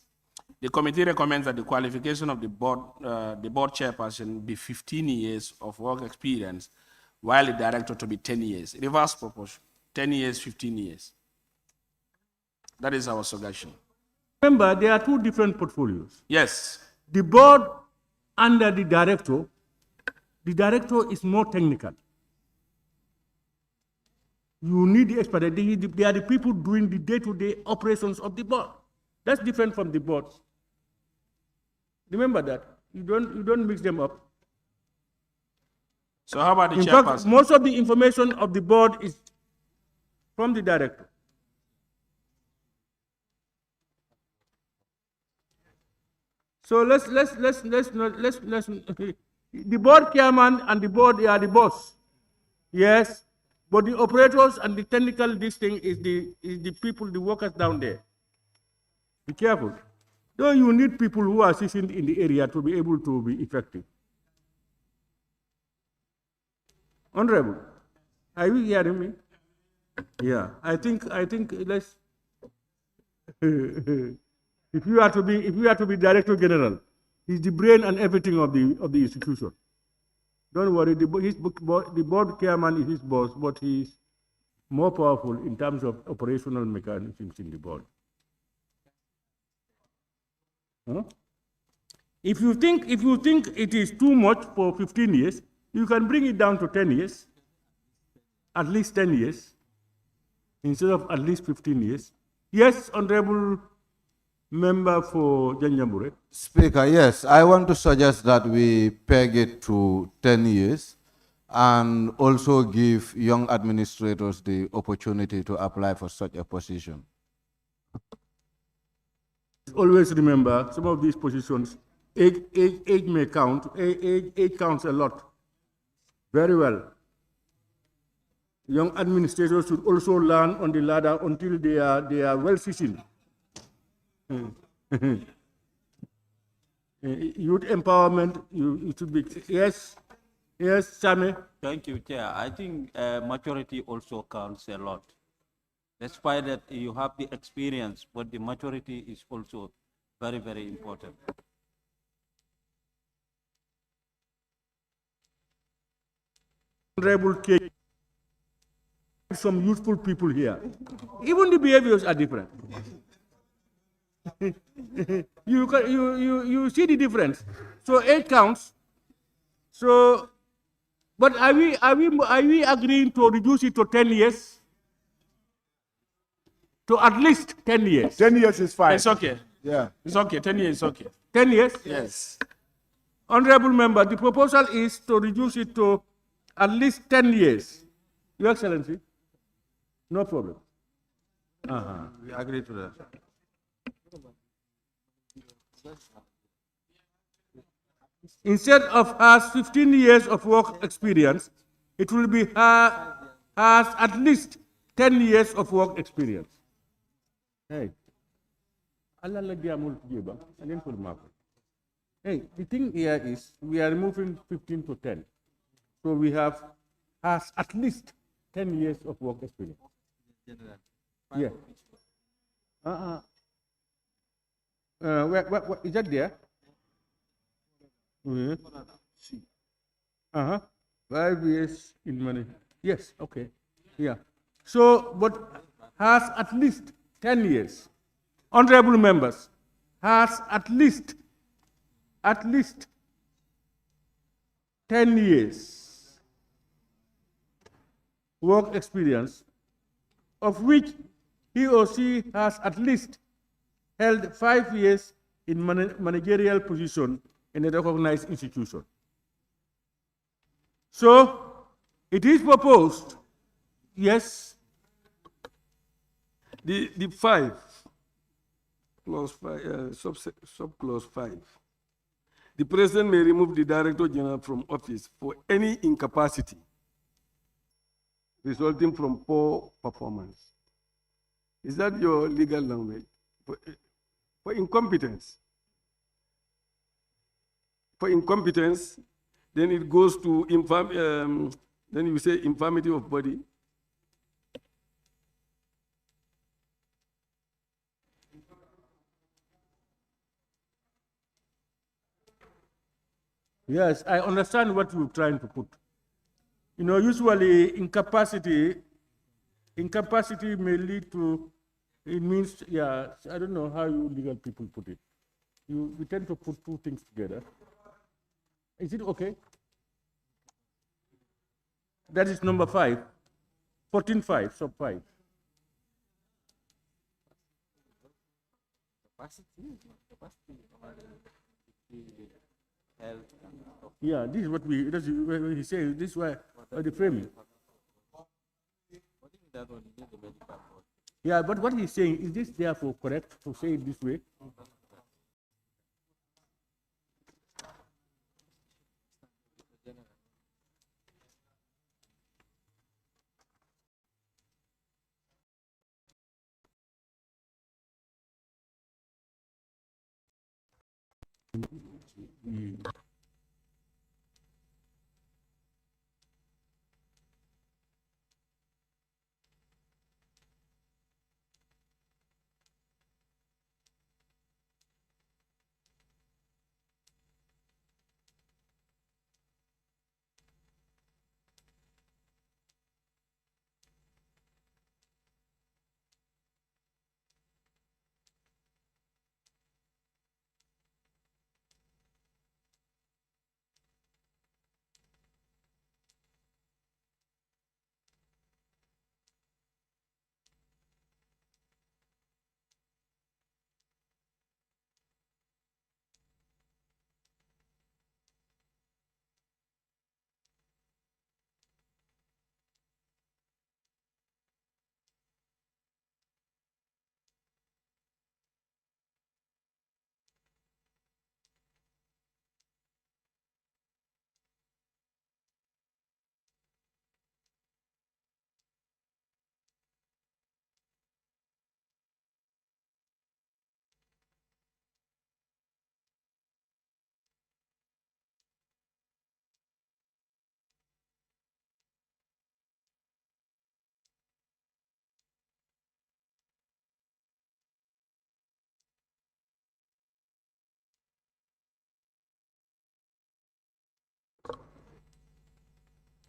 Speaker 7: The committee recommends that the qualification of the board chairperson be 15 years of work experience, while the director to be 10 years. Reverse proportion, 10 years, 15 years. That is our suggestion.
Speaker 18: Remember, there are two different portfolios.
Speaker 7: Yes.
Speaker 18: The board under the director is more technical. You need the expertise. They are the people doing the day-to-day operations of the board. That's different from the board. Remember that. You don't mix them up.
Speaker 7: So how about the
Speaker 18: In
Speaker 7: chairperson?
Speaker 18: fact, most of the information of the board is from the director. So let's the board chairman and the board, they are the boss. Yes, but the operators and the technical this thing is the people, the workers down there. Be careful. Though you need people who are seasoned in the area to be able to be effective. Honorable, are you hearing me? Yeah, I think let's if you are to be Director General, he's the brain and everything of the institution. Don't worry, the board chairman is his boss, but he's more powerful in terms of operational mechanisms in the board. Huh? If you think it is too much for 15 years, you can bring it down to 10 years, at least 10 years, instead of at least 15 years. Yes, Honorable Member for Janjambure.
Speaker 3: Speaker, yes, I want to suggest that we peg it to 10 years and also give young administrators the opportunity to apply for such a position.
Speaker 18: Always remember, some of these positions, age may count. Age counts a lot. Very well. Young administrators should also learn on the ladder until they are well seasoned. Youth empowerment, you should be, yes, Sami.
Speaker 20: Thank you, Chair. I think maturity also counts a lot. Despite that you have the experience, but the maturity is also very, very important.
Speaker 18: Honorable K, some useful people here. Even the behaviors are different. you see the difference. So 8 counts. So, but are we agreeing to reduce it to 10 years? To at least 10 years.
Speaker 5: 10 years is fine.
Speaker 7: It's okay.
Speaker 5: Yeah.
Speaker 7: It's okay. 10 years is okay.
Speaker 18: 10 years?
Speaker 7: Yes.
Speaker 18: Honorable Member, the proposal is to reduce it to at least 10 years. Your Excellency, no problem.
Speaker 9: We agree to that.
Speaker 18: Instead of has 15 years of work experience, it will be has at least 10 years of work experience. Hey, hey, the thing here is we are removing 15 to 10. So we have has at least 10 years of work experience. Yeah. What is that there? 5 years in money. Yes, okay. Yeah. So, but has at least 10 years. Honorable members, has at least 10 years work experience, of which he or she has at least held 5 years in managerial position in a recognized institution. So, it is proposed, yes.
Speaker 5: The 5, clause 5, sub-clause 5. The President may remove the Director General from office for any incapacity resulting from poor performance. Is that your legal language? For incompetence. For incompetence, then it goes to then you say infirmity of body.
Speaker 18: Yes, I understand what you're trying to put. You know, usually incapacity may lead to, it means, yeah, I don't know how you legal people put it. We tend to put two things together. Is it okay? That is number 5, 14.5, sub 5. Yeah, this is what that's what he says, this is why the framing. Yeah, but what he's saying, is this therefore correct to say it this way?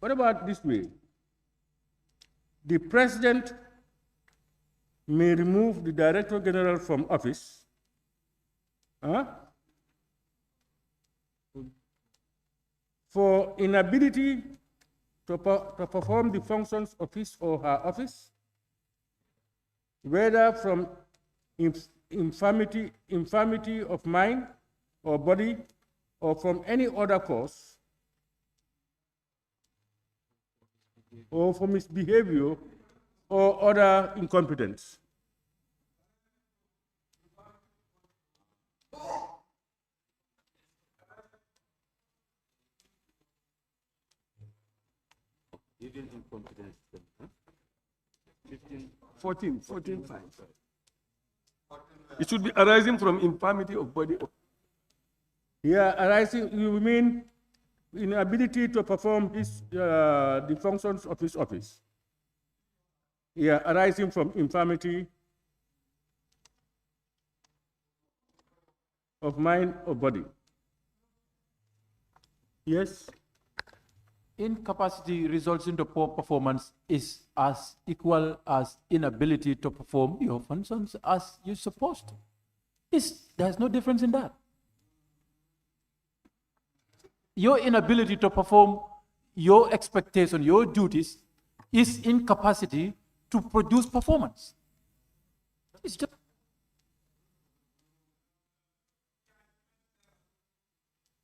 Speaker 18: What about this way? The president may remove the director general from office for inability to perform the functions of his or her office, whether from infirmity of mind or body, or from any other cause, or from his behavior or other incompetence.
Speaker 5: Even incompetence. 14.5. It should be arising from infirmity of body.
Speaker 18: Yeah, arising, you mean inability to perform the functions of his office. Yeah, arising from infirmity of mind or body. Yes?
Speaker 12: Incapacity results into poor performance is as equal as inability to perform your functions as you're supposed to. There's no difference in that. Your inability to perform your expectation, your duties, is incapacity to produce performance. It's just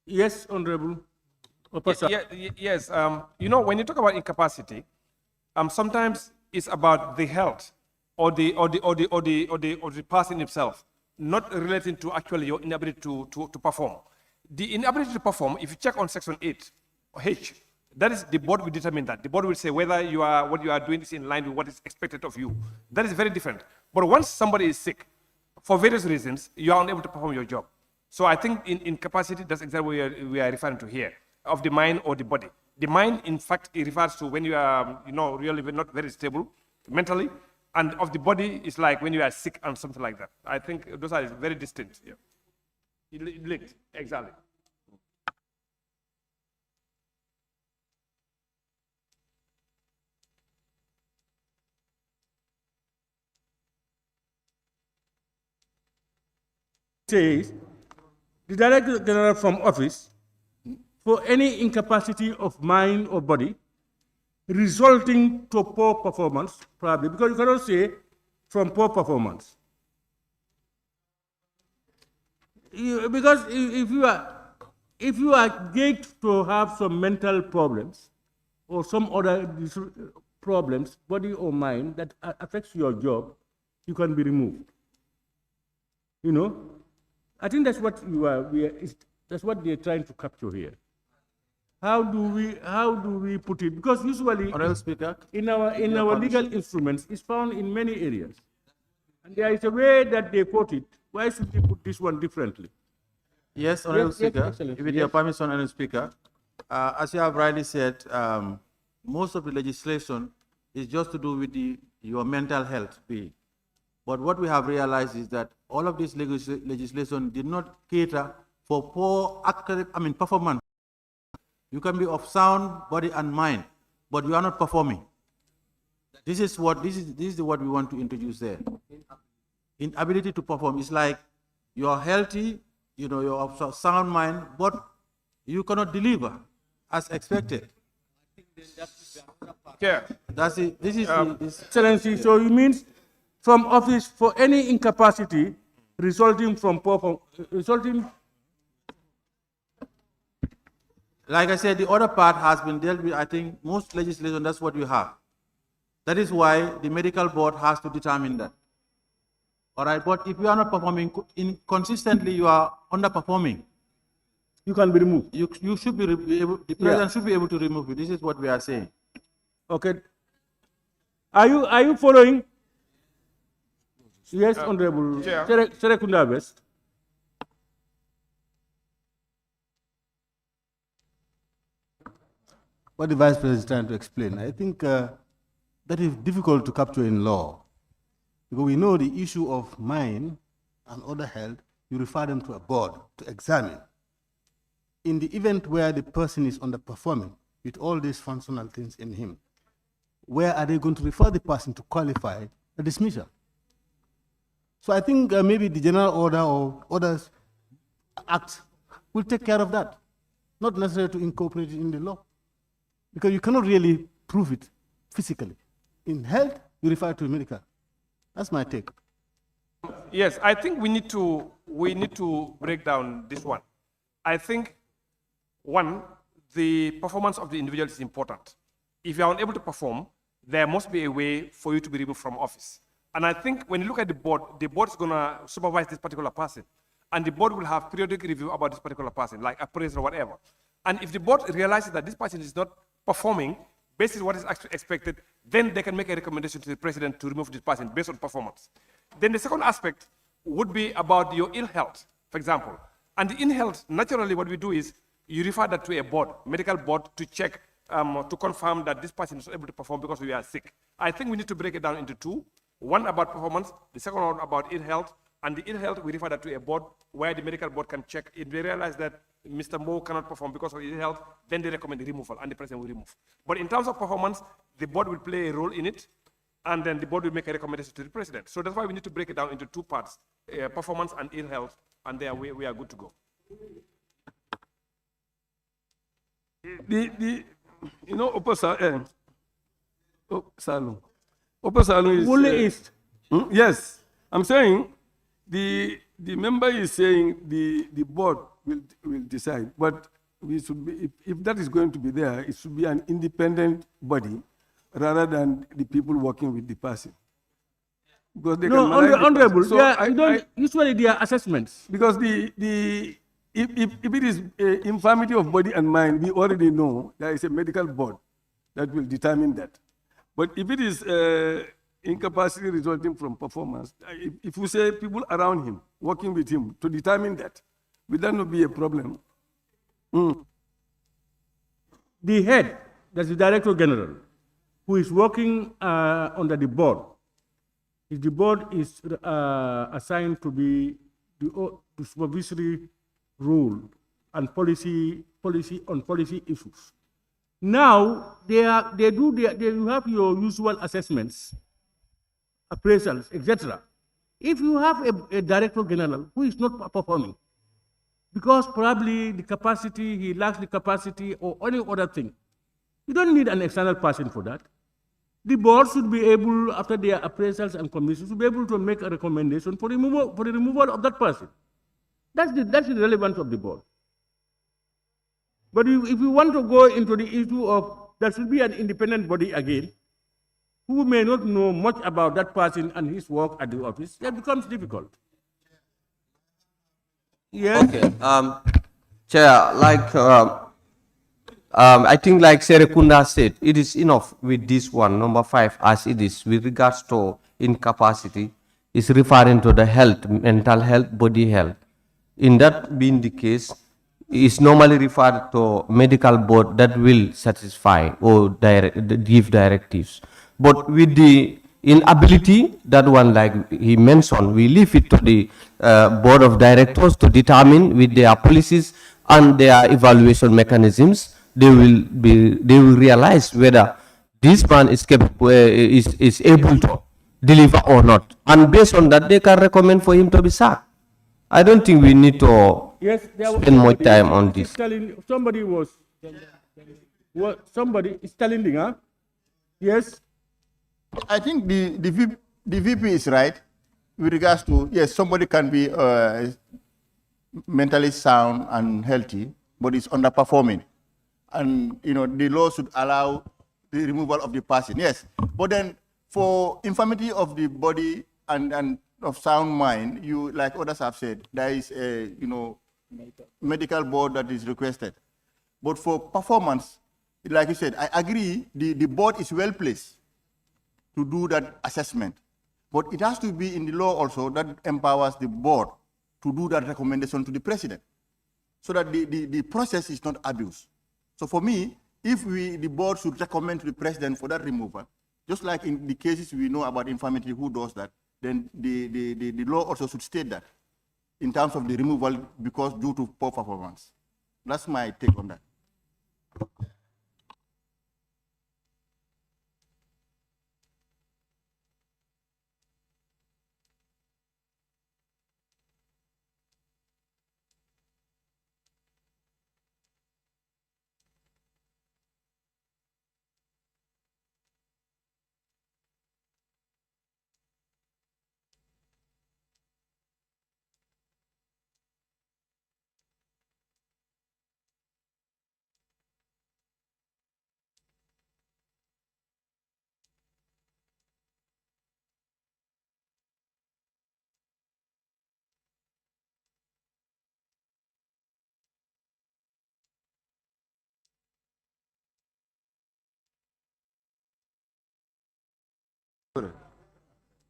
Speaker 18: yes, Honorable.
Speaker 7: Yes, you know, when you talk about incapacity, sometimes it's about the health or the person himself, not relating to actually your inability to perform. The inability to perform, if you check on section 8, or H,
Speaker 21: That is, the board will determine that. The board will say whether what you are doing is in line with what is expected of you. That is very different. But once somebody is sick, for various reasons, you are unable to perform your job. So I think in capacity, that's exactly what we are referring to here, of the mind or the body. The mind, in fact, it refers to when you are, really not very stable mentally, and of the body is like when you are sick and something like that. I think those are very distinct. Yeah. Linked, exactly.
Speaker 18: Says the Director General from office for any incapacity of mind or body resulting to poor performance, probably, because you cannot say from poor performance. Because if you are gauged to have some mental problems or some other problems, body or mind, that affects your job, you can be removed. I think that's what that's what they're trying to capture here. How do we put it? Because usually,
Speaker 9: Speaker,
Speaker 18: in our legal instruments, it's found in many areas, and there is a way that they put it. Why should we put this one differently?
Speaker 9: Yes, Honorable Speaker.
Speaker 18: Yes,
Speaker 9: With your permission, Honorable Speaker, as you have rightly said, most of the legislation is just to do with your mental health being. But what we have realized is that all of this legislation did not cater for poor performance. You can be of sound body and mind, but you are not performing. This is what we want to introduce there. Inability to perform is like you are healthy, you're of sound mind, but you cannot deliver as expected.
Speaker 21: Yeah.
Speaker 18: That's it. This is Excellency. So it means from office for any incapacity resulting from
Speaker 9: Like I said, the other part has been dealt with. I think most legislation, that's what you have. That is why the medical board has to determine that. All right, but if you are not performing consistently, you are underperforming.
Speaker 18: You can be removed.
Speaker 9: You should be the president should be able to remove you. This is what we are saying.
Speaker 18: Okay. Are you following? Yes, Honorable Serekunda West.
Speaker 15: What the Vice President is trying to explain, I think that is difficult to capture in law. Because we know the issue of mind and other health, you refer them to a board to examine. In the event where the person is underperforming with all these functional things in him, where are they going to refer the person to qualify a dismissal? So I think maybe the general order or others act will take care of that, not necessarily to incorporate it in the law, because you cannot really prove it physically. In health, you refer to medical. That's my take.
Speaker 21: Yes, I think we need to break down this one. I think, one, the performance of the individual is important. If you are unable to perform, there must be a way for you to be removed from office. And I think when you look at the board is going to supervise this particular person. And the board will have periodic review about this particular person, like appraisal or whatever. And if the board realizes that this person is not performing based on what is actually expected, then they can make a recommendation to the president to remove this person based on performance. Then the second aspect would be about your ill health, for example. And the ill health, naturally what we do is you refer that to a board, medical board, to check, to confirm that this person is able to perform because we are sick. I think we need to break it down into two. One about performance, the second one about ill health, and the ill health, we refer that to a board where the medical board can check. If they realize that Mr. Mo cannot perform because of ill health, then they recommend the removal, and the president will remove. But in terms of performance, the board will play a role in it, and then the board will make a recommendation to the president. So that's why we need to break it down into two parts, performance and ill health, and there we are good to go.
Speaker 5: Opposite is yes. I'm saying the member is saying the board will decide, but we should be, if that is going to be there, it should be an independent body rather than the people working with the person. Because they
Speaker 18: no,
Speaker 5: can
Speaker 18: honorable.
Speaker 5: So
Speaker 18: Yeah, usually they are assessments.
Speaker 5: Because the if it is infirmity of body and mind, we already know there is a medical board that will determine that. But if it is incapacity resulting from performance, if you say people around him, working with him to determine that, will that not be a problem?
Speaker 18: The head, that's the Director General, who is working under the board, if the board is assigned to be the supervisory role and policy issues. Now you have your usual assessments, appraisals, etc. If you have a Director General who is not performing, because probably he lacks the capacity or any other thing, you don't need an external person for that. The board should be able, after their appraisals and commissions, to be able to make a recommendation for the removal of that person. That's the relevance of the board. But if you want to go into the issue of there should be an independent body again, who may not know much about that person and his work at the office, that becomes difficult. Yes.
Speaker 8: Okay. Chair, I think like Serekunda said, it is enough with this one, number 5, as it is with regards to incapacity, is referring to the health, mental health, body health. In that being the case, is normally referred to medical board that will satisfy or give directives. But with the inability, that one like he mentioned, we leave it to the board of directors to determine with their policies and their evaluation mechanisms. They will realize whether this man is capable, is able to deliver or not, and based on that, they can recommend for him to be sacked. I don't think we need to spend much time on this.
Speaker 18: Somebody is telling me, huh? Yes.
Speaker 15: I think the VP is right with regards to, yes, somebody can be mentally sound and healthy, but is underperforming. And, the law should allow the removal of the person, yes. But then for infirmity of the body and of sound mind, like others have said, there is a, medical board that is requested. But for performance, like you said, I agree, the board is well placed to do that assessment. But it has to be in the law also that empowers the board to do that recommendation to the president, so that the process is not abused. So for me, if the board should recommend to the president for that removal, just like in the cases we know about infirmity, who does that, then the law also should state that in terms of the removal because due to poor performance. That's my take on that.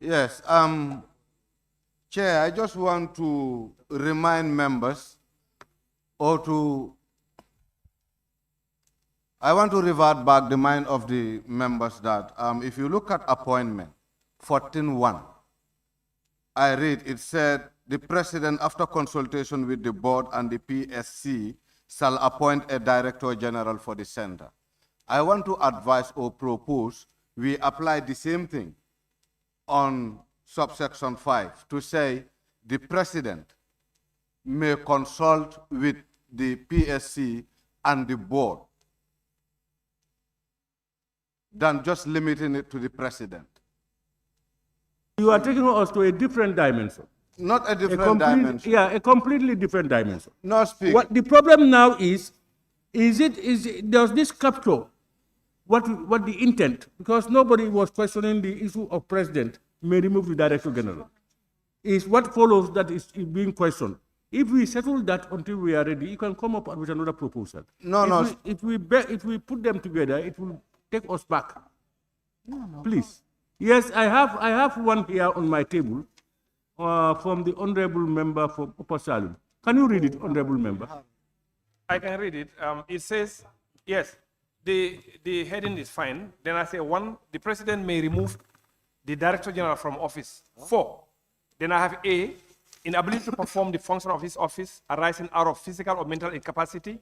Speaker 10: Yes, Chair, I just want to remind members I want to revert back the mind of the members that if you look at appointment 14.1, I read, it said, the president, after consultation with the board and the PSC, shall appoint a director general for the center. I want to advise or propose we apply the same thing on subsection 5 to say the president may consult with the PSC and the board than just limiting it to the president.
Speaker 18: You are taking us to a different dimension.
Speaker 10: Not a different dimension.
Speaker 18: Yeah, a completely different dimension.
Speaker 10: No, speak.
Speaker 18: What the problem now is does this capture what the intent, because nobody was questioning the issue of president may remove the director general, is what follows that is being questioned. If we settle that until we are ready, you can come up with another proposal.
Speaker 10: No, no.
Speaker 18: If we put them together, it will take us back. Please. Yes, I have one here on my table from the honorable member from Upper Salim. Can you read it, honorable member?
Speaker 21: I can read it. It says, yes, the heading is fine. Then I say, 1, the president may remove the director general from office. 4, then I have A, inability to perform the function of his office arising out of physical or mental incapacity,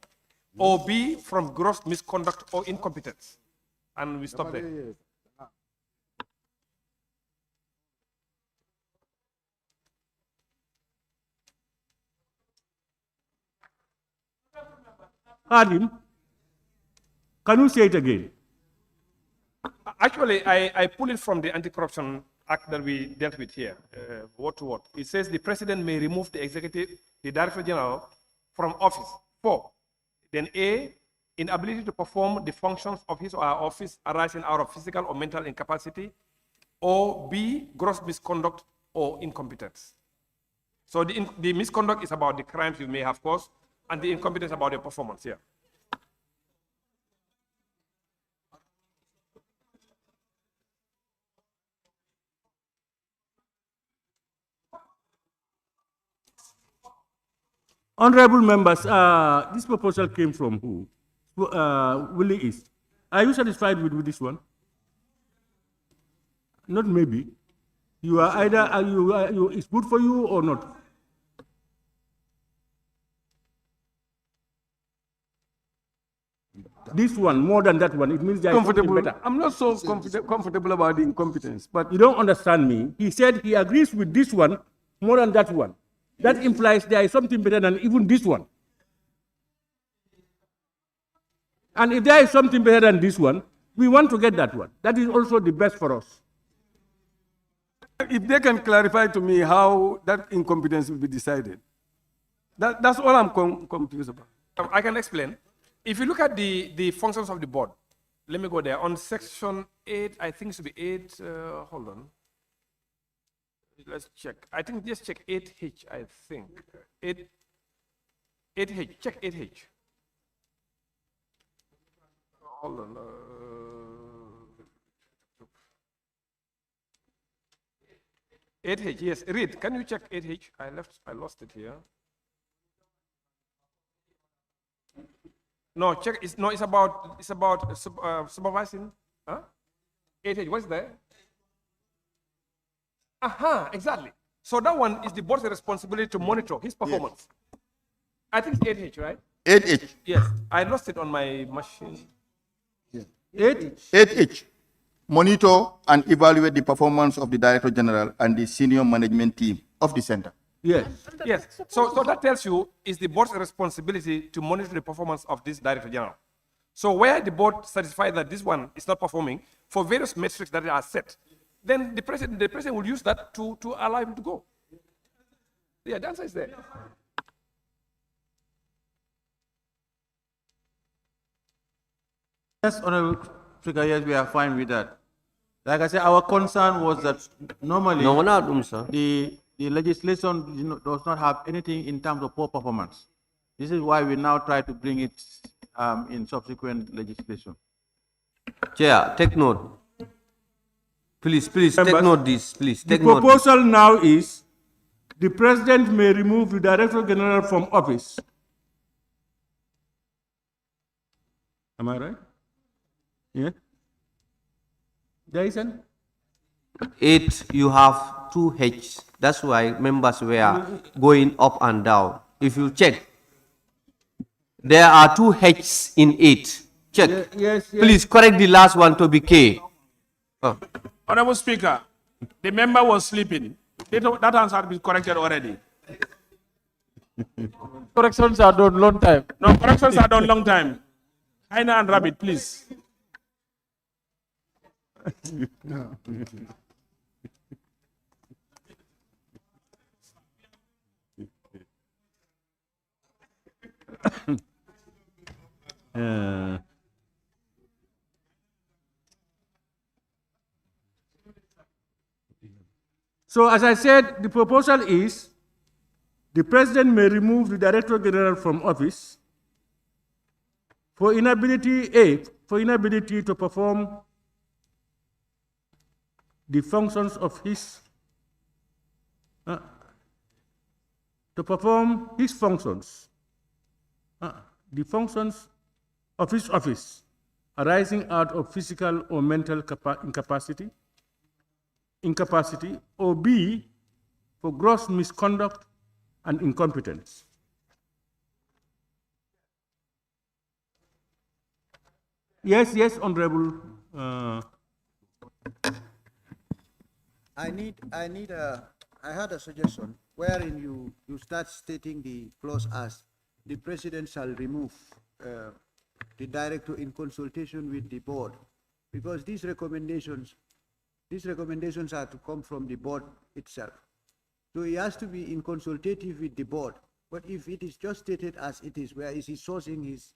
Speaker 21: or B, from gross misconduct or incompetence. And we stop there.
Speaker 18: Hadim, can you say it again?
Speaker 21: Actually, I pull it from the Anti-Corruption Act that we dealt with here, word to word. It says the president may remove the director general from office. 4, then A, inability to perform the functions of his or her office arising out of physical or mental incapacity, or B, gross misconduct or incompetence. So the misconduct is about the crimes you may have caused, and the incompetence about your performance here.
Speaker 18: Honorable members, this proposal came from who? Willie East. Are you satisfied with this one? Not maybe. You are either it's good for you or not. This one more than that one. It means there is something
Speaker 5: Comfortable.
Speaker 18: better.
Speaker 5: I'm not so comfortable about the incompetence, but
Speaker 18: You don't understand me. He said he agrees with this one more than that one. That implies there is something better than even this one. And if there is something better than this one, we want to get that one. That is also the best for us.
Speaker 5: if they can clarify to me how that incompetence will be decided, that's all I'm confused about.
Speaker 21: I can explain. If you look at the functions of the board, let me go there. On section 8, I think it should be 8, hold on. Let's check. I think just check 8H, I think. 8H, check 8H. Hold on. 8H, yes. Read. Can you check 8H? I lost it here. No, check. It's about supervising. Huh? 8H. What's there? Aha, exactly. So that one is the board's responsibility to monitor his performance. Yes. I think it's 8H, right?
Speaker 10: 8H.
Speaker 21: Yes, I lost it on my machine.
Speaker 10: 8H. Monitor and evaluate the performance of the Director General and the senior management team of the center.
Speaker 18: Yes.
Speaker 21: Yes. So that tells you it's the board's responsibility to monitor the performance of this Director General. So where the board satisfied that this one is not performing for various metrics that are set, then the president will use that to allow him to go. Yeah, the answer is there.
Speaker 9: Yes, Honorable Speaker, yes, we are fine with that. Like I said, our concern was that normally the legislation does not have anything in terms of poor performance. This is why we now try to bring it in subsequent legislation.
Speaker 8: Chair, take note. Please, take note this, please.
Speaker 18: The proposal now is the president may remove the Director General from office. Am I right? Yeah. Jason?
Speaker 8: 8, you have 2 H. That's why members were going up and down. If you check, there are 2 H's in 8. Check.
Speaker 18: Yes.
Speaker 8: Please correct the last one to be K.
Speaker 7: Honorable Speaker, the member was sleeping. That answer had been corrected already.
Speaker 12: Corrections are done long time.
Speaker 7: No, corrections are done long time. Hyena and Rabbit, please.
Speaker 18: So as I said, the proposal is The President may remove the Director General from office for inability to perform the functions of his the functions of his office arising out of physical or mental incapacity, or B, for gross misconduct and incompetence. Yes, Honorable.
Speaker 14: I had a suggestion wherein you start stating the clause as the President shall remove the director in consultation with the board, because these recommendations are to come from the board itself. So he has to be in consultative with the board. But if it is just stated as it is, where is he sourcing his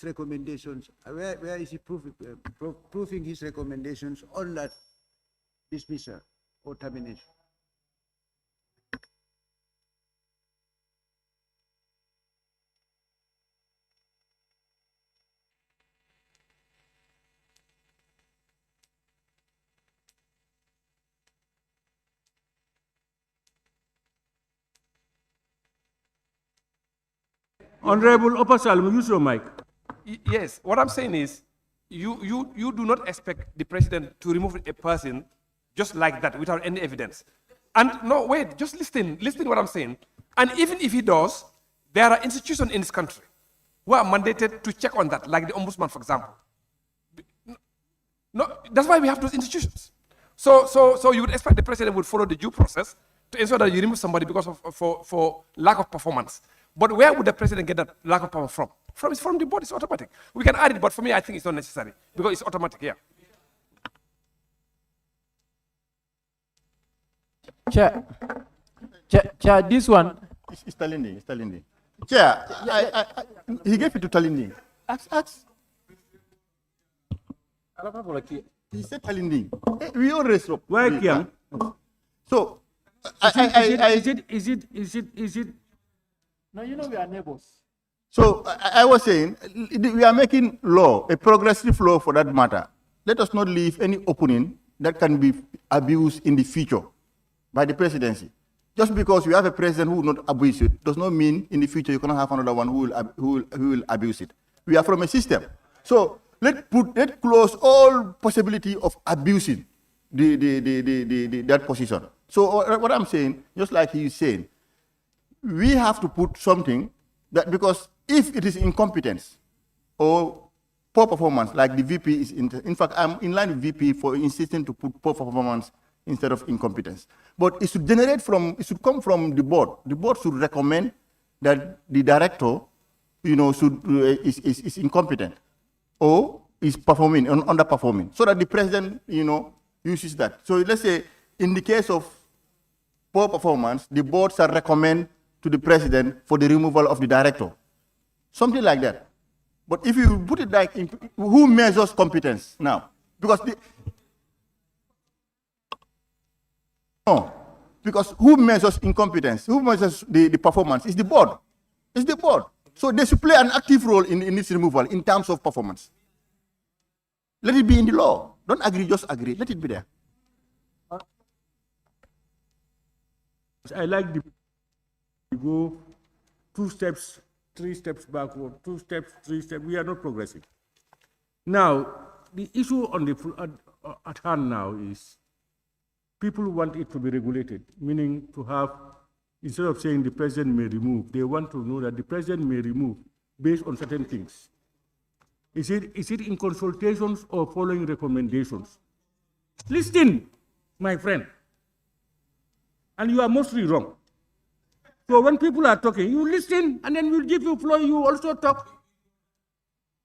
Speaker 14: recommendations? Where is he proving his recommendations on that dismissal or termination?
Speaker 18: Honorable Opasalmu, use your mic.
Speaker 21: Yes, what I'm saying is, you do not expect the president to remove a person just like that without any evidence. And no, wait, just listen what I'm saying. And even if he does, there are institutions in this country who are mandated to check on that, like the ombudsman, for example. No, that's why we have those institutions. So you would expect the president would follow the due process to ensure that you remove somebody because of for lack of performance. But where would the president get that lack of power from? It's from the board. It's automatic. We can add it, but for me, I think it's not necessary because it's automatic here.
Speaker 12: Chair, this one.
Speaker 15: It's Talindi. Chair, he gave it to Talindi. Ask. He said Talindi. We all raised up.
Speaker 18: Why, Kiam?
Speaker 15: So,
Speaker 18: is it?
Speaker 16: No, you know we are neighbors.
Speaker 15: So I was saying, we are making law, a progressive law for that matter. Let us not leave any opening that can be abused in the future by the presidency. Just because you have a president who will not abuse it does not mean in the future you cannot have another one who will abuse it. We are from a system. So let's close all possibility of abusing that position. So what I'm saying, just like he's saying, we have to put something that, because if it is incompetence or poor performance, like the VP is, in fact, I'm in line with VP for insisting to put poor performance instead of incompetence. But it should come from the board. The board should recommend that the director, is incompetent or is underperforming, so that the president, uses that. So let's say in the case of poor performance, the board shall recommend to the president for the removal of the director. Something like that. But if you put it like, who measures competence now? Because who measures incompetence? Who measures the performance? It's the board. It's the board. So they should play an active role in this removal in terms of performance. Let it be in the law. Don't agree, just agree. Let it be there.
Speaker 18: I like the go 2 steps, 3 steps backward, 2 steps, 3 steps. We are not progressing. Now, the issue at hand now is people want it to be regulated, meaning to have, instead of saying the president may remove, they want to know that the president may remove based on certain things. Is it in consultations or following recommendations? Listen, my friend. And you are mostly wrong. So when people are talking, you listen, and then we'll give you floor, you also talk.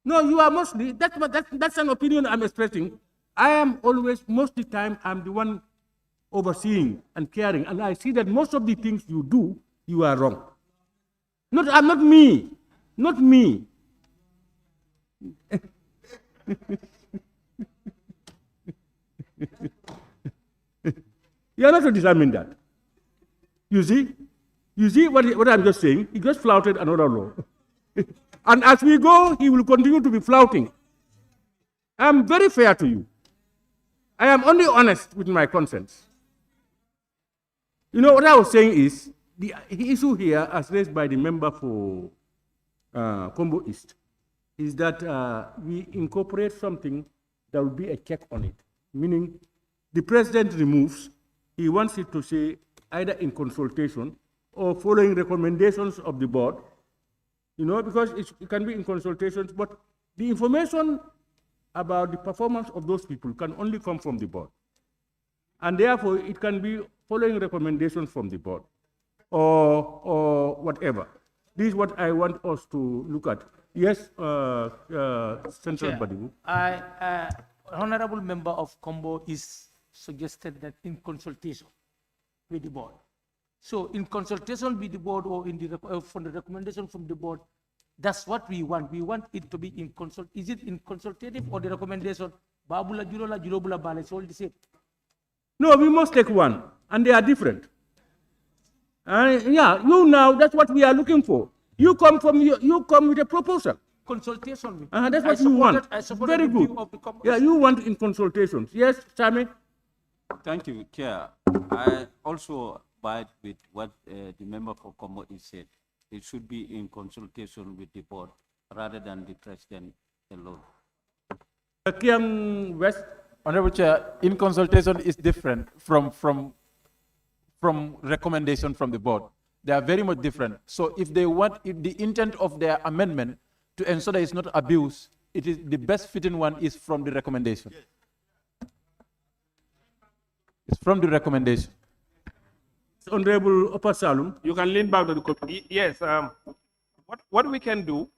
Speaker 18: No, you are mostly, that's an opinion I'm expressing. I am always, most of the time, I'm the one overseeing and caring, and I see that most of the things you do, you are wrong. Not me. You are not to determine that. You see? You see what I'm just saying? He just flouted another law. And as we go, he will continue to be flouting. I'm very fair to you. I am only honest with my conscience. You know, what I was saying is, the issue here, as raised by the member for Combo East, is that we incorporate something that will be a check on it. Meaning, the president removes, he wants it to say either in consultation or following recommendations of the board, you know, because it can be in consultations, but the information about the performance of those people can only come from the board. And therefore, it can be following recommendations from the board or whatever. This is what I want us to look at. Yes, Central
Speaker 4: Chair,
Speaker 18: Body.
Speaker 4: Honorable member of Combo is suggested that in consultation with the board. So in consultation with the board or in the from the recommendation from the board, that's what we want. We want it to be in consult. Is it in consultative or the recommendation? Babula jurola jurobula bala, it's all the same.
Speaker 18: No, we must take one, and they are different. Yeah, you now, that's what we are looking for. You come with a proposal.
Speaker 4: Consultation with.
Speaker 18: That's what you want. Very good. Yeah, you want in consultations. Yes, Sami?
Speaker 20: Thank you, Chair. I also abide with what the member for Combo is said. It should be in consultation with the board rather than the president alone.
Speaker 18: Kiam West.
Speaker 12: Honorable Chair, in consultation is different from recommendation from the board. They are very much different. So if they want, if the intent of their amendment to ensure that it's not abuse, it is the best fitting one is from the recommendation. It's from the recommendation.
Speaker 18: Honorable Upper Salum.
Speaker 21: You can lean back to the committee. Yes. What we can do,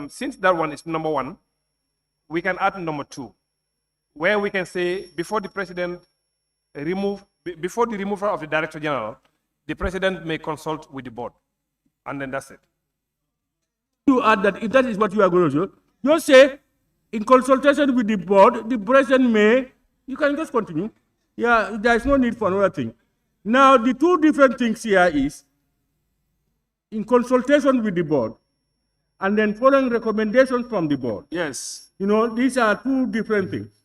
Speaker 21: since that one is number one, we can add number two, where we can say before the president before the removal of the Director General, the president may consult with the board, and then that's it.
Speaker 18: You add that, if that is what you are going to do, you say, in consultation with the board, the president may, you can just continue. Yeah, there is no need for another thing. Now, the two different things here is, in consultation with the board, and then following recommendations from the board.
Speaker 21: Yes.
Speaker 18: You know, these are two different things.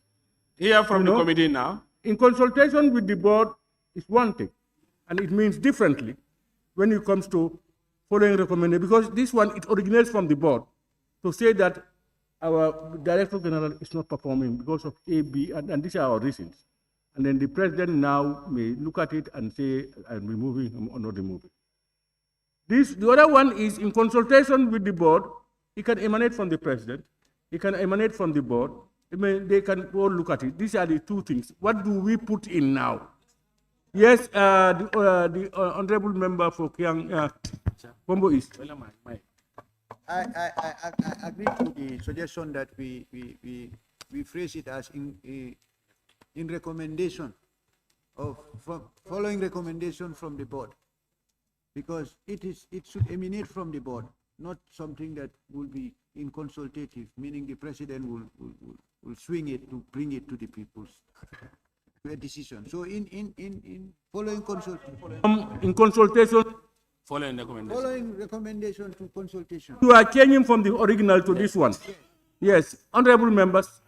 Speaker 21: Here from the committee now.
Speaker 18: In consultation with the board is one thing, and it means differently when it comes to following recommendation, because this one, it originates from the board to say that our Director General is not performing because of A, B, and these are our reasons. And then the president now may look at it and say, I'm removing him or not removing. The other one is in consultation with the board. It can emanate from the president. It can emanate from the board. They can all look at it. These are the two things. What do we put in now? Yes, the honorable member for Kiang Combo East.
Speaker 14: I agree to the suggestion that we phrase it as in recommendation following recommendation from the board, because it should emanate from the board, not something that will be in consultative, meaning the president will swing it to bring it to the people's to a decision. So in following consultation.
Speaker 18: In consultation.
Speaker 14: Following recommendation to consultation.
Speaker 18: You are changing from the original to this one. Yes, honorable members.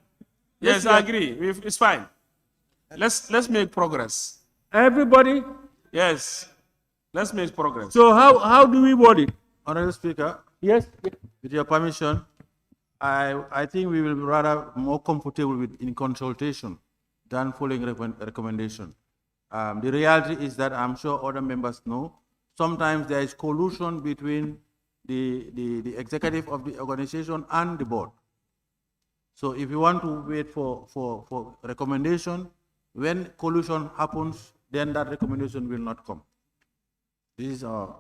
Speaker 21: Yes, I agree. It's fine. Let's make progress.
Speaker 18: Everybody.
Speaker 21: Yes, let's make progress.
Speaker 18: So how do we word it?
Speaker 9: Honorable Speaker.
Speaker 18: Yes.
Speaker 9: With your permission, I think we will be rather more comfortable with in consultation than following recommendation. The reality is that I'm sure other members know, sometimes there is collusion between the executive of the organization and the board. So if you want to wait for recommendation, when collusion happens, then that recommendation will not come. This is our...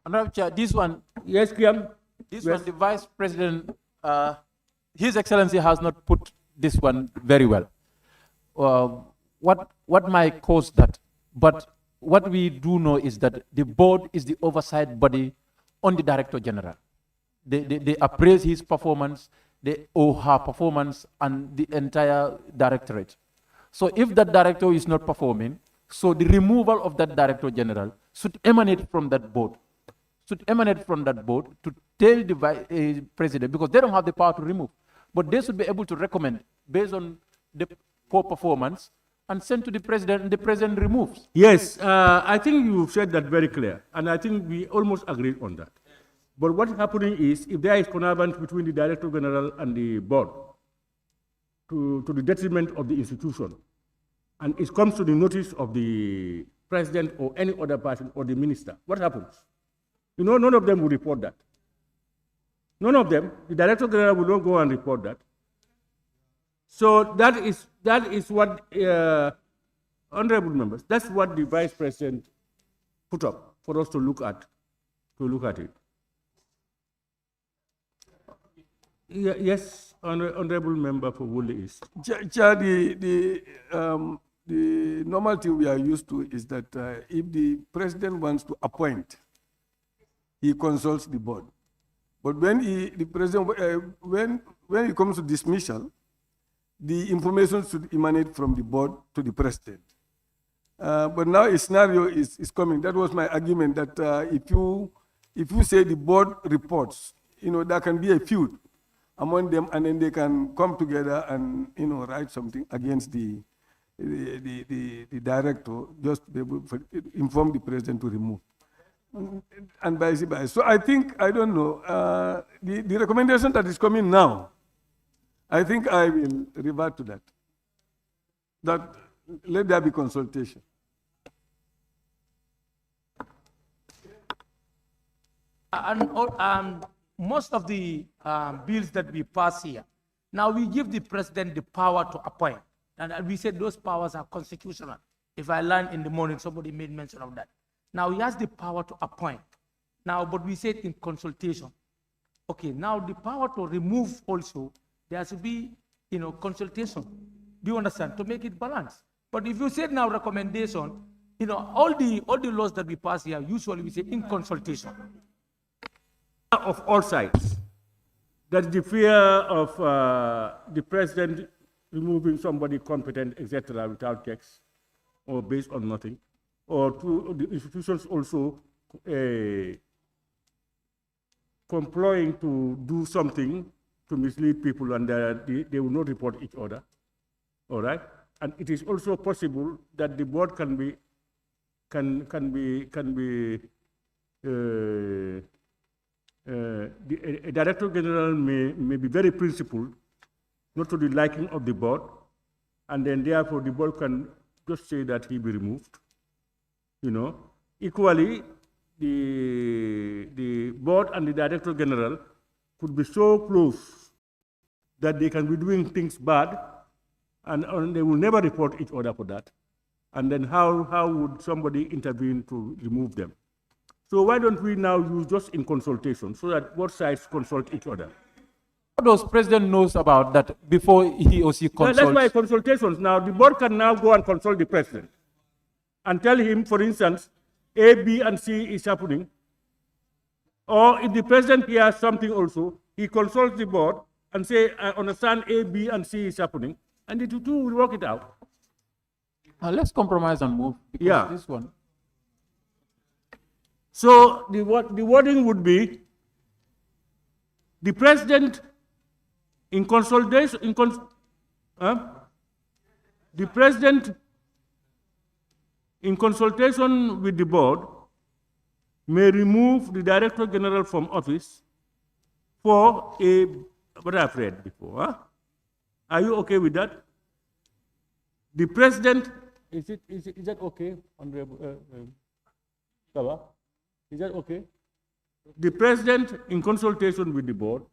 Speaker 12: Honorable Chair, this one.
Speaker 18: Yes, Kiam.
Speaker 12: This one, the Vice President, His Excellency has not put this one very well. What might cause that? But what we do know is that the board is the oversight body on the Director General. They appraise his performance, they owe her performance and the entire directorate. So if that director is not performing, so the removal of that director general should emanate from that board. Should emanate from that board to tell the president, because they don't have the power to remove, but they should be able to recommend based on the poor performance and send to the president, and the president removes.
Speaker 18: Yes, I think you've said that very clear, and I think we almost agreed on that. But what's happening is, if there is connivance between the director general and the board to the detriment of the institution, and it comes to the notice of the president or any other person or the minister, what happens? You know, none of them will report that. None of them, the director general will not go and report that. So that is what, honorable members, that's what the vice president put up for us to look at it. Yes, honorable member for Woolly East.
Speaker 5: Chair, the normal thing we are used to is that if the president wants to appoint, he consults the board. But when the president, when it comes to dismissal, the information should emanate from the board to the president. But now a scenario is coming. That was my argument, that if you say the board reports, there can be a feud among them, and then they can come together and write something against the director, just to be able to inform the president to remove, and vice versa. So I think, I don't know, the recommendation that is coming now, I think I will revert to that. That let there be consultation.
Speaker 4: And most of the bills that we pass here, now we give the president the power to appoint. And we said those powers are constitutional. If I learned in the morning, somebody made mention of that. Now he has the power to appoint. Now, but we said in consultation. Okay, now the power to remove also, there has to be, consultation. Do you understand? To make it balanced. But if you said now recommendation, all the laws that we pass here, usually we say in consultation.
Speaker 18: Of all sides, that the fear of the president removing somebody competent, etc., without checks or based on nothing, or to the institutions also complying to do something to mislead people, and they will not report each other. All right, and it is also possible that the board can be a director general may be very principled, not to the liking of the board, and then therefore the board can just say that he be removed. Equally, the board and the director general could be so close that they can be doing things bad, and they will never report each other for that. And then how would somebody intervene to remove them? So why don't we now use just in consultation so that both sides consult each other?
Speaker 12: How does president knows about that before he or she consults?
Speaker 18: That's why consultations. Now the board can now go and consult the president and tell him, for instance, A, B, and C is happening. Or if the president hears something also, he consults the board and say, I understand A, B, and C is happening, and the two will work it out.
Speaker 12: Let's compromise and move, because this one.
Speaker 18: So the wording would be, the president in consultation, the president in consultation with the board may remove the director general from office for what I've read before. Huh? Are you okay with that? The president, is that okay, Honorable Saba? Is that okay? The president, in consultation with the board,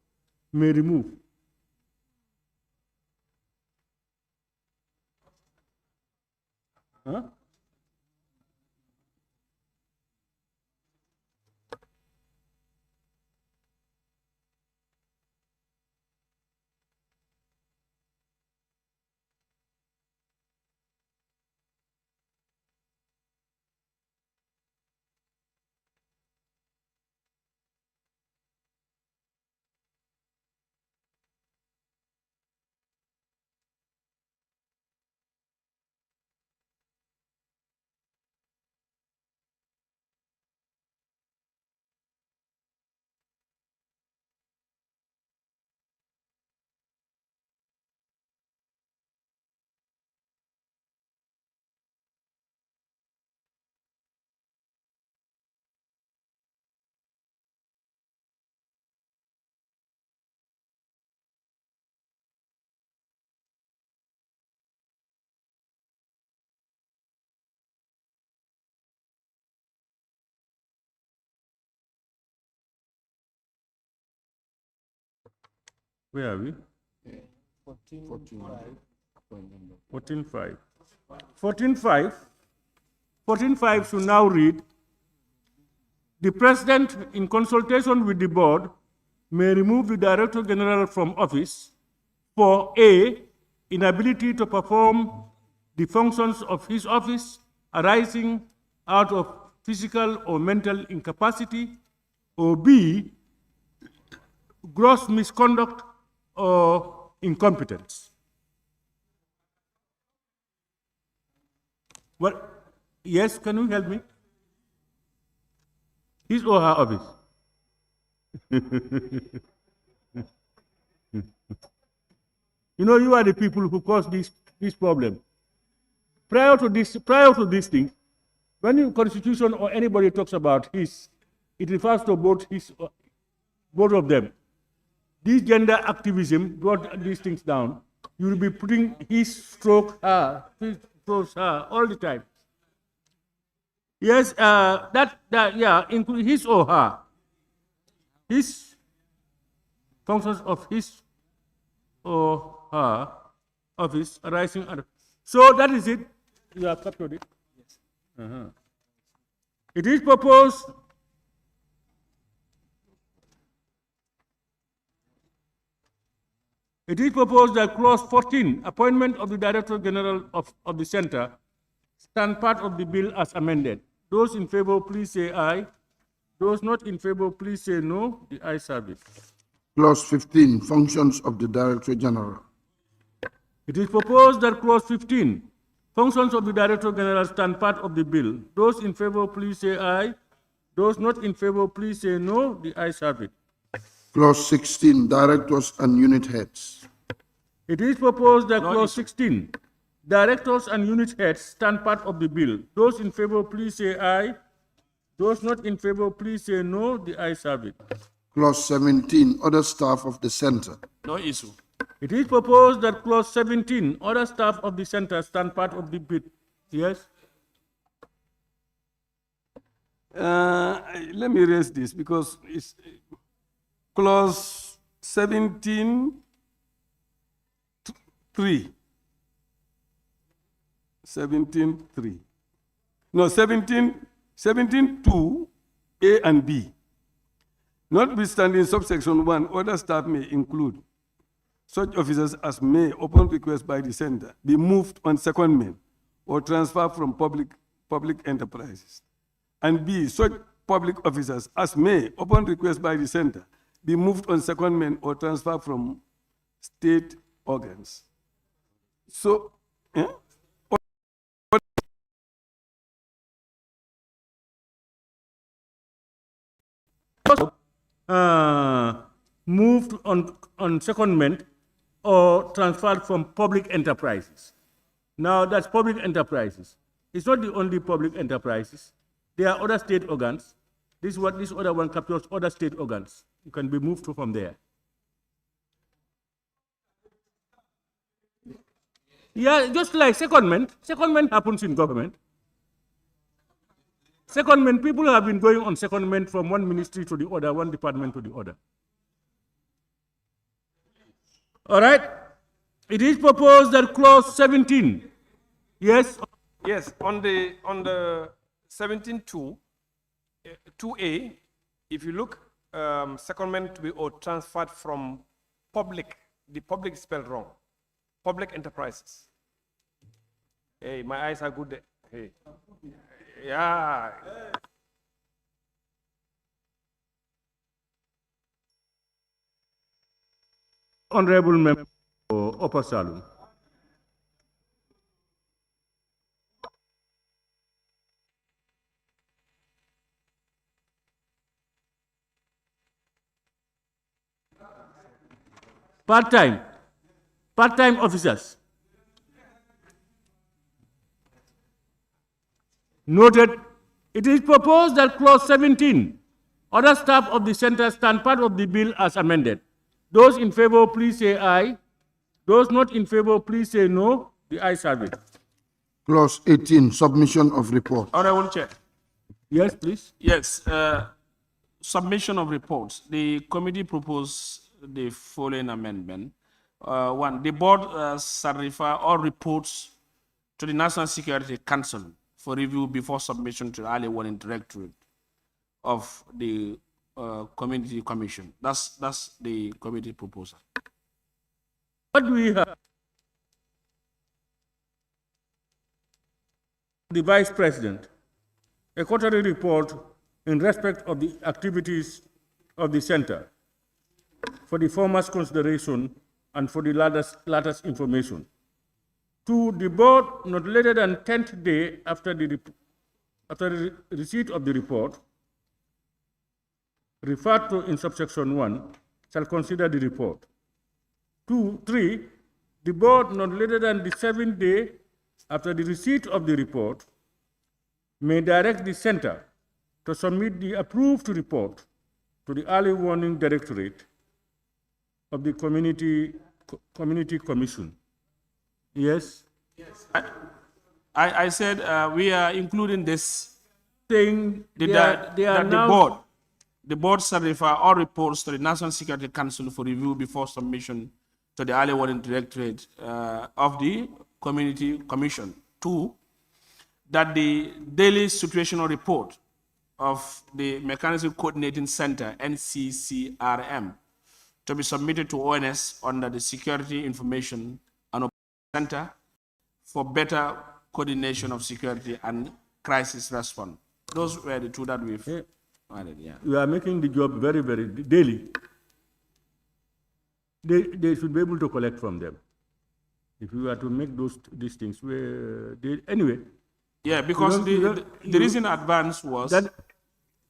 Speaker 18: may remove. Huh?
Speaker 19: Where are we?
Speaker 5: 14.5. 14.5 should now read, the President, in consultation with the board, may remove the Director General from office for A, inability to perform the functions of his office arising out of physical or mental incapacity, or B, gross misconduct or incompetence. Well, yes, can you help me? His or her office? You know, you are the people who caused this problem. Prior to this thing, when the Constitution or anybody talks about his, it refers to both of them. This gender activism brought these things down. You will be putting his stroke her, his stroke her all the time. Yes, include his or her. His functions of his or her office arising under. So that is it. You have captured it. Yes. It is proposed. It is proposed that clause 14, appointment of the Director General of the Center, stand part of the bill as amended. Those in favor, please say aye. Those not in favor, please say no. The ayes have it.
Speaker 2: Clause 15, functions of the Director General.
Speaker 5: It is proposed that clause 15, functions of the Director General, stand part of the bill. Those in favor, please say aye. Those not in favor, please say no. The ayes have it.
Speaker 2: Clause 16, directors and unit heads.
Speaker 5: It is proposed that clause 16, directors and unit heads, stand part of the bill. Those in favor, please say aye. Those not in favor, please say no. The ayes have it.
Speaker 2: Clause 17, other staff of the center.
Speaker 7: No issue.
Speaker 5: It is proposed that clause 17, other staff of the center, stand part of the bill. Yes? Let me raise this because it's clause 17.3. 17.3. No, 17.2 A and B. Notwithstanding subsection 1, other staff may include such officers as may, upon request by the center, be moved on secondment or transfer from public enterprises. And B, such public officers as may, upon request by the center, be moved on secondment or transfer from state organs. So, moved on secondment or transferred from public enterprises. Now that's public enterprises. It's not the only public enterprises. There are other state organs. This is what this other one captures, other state organs. You can be moved from there. Yeah, just like secondment. Secondment happens in government. Secondment, people have been going on secondment from one ministry to the other, one department to the other. All right? It is proposed that clause 17, yes?
Speaker 21: Yes, on the 17.2, 2A, if you look, secondment to be or transferred from public, the public is spelled wrong. Public enterprises. Hey, my eyes are good. Hey. Yeah.
Speaker 5: Honorable member for Upper Saloon. Part-time officers. Noted, it is proposed that clause 17, other staff of the center, stand part of the bill as amended. Those in favor, please say aye. Those not in favor, please say no. The ayes have it.
Speaker 2: Clause 18, submission of report.
Speaker 7: Honorable Chair.
Speaker 5: Yes, please.
Speaker 7: Yes, submission of reports. The committee proposed the following amendment. One, the board shall refer all reports to the National Security Council for review before submission to the Early Warning Directorate of the Community Commission. That's the committee proposal.
Speaker 18: What do we have? The Vice President, a quarterly report in respect of the activities of the Center for the former's consideration and for the latter's information. To the board, not later than 10th day after the receipt of the report, referred to in subsection 1, shall consider the report. 2, 3, the board, not later than the 7th day after the receipt of the report, may direct the Center to submit the approved report to the Early Warning Directorate of the Community Commission. Yes?
Speaker 7: Yes. I said we are including this
Speaker 18: saying
Speaker 7: the board shall refer all reports to the National Security Council for review before submission to the Early Warning Directorate of the Community Commission. 2, that the daily situational report of the Mechanism Coordinating Center, NCCRM, to be submitted to ONS under the Security Information and Operations Center for better coordination of security and crisis response. Those were the 2 that we've added, yeah.
Speaker 18: We are making the job very, very daily. They should be able to collect from them. If we were to make these things, anyway.
Speaker 7: Yeah, because the reason advance was
Speaker 18: that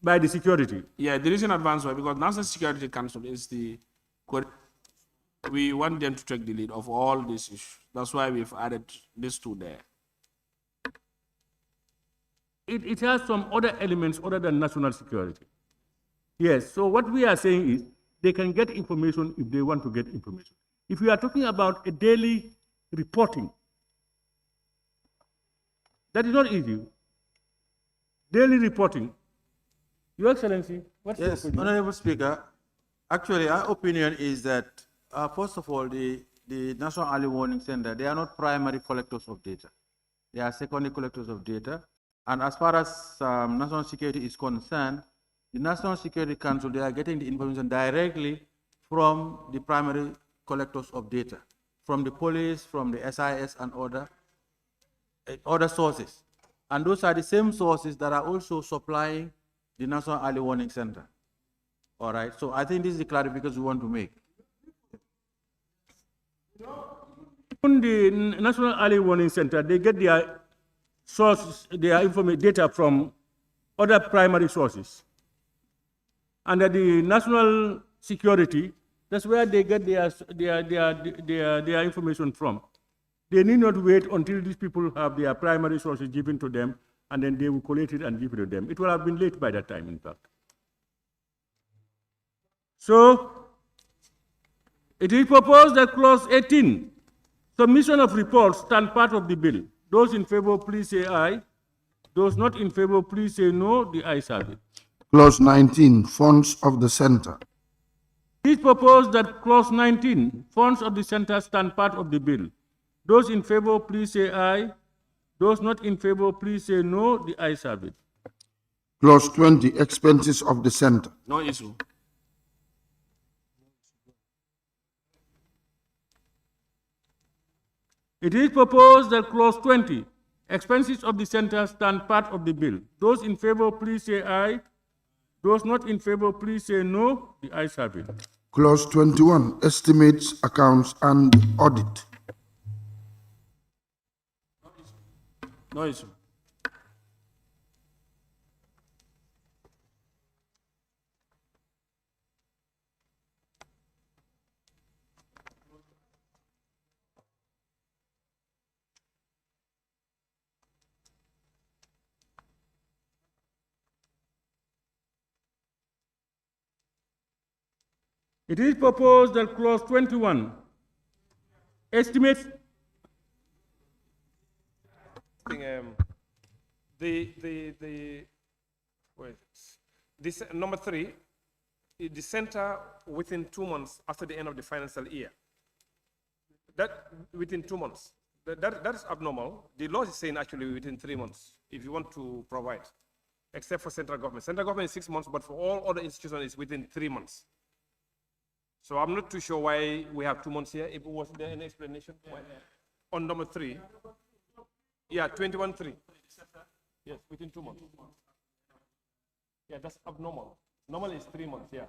Speaker 18: by the security.
Speaker 7: Yeah, the reason advance was because National Security Council is we want them to take the lead of all these issues. That's why we've added these 2 there.
Speaker 18: It has some other elements other than national security. Yes, so what we are saying is they can get information if they want to get information. If we are talking about a daily reporting, that is not easy. Daily reporting. Your Excellency, what's your opinion?
Speaker 9: Honorable Speaker, actually our opinion is that, first of all, the National Early Warning Center, they are not primary collectors of data. They are secondary collectors of data. And as far as national security is concerned, the National Security Council, they are getting the information directly from the primary collectors of data, from the police, from the SIS and other sources. And those are the same sources that are also supplying the National Early Warning Center. All right, so I think this is the clarification we want to make.
Speaker 18: On the National Early Warning Center, they get their sources, their data from other primary sources. Under the national security, that's where they get their information from. They need not wait until these people have their primary sources given to them, and then they will collect it and give it to them. It will have been late by that time, in fact. So, it is proposed that clause 18, submission of reports, stand part of the bill. Those in favor, please say aye. Those not in favor, please say no. The ayes have it.
Speaker 2: Clause 19, funds of the center.
Speaker 18: It is proposed that clause 19, funds of the center, stand part of the bill. Those in favor, please say aye. Those not in favor, please say no. The ayes have it.
Speaker 2: Clause 20, expenses of the center.
Speaker 7: No issue.
Speaker 18: It is proposed that clause 20, expenses of the center, stand part of the bill. Those in favor, please say aye. Those not in favor, please say no. The ayes have it.
Speaker 2: Clause 21, estimates, accounts, and audit.
Speaker 7: No issue.
Speaker 18: It is proposed that clause 21, estimates.
Speaker 21: This number 3, the center within 2 months after the end of the financial year. That within 2 months. That is abnormal. The law is saying actually within 3 months, if you want to provide, except for central government. Central government is 6 months, but for all other institutions, it's within 3 months. So I'm not too sure why we have 2 months here. If was there any explanation? Why? On number 3. Yeah, 21-3. Yes, within 2 months. Yeah, that's abnormal. Normally it's 3 months, yeah.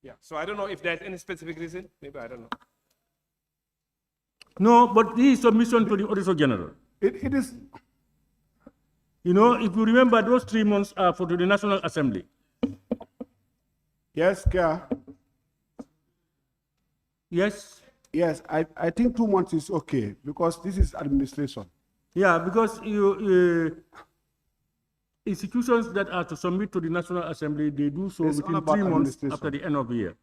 Speaker 21: Yeah, so I don't know if there's any specific reason. Maybe, I don't know.
Speaker 18: No, but this is submission to the Auditor General.
Speaker 6: It is.
Speaker 18: You know, if you remember, those 3 months are for the National Assembly.
Speaker 6: Yes, Chair.
Speaker 18: Yes?
Speaker 6: Yes, I think 2 months is okay because this is administration.
Speaker 18: Yeah, because institutions that are to submit to the National Assembly, they do so
Speaker 6: It's all
Speaker 18: within
Speaker 6: about
Speaker 18: 3 months
Speaker 6: administration.
Speaker 18: after the end of the year.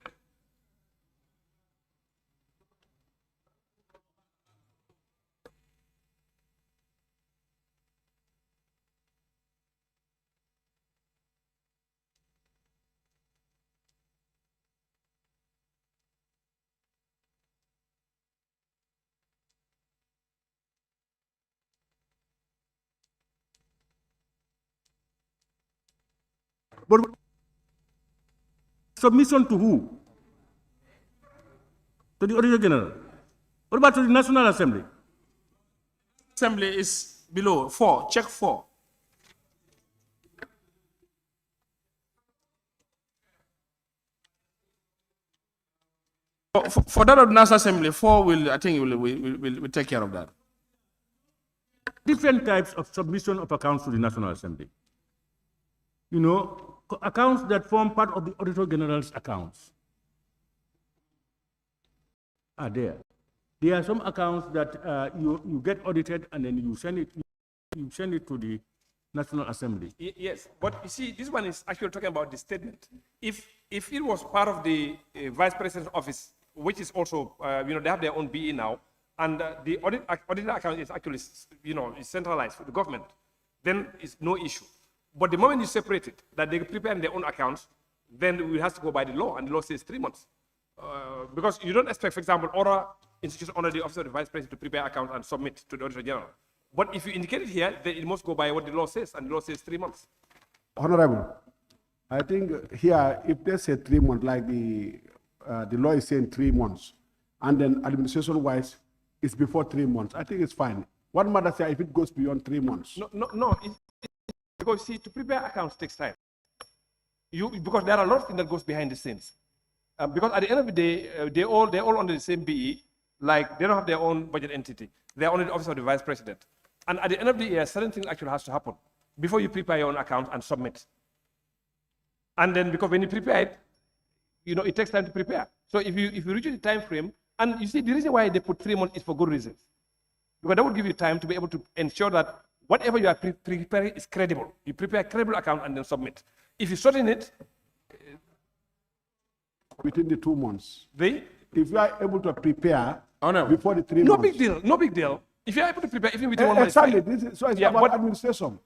Speaker 18: But submission to who? To the Auditor General. What about to the National Assembly?
Speaker 7: Assembly is below 4. Check 4. For that of National Assembly, 4 will, I think, will take care of that.
Speaker 18: Different types of submission of accounts to the National Assembly. You know, accounts that form part of the Auditor General's accounts are there. There are some accounts that you get audited and then you send it to the National Assembly.
Speaker 21: Yes, but you see, this one is actually talking about the statement. If it was part of the Vice President's office, which is also, you know, they have their own BE now, and the auditor account is actually, you know, is centralized for the government, then it's no issue. But the moment you separate it, that they prepare their own accounts, then we have to go by the law, and the law says 3 months. Because you don't expect, for example, other institutions under the Office of the Vice President to prepare accounts and submit to the Auditor General. But if you indicate it here, then it must go by what the law says, and the law says 3 months.
Speaker 6: Honorable, I think here, if they say 3 months, like the law is saying 3 months, and then administration-wise, it's before 3 months, I think it's fine. What matters here if it goes beyond 3 months?
Speaker 21: No. Because see, to prepare accounts takes time. Because there are a lot of things that goes behind the scenes. Because at the end of the day, they're all under the same BE. Like they don't have their own budget entity. They're under the Office of the Vice President. And at the end of the year, certain things actually has to happen before you prepare your own account and submit. And then because when you prepare it, you know, it takes time to prepare. So if you reach the time frame, and you see the reason why they put 3 months is for good reasons. Because that would give you time to be able to ensure that whatever you are preparing is credible. You prepare a credible account and then submit. If you shorten it,
Speaker 6: within the 2 months.
Speaker 21: If
Speaker 6: you are able to prepare before the 3 months.
Speaker 21: No big deal. No big deal. If you are able to prepare even within 1 month.
Speaker 6: Exactly. So it's about administration.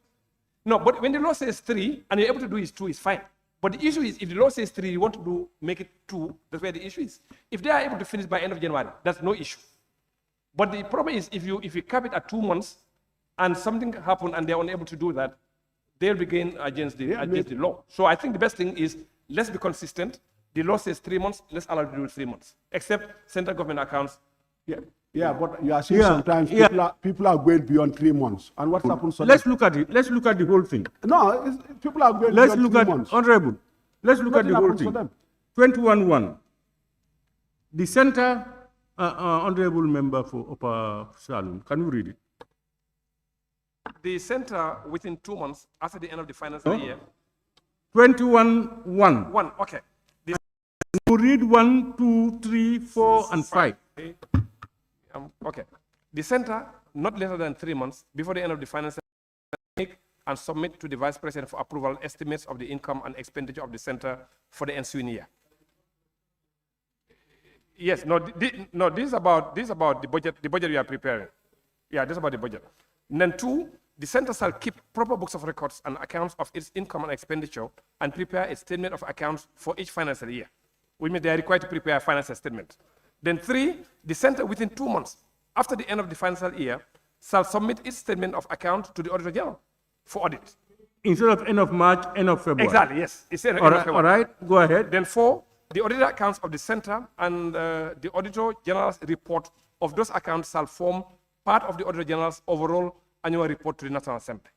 Speaker 21: No, but when the law says 3 and you're able to do is 2, is fine. But the issue is if the law says 3, you want to make it 2, that's where the issue is. If they are able to finish by end of January, that's no issue. But the problem is if you cap it at 2 months and something happened and they're unable to do that, they'll be going against the law. So I think the best thing is let's be consistent. The law says 3 months, let's allow you to do 3 months, except central government accounts.
Speaker 6: Yeah, but you are seeing sometimes people are going beyond 3 months. And what happens?
Speaker 18: Let's look at it. Let's look at the whole thing.
Speaker 6: No, people are going beyond 3 months.
Speaker 18: Honorable, let's look at the whole thing. 21-1. The center, honorable member for Upper Salon, can you read it?
Speaker 21: The center within 2 months after the end of the financial year.
Speaker 18: 21-1.
Speaker 21: 1, okay.
Speaker 18: You read 1, 2, 3, 4, and 5.
Speaker 21: Okay. The center, not later than 3 months before the end of the financial year, and submit to the Vice President for approval estimates of the income and expenditure of the center for the ensuing year. Yes, this is about the budget we are preparing. Yeah, this is about the budget. And then 2, the center shall keep proper books of records and accounts of its income and expenditure and prepare a statement of accounts for each financial year. We mean they are required to prepare a financial statement. Then 3, the center within 2 months after the end of the financial year shall submit its statement of account to the Auditor General for audit.
Speaker 18: Instead of end of March, end of February.
Speaker 21: Exactly, yes. It's end of February.
Speaker 18: All right, go ahead.
Speaker 21: Then 4, the audited accounts of the center and the Auditor General's report of those accounts shall form part of the Auditor General's overall annual report to the National Assembly.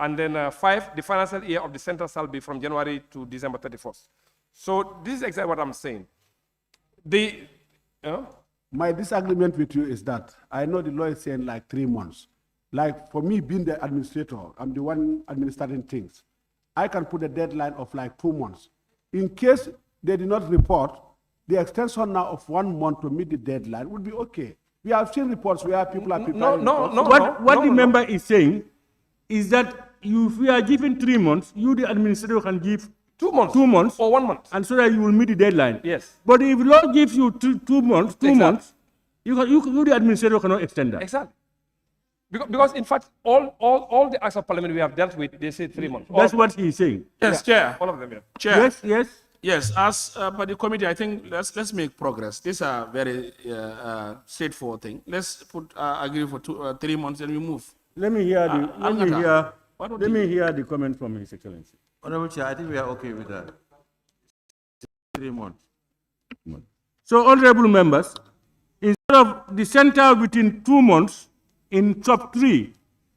Speaker 21: And then 5, the financial year of the center shall be from January to December 31st. So this is exactly what I'm saying.
Speaker 6: My disagreement with you is that I know the law is saying like 3 months. Like for me being the administrator, I'm the one administering things. I can put a deadline of like 2 months. In case they did not report, the extension now of 1 month to meet the deadline would be okay. We have seen reports where people are preparing reports.
Speaker 18: What the member is saying is that if we are given 3 months, you, the administrator, can give
Speaker 21: 2 months.
Speaker 18: 2 months.
Speaker 21: Or 1 month.
Speaker 18: And so that you will meet the deadline.
Speaker 21: Yes.
Speaker 18: But if law gives you 2 months, you, the administrator, cannot extend that.
Speaker 21: Exactly. Because in fact, all the acts of parliament we have dealt with, they say 3 months.
Speaker 18: That's what he's saying.
Speaker 7: Yes,
Speaker 21: Yeah,
Speaker 7: Chair.
Speaker 21: all of them, yeah.
Speaker 7: Chair.
Speaker 18: Yes.
Speaker 7: Yes, as per the committee, I think let's make progress. These are very straightforward thing. Let's agree for 3 months and we move.
Speaker 18: Let me hear the comment from His Excellency.
Speaker 9: Honorable Chair, I think we are okay with that. 3 months.
Speaker 18: So, honorable members, instead of the center within 2 months in sub 3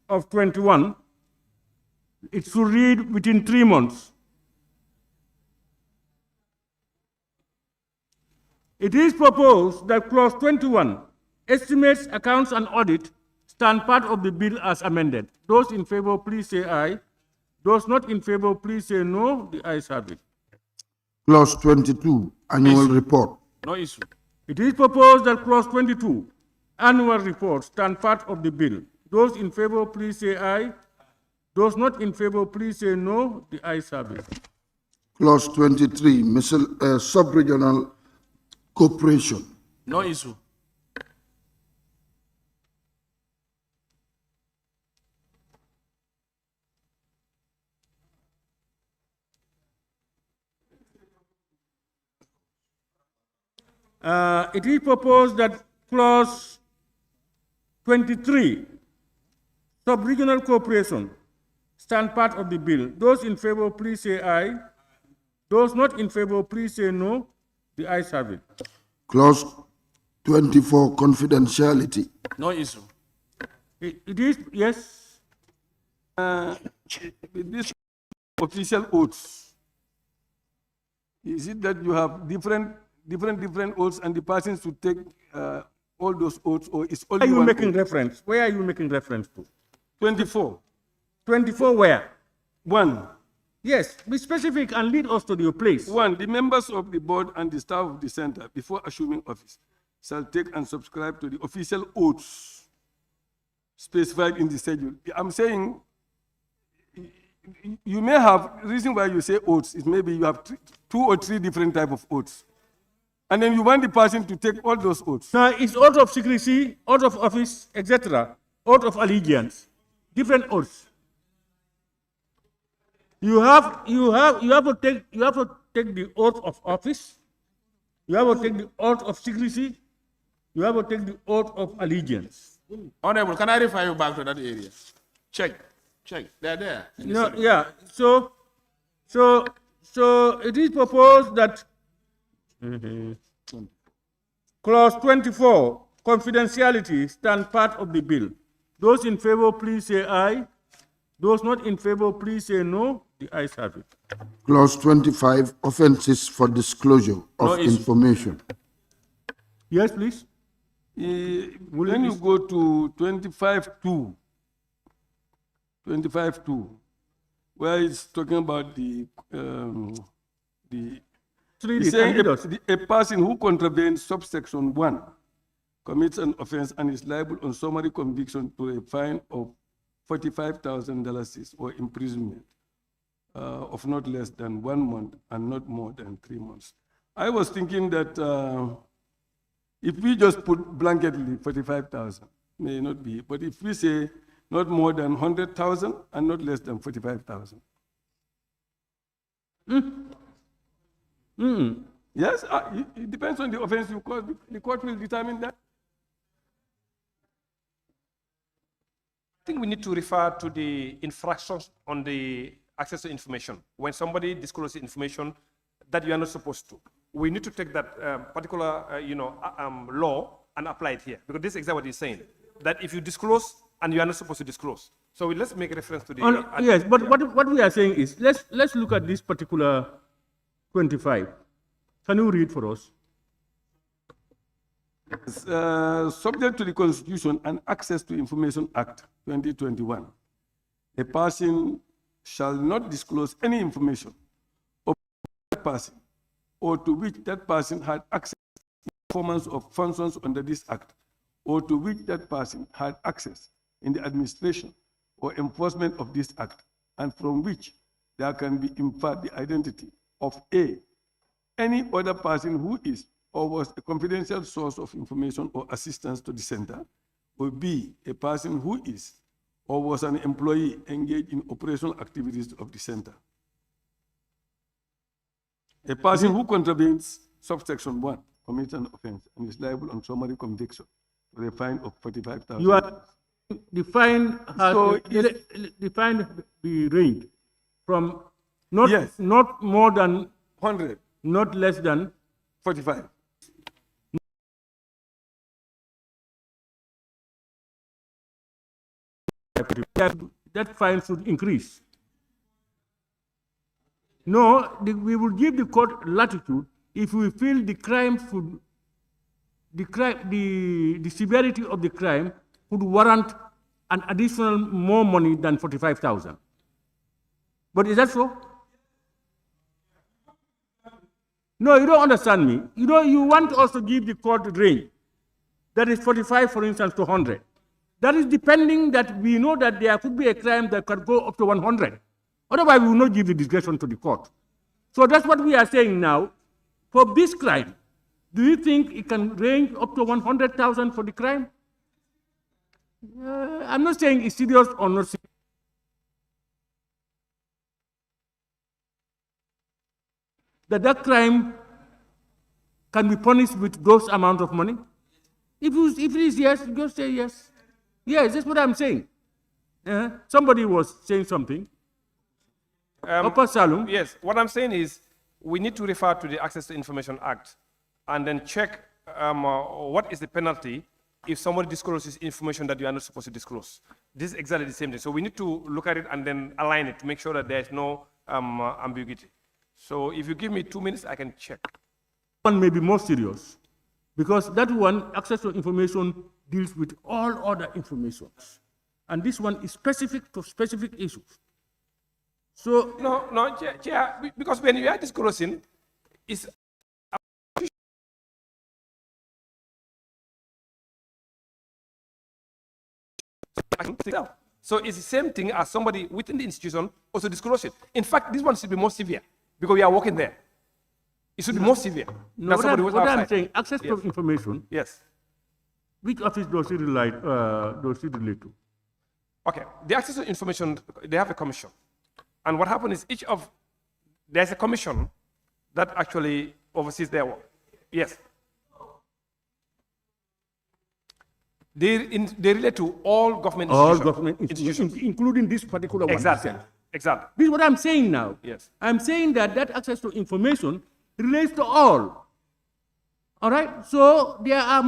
Speaker 18: of 21, it should read within 3 months. It is proposed that clause 21, estimates, accounts, and audit, stand part of the bill as amended. Those in favor, please say aye. Those not in favor, please say no. The ayes have it.
Speaker 2: Clause 22, annual report.
Speaker 7: No issue.
Speaker 18: It is proposed that clause 22, annual report, stand part of the bill. Those in favor, please say aye. Those not in favor, please say no. The ayes have it.
Speaker 2: Clause 23, sub-regional cooperation.
Speaker 7: No issue.
Speaker 18: It is proposed that clause 23, sub-regional cooperation, stand part of the bill. Those in favor, please say aye. Those not in favor, please say no. The ayes have it.
Speaker 2: Clause 24, confidentiality.
Speaker 7: No issue.
Speaker 18: It is, yes.
Speaker 5: With this official oaths, is it that you have different oaths and the persons to take all those oaths, or is only
Speaker 18: Where are you
Speaker 5: one
Speaker 18: making
Speaker 5: oath?
Speaker 18: reference? Where are you making reference to?
Speaker 5: 24.
Speaker 18: 24 where?
Speaker 5: 1.
Speaker 18: Yes, be specific and lead us to your place.
Speaker 5: 1. The members of the board and the staff of the center, before assuming office, shall take and subscribe to the official oaths specified in the schedule. I'm saying you may have reason why you say oaths is maybe you have 2 or 3 different type of oaths, and then you want the person to take all those oaths.
Speaker 18: Now, it's oath of secrecy, oath of office, etc., oath of allegiance, different oaths. You have to take the oath of office. You have to take the oath of secrecy. You have to take the oath of allegiance.
Speaker 7: Honorable, can I refer you back to that area? Check. They're there.
Speaker 18: No, yeah. So it is proposed that clause 24, confidentiality, stand part of the bill. Those in favor, please say aye. Those not in favor, please say no. The ayes have it.
Speaker 2: Clause 25, offenses for disclosure of information.
Speaker 18: Yes, please.
Speaker 5: When you go to 25.2, where it's talking about a person who contravenes subsection 1 commits an offense and is liable on summary conviction to a fine of $45,000 or imprisonment of not less than 1 month and not more than 3 months. I was thinking that if we just put blanketly 45,000, may not be, but if we say not more than 100,000 and not less than 45,000. Yes, it depends on the offensive cause. The court will determine that.
Speaker 21: I think we need to refer to the infractions on the access to information. When somebody discloses information that you are not supposed to, we need to take that particular law and apply it here, because this is exactly what he's saying, that if you disclose and you are not supposed to disclose. So let's make a reference to the...
Speaker 18: yes, but what we are saying is, let's look at this particular 25. Can you read for us?
Speaker 5: Subject to the Constitution and Access to Information Act 2021, a person shall not disclose any information of that person or to which that person had access to performance of functions under this act, or to which that person had access in the administration or enforcement of this act, and from which there can be inferred the identity of A, any other person who is or was a confidential source of information or assistance to the center, or B, a person who is or was an employee engaged in operational activities of the center. A person who contravenes subsection 1 commits an offense and is liable on summary conviction for a fine of 45,000.
Speaker 18: You are the fine has the fine be ranged from not more than
Speaker 5: 100,
Speaker 18: not less than
Speaker 5: 45.
Speaker 18: That fine should increase. No, we will give the court latitude if we feel the crime should, the severity of the crime would warrant an additional more money than 45,000. But is that so? No, you don't understand me. You want us to give the court range. That is 45, for instance, to 100. That is depending that we know that there could be a crime that could go up to 100. Otherwise, we will not give the discretion to the court. So that's what we are saying now. For this crime, do you think it can range up to 100,000 for the crime? I'm not saying it's serious or not serious. That crime can be punished with those amount of money? If it is yes, just say yes. Yes, that's what I'm saying. Somebody was saying something. Upper Salum.
Speaker 21: Yes, what I'm saying is we need to refer to the Access to Information Act and then check what is the penalty if somebody discloses information that you are not supposed to disclose. This is exactly the same thing. So we need to look at it and then align it to make sure that there is no ambiguity. So if you give me 2 minutes, I can check.
Speaker 18: One may be more serious because that one, access to information, deals with all other informations. And this one is specific to specific issues. So
Speaker 21: no, Chair, because when you are disclosing, it's so it's the same thing as somebody within the institution also disclose it. In fact, this one should be more severe because we are working there. It should be more severe.
Speaker 18: No, what I'm saying, access to information.
Speaker 21: Yes.
Speaker 18: Which office does it relate to?
Speaker 21: Okay, the access to information, they have a commission. And what happens is there's a commission that actually oversees their work. Yes. They relate to all government institutions.
Speaker 18: All government institutions, including this particular one.
Speaker 21: Exactly. Exactly.
Speaker 18: This is what I'm saying now.
Speaker 21: Yes.
Speaker 18: I'm saying that access to information relates to all. All right. So there are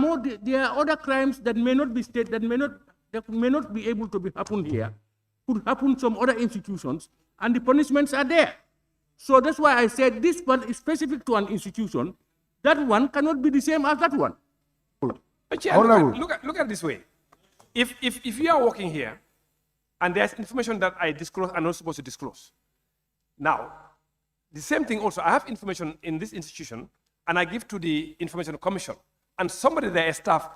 Speaker 18: other crimes that may not be that may not be able to be happen here, could happen some other institutions, and the punishments are there. So that's why I said this one is specific to an institution. That one cannot be the same as that one.
Speaker 21: Chair, look at it this way. If you are working here and there's information that I disclose, I'm not supposed to disclose. Now, the same thing also, I have information in this institution and I give to the Information Commission, and somebody there, a staff,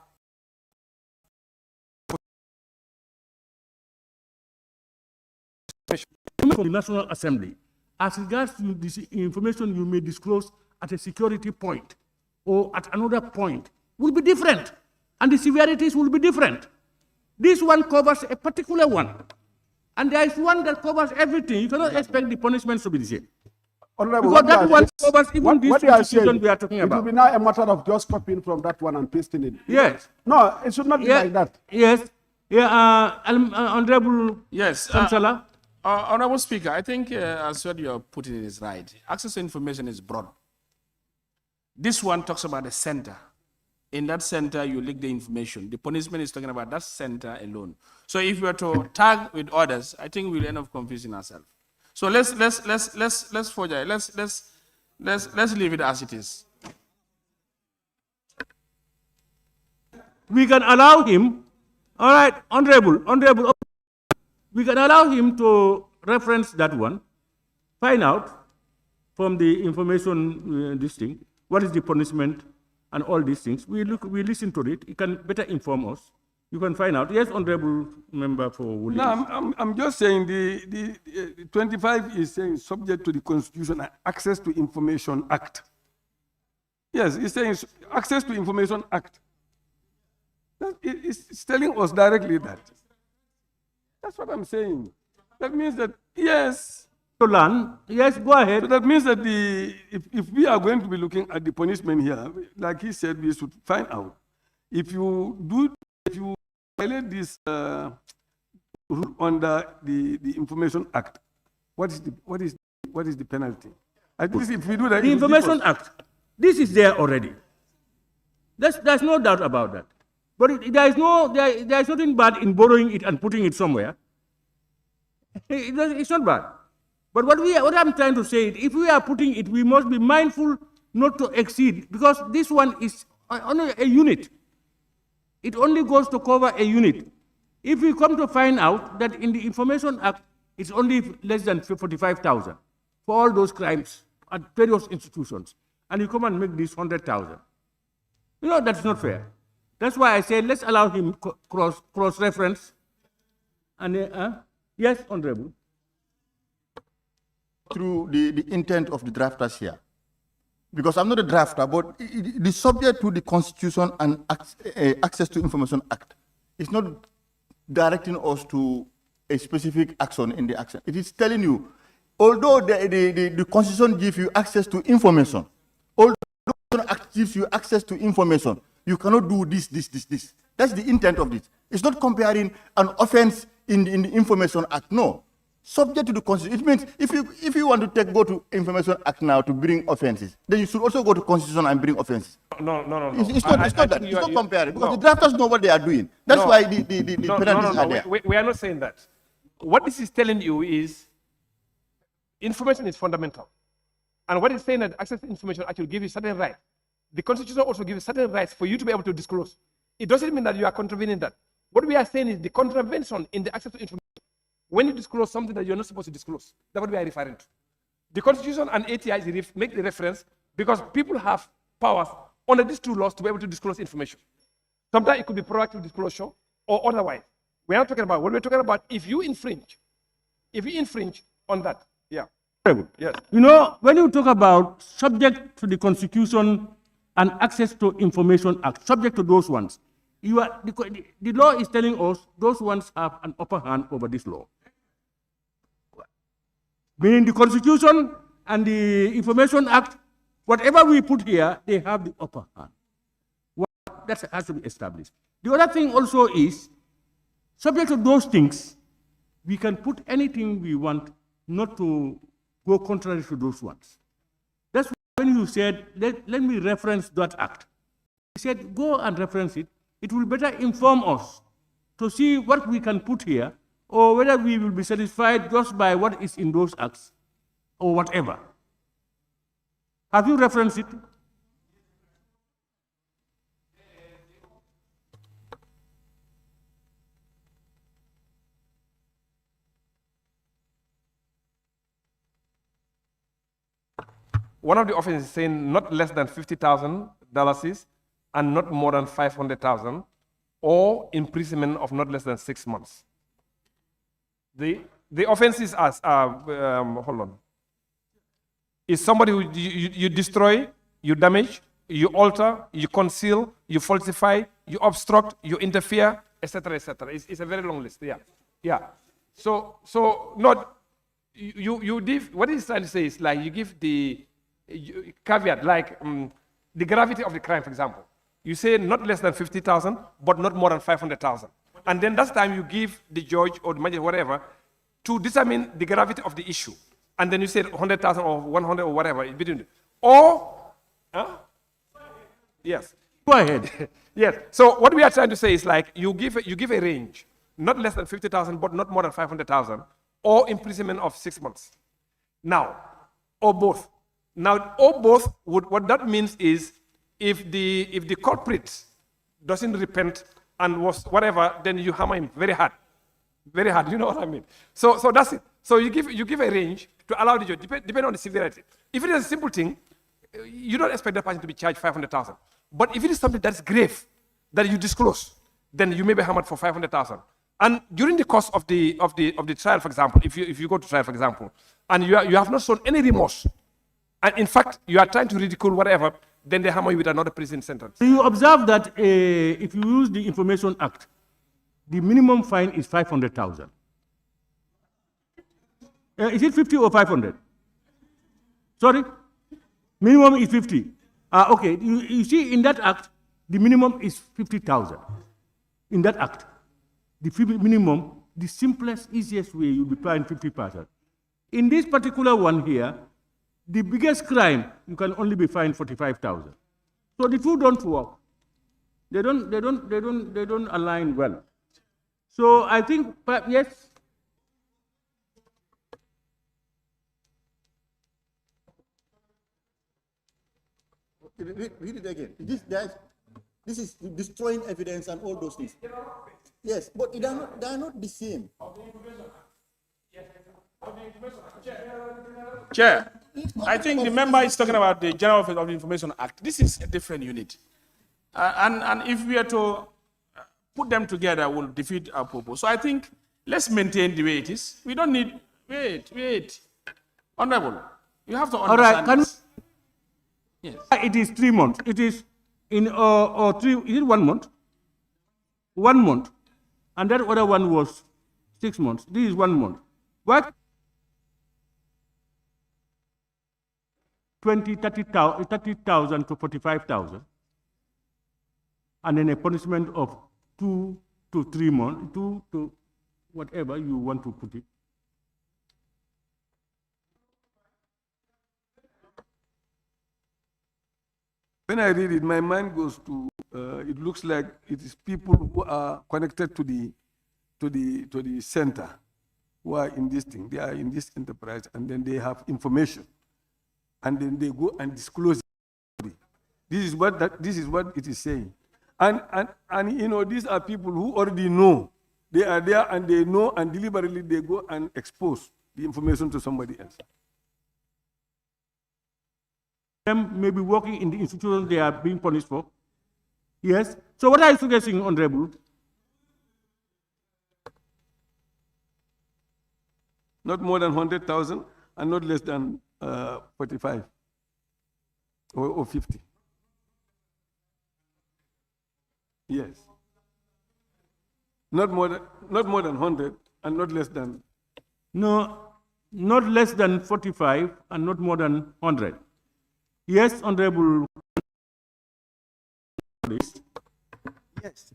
Speaker 18: from the National Assembly, as regards to this information you may disclose at a security point or at another point, will be different, and the severities will be different. This one covers a particular one. And there is one that covers everything. You cannot expect the punishments to be the same.
Speaker 6: Honorable,
Speaker 18: Because that one covers even this
Speaker 6: you are
Speaker 18: institution
Speaker 6: saying,
Speaker 18: we are talking
Speaker 6: it
Speaker 18: about.
Speaker 6: will be now a matter of just copying from that one and pasting it.
Speaker 18: Yes.
Speaker 6: No, it should not be like that.
Speaker 18: Yes. Yeah, Honorable
Speaker 7: Yes.
Speaker 18: Councillor.
Speaker 7: Honorable Speaker, I think as what you're putting it is right. Access to information is broad. This one talks about the center. In that center, you leak the information. The punishment is talking about that center alone. So if we were to tag with others, I think we'll end up confusing ourselves. So let's leave it as it is.
Speaker 18: We can allow him, all right, Honorable, we can allow him to reference that one, find out from the information this thing, what is the punishment and all these things. We listen to it. It can better inform us. You can find out. Yes, Honorable Member for Woolly.
Speaker 5: No, I'm just saying the 25 is saying subject to the Constitution and Access to Information Act. Yes, it's saying Access to Information Act. It's telling us directly that. That's what I'm saying. That means that, yes.
Speaker 18: To learn, yes, go ahead.
Speaker 5: So that means that if we are going to be looking at the punishment here, like he said, we should find out. If you violate this rule under the Information Act, what is the penalty? At least if we do that,
Speaker 18: the Information Act, this is there already. There's no doubt about that. But there is nothing bad in borrowing it and putting it somewhere. It's not bad. But what I'm trying to say is, if we are putting it, we must be mindful not to exceed, because this one is only a unit. It only goes to cover a unit. If we come to find out that in the Information Act, it's only less than 45,000 for all those crimes at various institutions, and you come and make this 100,000, that's not fair. That's why I say let's allow him cross-reference. And yes, Honorable.
Speaker 15: Through the intent of the drafters here. Because I'm not a drafter, but the subject to the Constitution and Access to Information Act is not directing us to a specific action in the action. It is telling you, although the Constitution gives you access to information, although the Constitution Act gives you access to information, you cannot do this. That's the intent of this. It's not comparing an offense in the Information Act, no. Subject to the Constitution. It means if you want to go to Information Act now to bring offenses, then you should also go to Constitution and bring offenses.
Speaker 21: No.
Speaker 15: It's not comparing, because the drafters know what they are doing. That's why the penalties are there.
Speaker 21: We are not saying that. What this is telling you is information is fundamental. And what it's saying that access to information actually gives you certain rights. The Constitution also gives certain rights for you to be able to disclose. It doesn't mean that you are contravening that. What we are saying is the contravention in the access to information, when you disclose something that you're not supposed to disclose, that's what we are referring to. The Constitution and ATI make the reference because people have powers under these two laws to be able to disclose information. Sometimes it could be proactive disclosure or otherwise. We're not talking about what we're talking about. If you infringe on that, yeah. Yes.
Speaker 18: When you talk about subject to the Constitution and Access to Information Act, subject to those ones, the law is telling us those ones have an upper hand over this law. Meaning the Constitution and the Information Act, whatever we put here, they have the upper hand. That has to be established. The other thing also is, subject to those things, we can put anything we want, not to go contrary to those ones. That's when you said, let me reference that act. He said, go and reference it. It will better inform us to see what we can put here, or whether we will be satisfied just by what is in those acts, or whatever. Have you referenced it?
Speaker 21: One of the offenses is saying not less than $50,000 and not more than 500,000, or imprisonment of not less than 6 months. The offenses as hold on. Is somebody who you destroy, you damage, you alter, you conceal, you falsify, you obstruct, you interfere, etc., etc. It's a very long list. Yeah, yeah. So not you give what he's trying to say is like you give the caveat like the gravity of the crime, for example. You say not less than 50,000, but not more than 500,000, and then that's time you give the judge or the magistrate whatever to determine the gravity of the issue, and then you say 100,000 or 100 or whatever in between, or yes.
Speaker 18: Go ahead.
Speaker 21: Yes. So what we are trying to say is like you give a range, not less than 50,000, but not more than 500,000, or imprisonment of 6 months. Now, or both. Now, or both. What that means is, if the culprit doesn't repent and was whatever, then you hammer him very hard, very hard. You know what I mean? So that's it. So you give a range to allow the judge, depending on the severity. If it is a simple thing, you don't expect that person to be charged 500,000. But if it is something that's grave, that you disclose, then you may be hammered for 500,000. And during the course of the trial, for example, if you go to trial, for example, and you have not shown any remorse, and in fact you are trying to ridicule whatever, then they hammer you with another prison sentence.
Speaker 18: So you observe that if you use the Information Act, the minimum fine is 500,000. Is it 50 or 500? Sorry? Minimum is 50. Okay, you see in that act, the minimum is 50,000. In that act, the minimum, the simplest, easiest way, you'll be paying 50%. In this particular one here, the biggest crime, you can only be fined 45,000. So the two don't work. They don't align well. So I think, yes.
Speaker 15: Read it again. This is destroying evidence and all those things. Yes, but they are not the same.
Speaker 7: Chair, I think the member is talking about the General Office of the Information Act. This is a different unit. And if we are to put them together, will defeat our purpose. So I think let's maintain the way it is. We don't need, wait. Honorable, you have to understand.
Speaker 18: All right,
Speaker 7: this. Yes.
Speaker 18: It is 3 months. It is in or 3. Is it 1 month? 1 month, and that other one was 6 months. This is 1 month. What? 30,000 to 45,000, and then a punishment of 2 to 3 months, 2 to whatever you want to put it.
Speaker 5: When I read it, my mind goes to, it looks like it is people who are connected to the center, who are in this thing, they are in this enterprise, and then they have information, and then they go and disclose it. This is what it is saying. And you know, these are people who already know. They are there and they know, and deliberately they go and expose the information to somebody else.
Speaker 18: Them may be working in the institution they are being punished for. Yes. So what are you suggesting, Honorable?
Speaker 5: Not more than 100,000 and not less than 45 or 50. Yes. Not more than 100 and not less than.
Speaker 18: No, not less than 45 and not more than 100. Yes, Honorable.
Speaker 14: Yes,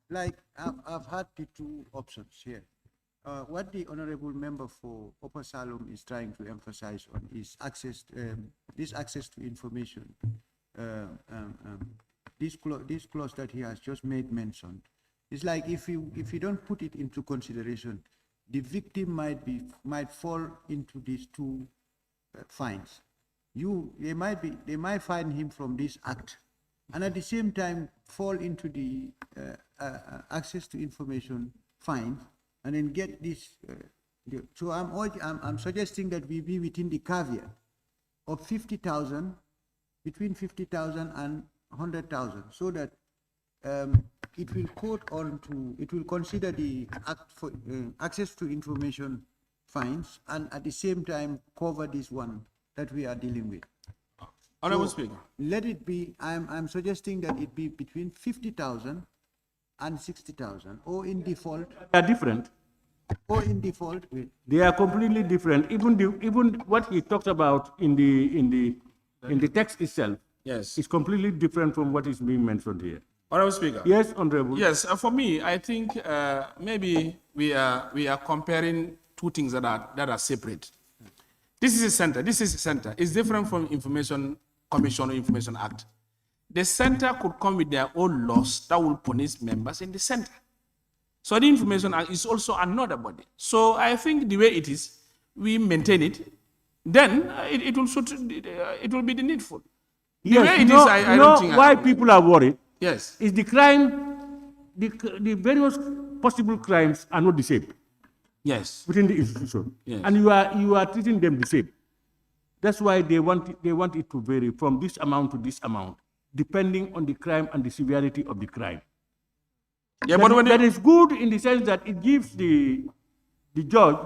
Speaker 14: like I've had the two options here. What the honorable member for Upper Salom is trying to emphasize on is access, this access to information. This clause that he has just made mention. It's like if you don't put it into consideration, the victim might fall into these two fines. They might fine him from this act, and at the same time fall into the access to information fine, and then get this. So I'm suggesting that we be within the caveat of 50,000, between 50,000 and 100,000, so that it will consider the act for access to information fines, and at the same time cover this one that we are dealing with.
Speaker 7: Honorable
Speaker 14: So
Speaker 7: Speaker.
Speaker 14: let it be, I'm suggesting that it be between 50,000 and 60,000, or in default,
Speaker 18: They are different.
Speaker 14: or in default,
Speaker 18: They are completely different. Even what he talks about in the text itself,
Speaker 7: yes,
Speaker 18: is completely different from what is being mentioned here.
Speaker 7: Honorable Speaker.
Speaker 18: Yes, Honorable.
Speaker 7: Yes, for me, I think maybe we are comparing two things that are separate. This is a center. This is a center. It's different from Information Commission or Information Act. The center could come with their own laws that will punish members in the center. So the Information Act is also another body. So I think the way it is, we maintain it. Then it will be the needful. The
Speaker 18: Yes,
Speaker 7: way it is, I don't think.
Speaker 18: Why people are worried?
Speaker 7: Yes.
Speaker 18: Is the crime, the various possible crimes are not the same.
Speaker 7: Yes.
Speaker 18: Within the institution.
Speaker 7: Yes.
Speaker 18: And you are treating them the same. That's why they want it to vary from this amount to this amount, depending on the crime and the severity of the crime.
Speaker 7: Yeah, but when
Speaker 18: that is good in the sense that it gives the judge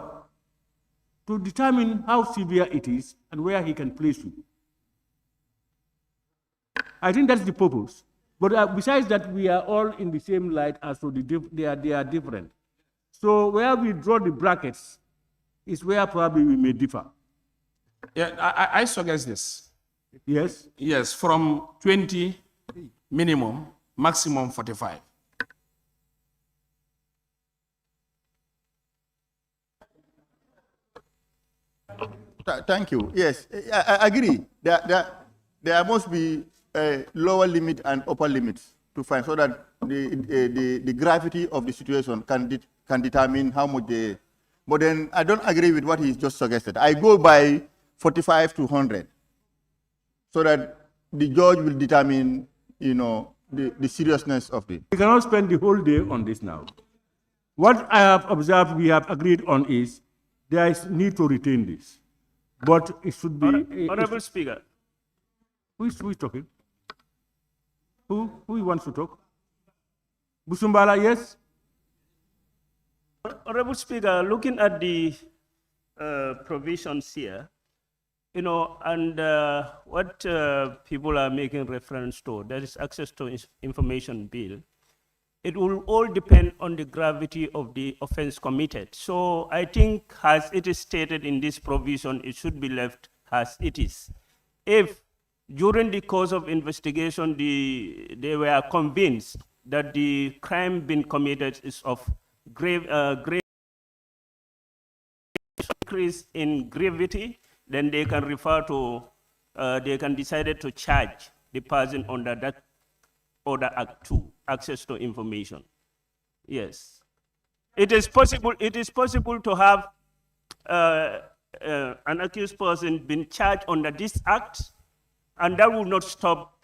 Speaker 18: to determine how severe it is and where he can place you. I think that's the purpose. But besides that, we are all in the same light as to they are different. So where we draw the brackets is where probably we may differ.
Speaker 7: Yeah, I suggest this.
Speaker 18: Yes?
Speaker 7: Yes, from 20 minimum, maximum 45.
Speaker 15: Thank you. Yes, I agree. There must be a lower limit and upper limits to find so that the gravity of the situation can determine how much they. But then I don't agree with what he's just suggested. I go by 45 to 100 so that the judge will determine, the seriousness of the.
Speaker 18: We cannot spend the whole day on this now. What I have observed we have agreed on is there is need to retain this. But it should be...
Speaker 11: Honorable Speaker.
Speaker 18: Who is talking? Who wants to talk? Busumbala, yes?
Speaker 11: Honorable Speaker, looking at the provisions here, and what people are making reference to, that is access to information bill, it will all depend on the gravity of the offense committed. So I think as it is stated in this provision, it should be left as it is. If during the course of investigation, they were convinced that the crime being committed is of grave increase in gravity, then they can refer to, they can decide to charge the person under that Order Act 2, access to information. Yes. It is possible to have an accused person being charged under this act, and that will not stop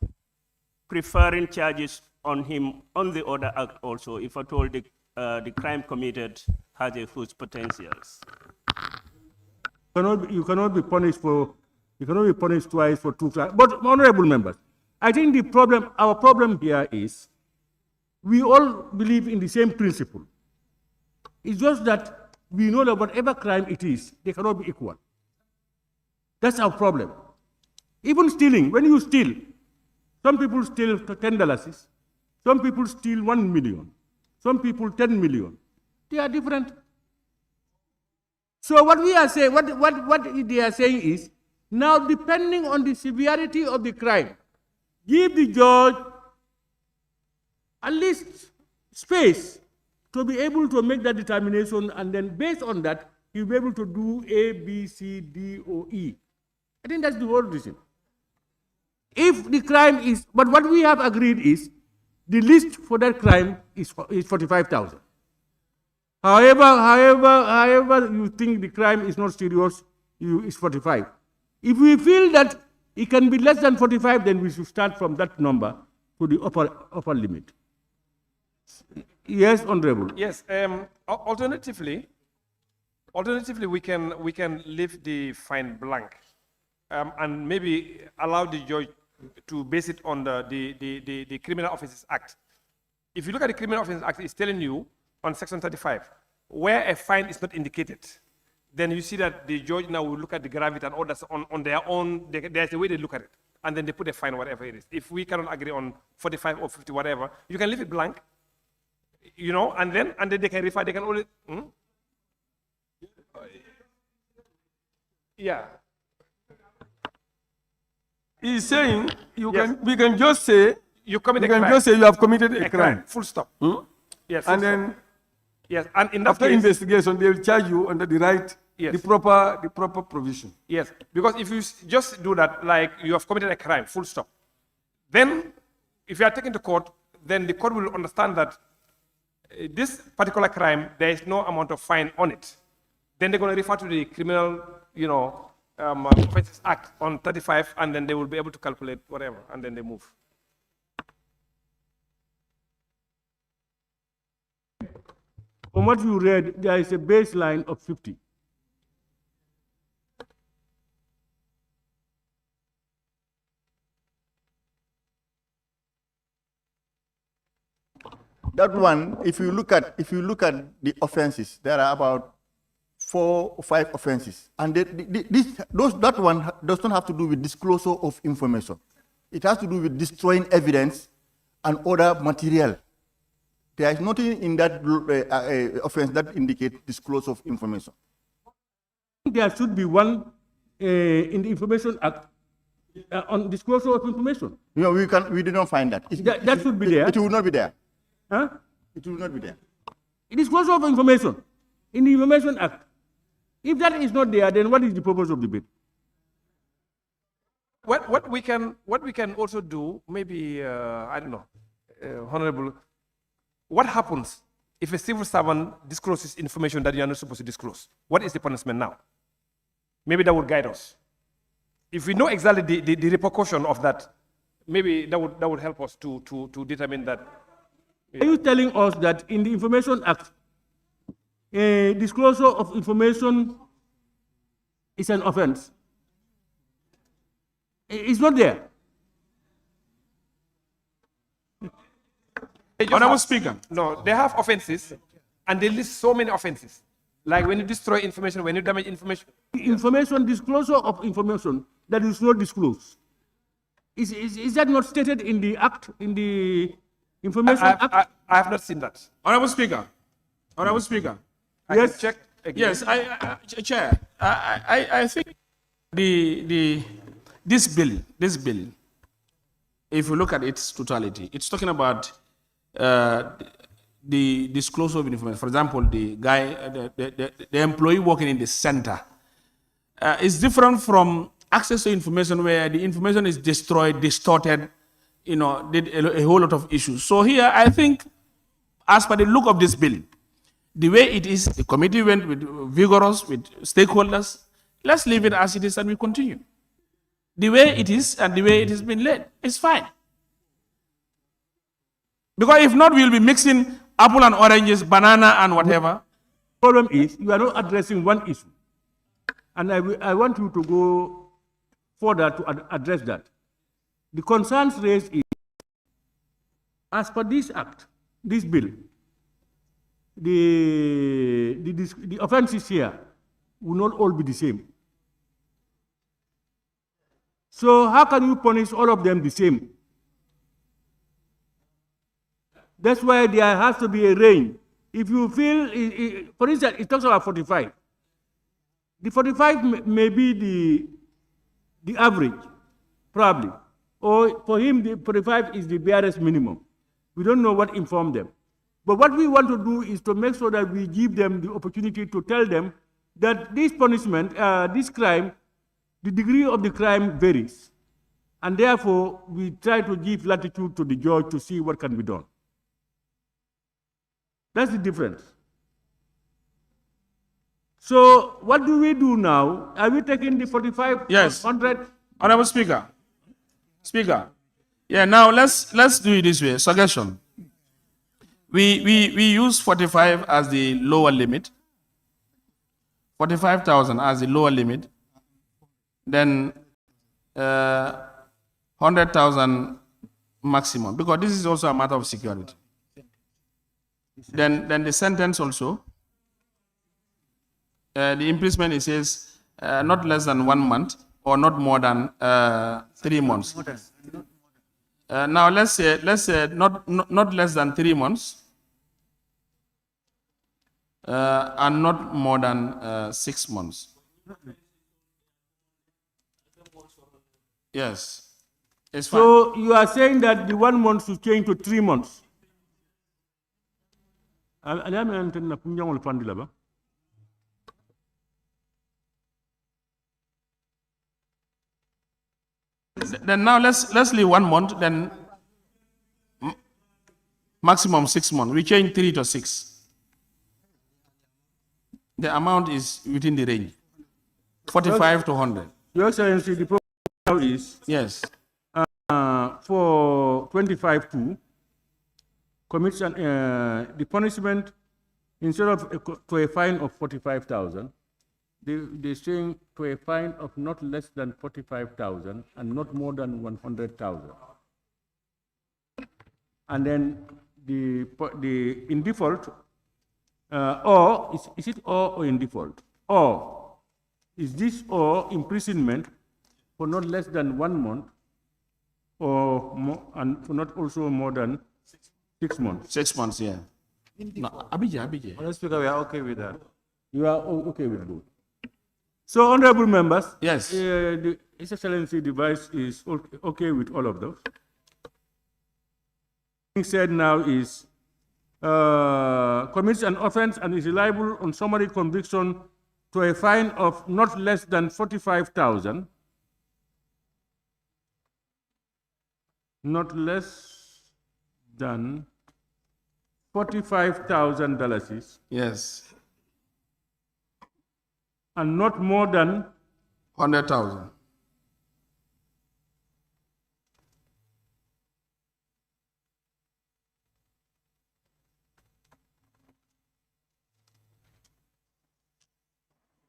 Speaker 11: preferring charges on him on the Order Act also, if at all the crime committed has a huge potentials.
Speaker 18: You cannot be punished twice for two crimes. But honorable members, I think our problem here is we all believe in the same principle. It's just that we know that whatever crime it is, they cannot be equal. That's our problem. Even stealing, when you steal, some people steal $10, some people steal 1 million, some people 10 million. They are different. So what we are saying, what they are saying is, now depending on the severity of the crime, give the judge at least space to be able to make that determination, and then based on that, he'll be able to do A, B, C, D, or E. I think that's the whole reason. If the crime is, but what we have agreed is, the list for that crime is 45,000. However you think the crime is not serious, it's 45. If we feel that it can be less than 45, then we should start from that number to the upper limit. Yes, Honorable.
Speaker 21: Yes. Alternatively, we can leave the fine blank, and maybe allow the judge to base it on the Criminal Offences Act. If you look at the Criminal Offences Act, it's telling you on Section 35 where a fine is not indicated. Then you see that the judge now will look at the gravity and orders on their own. There's a way they look at it, and then they put a fine, whatever it is. If we cannot agree on 45 or 50, whatever, you can leave it blank. you know, and then they can refer, they can only, yeah.
Speaker 5: He's saying we can just say
Speaker 21: you commit
Speaker 5: we
Speaker 21: a
Speaker 5: can
Speaker 21: crime.
Speaker 5: just say you have committed a crime.
Speaker 21: Full stop. Yes.
Speaker 5: And
Speaker 21: full
Speaker 5: then
Speaker 21: stop. Yes, and in that
Speaker 5: after
Speaker 21: case,
Speaker 5: investigation, they will charge you under the right,
Speaker 21: Yes.
Speaker 5: the proper provision.
Speaker 21: yes, because if you just do that, like you have committed a crime, full stop. Then, if you are taken to court, then the court will understand that this particular crime, there is no amount of fine on it. Then they're going to refer to the criminal, Offences Act on 35, and then they will be able to calculate whatever, and then they move.
Speaker 18: From what you read, there is a baseline of 50.
Speaker 15: That one, if you look at the offenses, there are about 4 or 5 offenses, and that one does not have to do with disclosure of information. It has to do with destroying evidence and other material. There is nothing in that offense that indicates disclosure of information.
Speaker 18: There should be one in the Information Act on disclosure of information.
Speaker 15: No, we did not find that.
Speaker 18: That should be there.
Speaker 15: It will not be there.
Speaker 18: Huh?
Speaker 15: It will not be there.
Speaker 18: Disclosure of information in the Information Act. If that is not there, then what is the purpose of the bill?
Speaker 21: What we can also do, maybe I don't know, Honorable. What happens if a civil servant discloses information that you are not supposed to disclose? What is the punishment now? Maybe that would guide us. If we know exactly the repercussion of that, maybe that would help us to determine that.
Speaker 18: Are you telling us that in the Information Act, disclosure of information is an offense? It's not there.
Speaker 21: Honorable Speaker. No, they have offenses, and they list so many offenses. Like when you destroy information, when you damage information.
Speaker 18: Information, disclosure of information that is not disclosed. Is that not stated in the Act, in the Information Act?
Speaker 21: I have not seen that.
Speaker 7: Honorable Speaker. Honorable Speaker.
Speaker 21: Yes. Check again.
Speaker 7: Yes, Chair. I think this bill, if you look at its totality, it's talking about the disclosure of information. For example, the guy, the employee working in the center, is different from access to information where the information is destroyed, distorted, did a whole lot of issues. So here, I think, as per the look of this bill, the way it is, the committee went with vigorous, with stakeholders. Let's leave it as it is and we continue. The way it is and the way it has been led is fine. Because if not, we'll be mixing apple and oranges, banana and whatever.
Speaker 18: The problem is you are not addressing one issue. And I want you to go further to address that. The concerns raised is, as per this act, this bill, the offenses here will not all be the same. So how can you punish all of them the same? That's why there has to be a range. If you feel, for instance, it talks about 45. The 45 may be the average, probably. Or for him, the 45 is the barest minimum. We don't know what informed them. But what we want to do is to make sure that we give them the opportunity to tell them that this punishment, this crime, the degree of the crime varies. And therefore, we try to give latitude to the judge to see what can be done. That's the difference. So what do we do now? Are we taking the 45?
Speaker 7: Yes.
Speaker 18: 100?
Speaker 7: Honorable Speaker. Speaker. Yeah, now let's do it this way. Suggestion. We use 45 as the lower limit. 45,000 as the lower limit. Then 100,000 maximum, because this is also a matter of security. Then the sentence also, the imprisonment, it says not less than 1 month or not more than 3 months. Now let's say not less than 3 months and not more than 6 months. Yes, it's fine.
Speaker 18: So you are saying that the 1 month should change to 3 months?
Speaker 7: Then now let's leave 1 month, then maximum 6 months. We change 3 to 6. The amount is within the range, 45 to 100.
Speaker 18: Your Excellency, the problem now is
Speaker 7: yes.
Speaker 18: For 25-2, commits the punishment instead of to a fine of 45,000, they're saying to a fine of not less than 45,000 and not more than 100,000. And then the in default, or is it or in default? Or is this or imprisonment for not less than 1 month, or more, and for not also more than 6 months?
Speaker 7: 6 months, yeah. No, Abijah.
Speaker 9: Mr. Speaker, we are okay with that.
Speaker 18: You are okay with both. So, honorable members,
Speaker 7: yes,
Speaker 18: His Excellency device is okay with all of those. What said now is commits an offense and is liable on summary conviction to a fine of not less than 45,000, not less than $45,000.
Speaker 7: Yes.
Speaker 18: And not more than
Speaker 7: 100,000.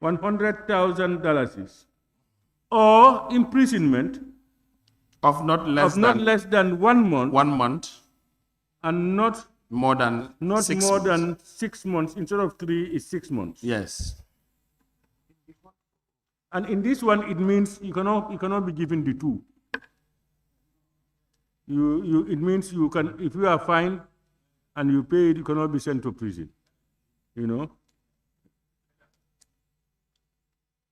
Speaker 18: $100,000, or imprisonment
Speaker 7: of not less
Speaker 18: than 1 month.
Speaker 7: 1 month.
Speaker 18: And not
Speaker 7: more than 6
Speaker 18: more
Speaker 7: months.
Speaker 18: than 6 months. Instead of 3 is 6 months.
Speaker 7: Yes.
Speaker 18: And in this one, it means you cannot be given the 2. It means you can, if you are fined and you pay it, you cannot be sent to prison. You know.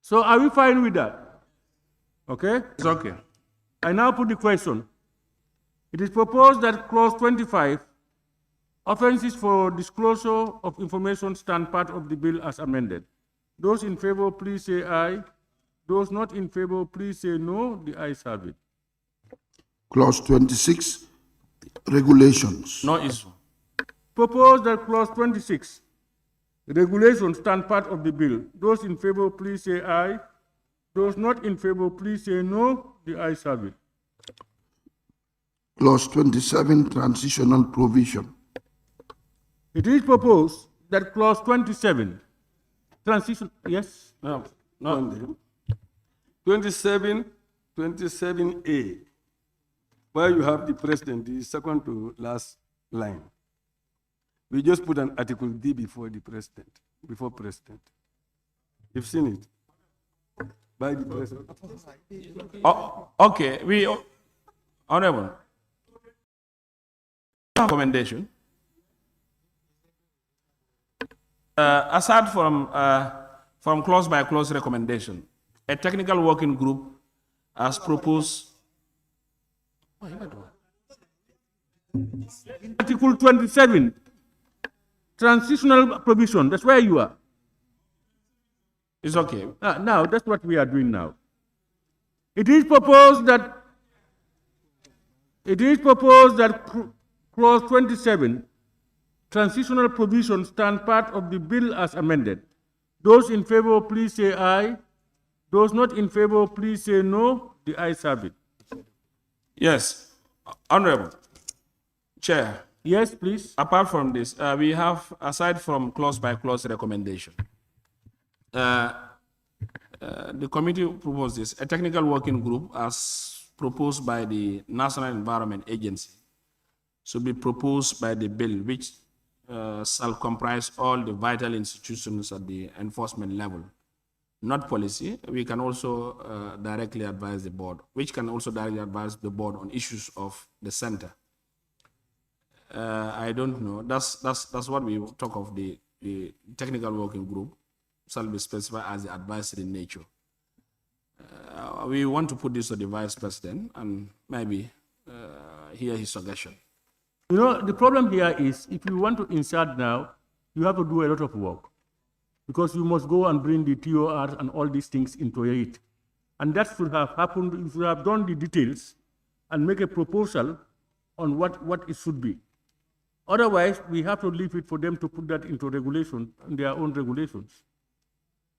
Speaker 18: So are we fine with that? Okay?
Speaker 7: It's okay.
Speaker 18: I now put the question. It is proposed that clause 25, offenses for disclosure of information, stand part of the bill as amended. Those in favor, please say aye. Those not in favor, please say no. The ayes have it.
Speaker 2: Clause 26, regulations.
Speaker 7: No issue.
Speaker 18: Propose that clause 26, regulations, stand part of the bill. Those in favor, please say aye. Those not in favor, please say no. The ayes have it.
Speaker 2: Clause 27, transitional provision.
Speaker 18: It is proposed that clause 27, transition, yes?
Speaker 5: No. 27A, where you have the president, the second to last line. We just put an article D before the president, before president. You've seen it? By the president.
Speaker 7: Oh, okay, honorable. Recommendation. Aside from clause by clause recommendation, a technical working group has proposed.
Speaker 18: Article 27, transitional provision, that's where you are.
Speaker 7: It's okay.
Speaker 18: Now, that's what we are doing now. It is proposed that clause 27, transitional provisions, stand part of the bill as amended. Those in favor, please say aye. Those not in favor, please say no. The ayes have it.
Speaker 7: Yes, Honorable Chair.
Speaker 18: Yes, please.
Speaker 7: Apart from this, we have, aside from clause by clause recommendation, the committee proposed this. A technical working group, as proposed by the National Environment Agency, should be proposed by the bill, which shall comprise all the vital institutions at the enforcement level, not policy. We can also directly advise the board, which can also directly advise the board on issues of the center. I don't know. That's what we talk of, the the technical working group shall be specified as the advisory in nature. We want to put this to the vice president and maybe hear his suggestion.
Speaker 18: You know, the problem here is if you want to insert now, you have to do a lot of work because you must go and bring the TORs and all these things into it. And that should have happened, you should have done the details and make a proposal on what it should be. Otherwise, we have to leave it for them to put that into regulation, in their own regulations.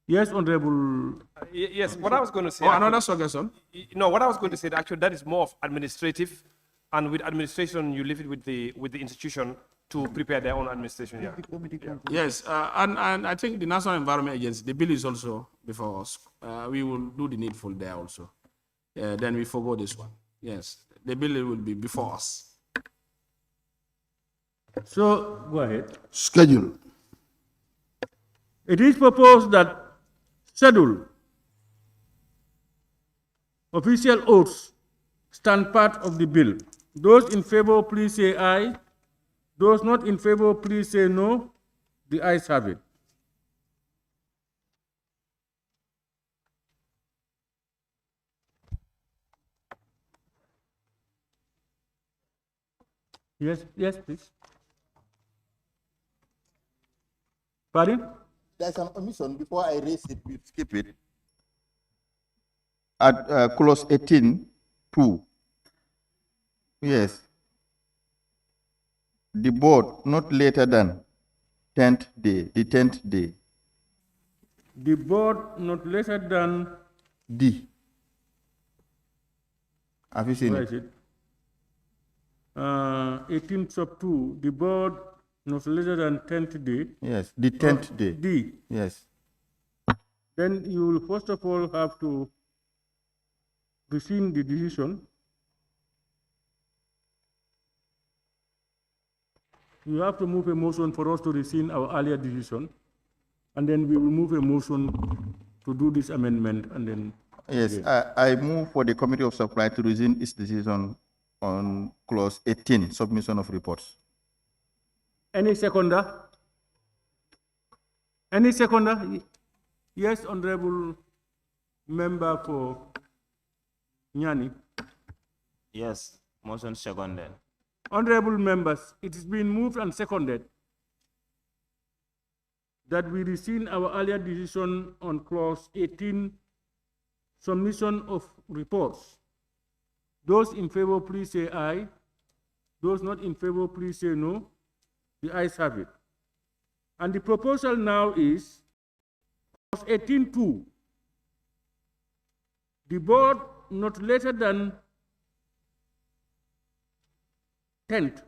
Speaker 18: Yes, Honorable.
Speaker 21: Yes, what I was going to say.
Speaker 7: Oh, another suggestion?
Speaker 21: No, what I was going to say, actually, that is more of administrative, and with administration, you leave it with the institution to prepare their own administration. Yeah.
Speaker 7: Yes, and I think the National Environment Agency, the bill is also before us. We will do the needful there also. Then we forgo this one. Yes, the bill will be before us.
Speaker 18: So, go ahead.
Speaker 2: Schedule.
Speaker 18: It is proposed that schedule official oaths stand part of the bill. Those in favor, please say aye. Those not in favor, please say no. The ayes have it. Yes, please. Pardon?
Speaker 10: There's an omission before I raise it, we skip it. At clause 18(2). Yes. The board not later than 10th day, the 10th day.
Speaker 18: The board not later than
Speaker 10: D. Have you seen
Speaker 18: where
Speaker 10: it?
Speaker 18: is it? 18 sub 2, the board not later than 10th day.
Speaker 10: Yes, the 10th day.
Speaker 18: D.
Speaker 10: Yes.
Speaker 18: Then you will first of all have to rescind the decision. You have to move a motion for us to rescind our earlier decision, and then we will move a motion to do this amendment, and then.
Speaker 10: Yes, I move for the Committee of Supply to rescind its decision on clause 18, submission of reports.
Speaker 18: Any seconder? Any seconder? Yes, Honorable Member for Nyani.
Speaker 17: Yes, motion seconded.
Speaker 18: Honorable members, it has been moved and seconded that we rescind our earlier decision on clause 18, submission of reports. Those in favor, please say aye. Those not in favor, please say no. The ayes have it. And the proposal now is clause 18(2). The board not later than 10th,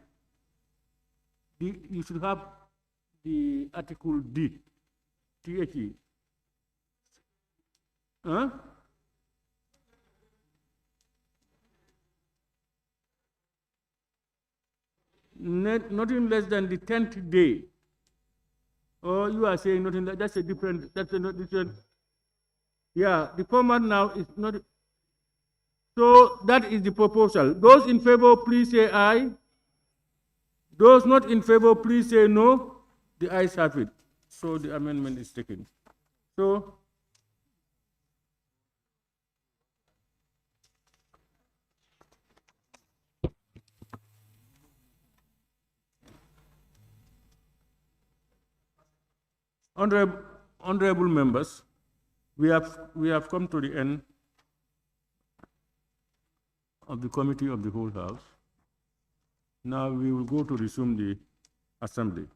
Speaker 18: you should have the article D, THE. Huh? Nothing less than the 10th day. Or you are saying nothing, that's a different, that's a not different. Yeah, the format now is not. So that is the proposal. Those in favor, please say aye. Those not in favor, please say no. The ayes have it. So the amendment is taken. So honorable members, we have come to the end of the Committee of the Whole House. Now we will go to resume the assembly.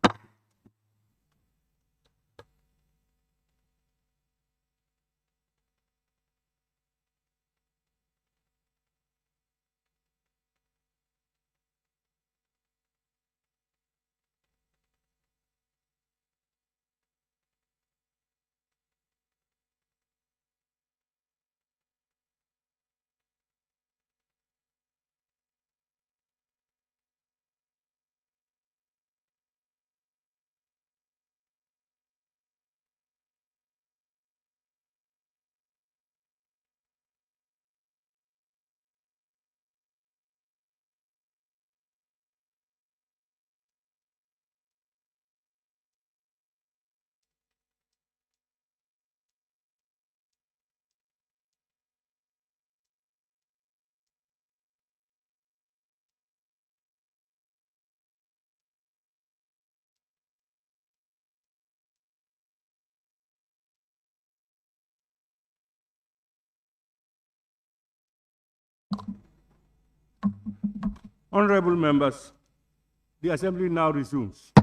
Speaker 18: Honorable members, the Assembly now resumes.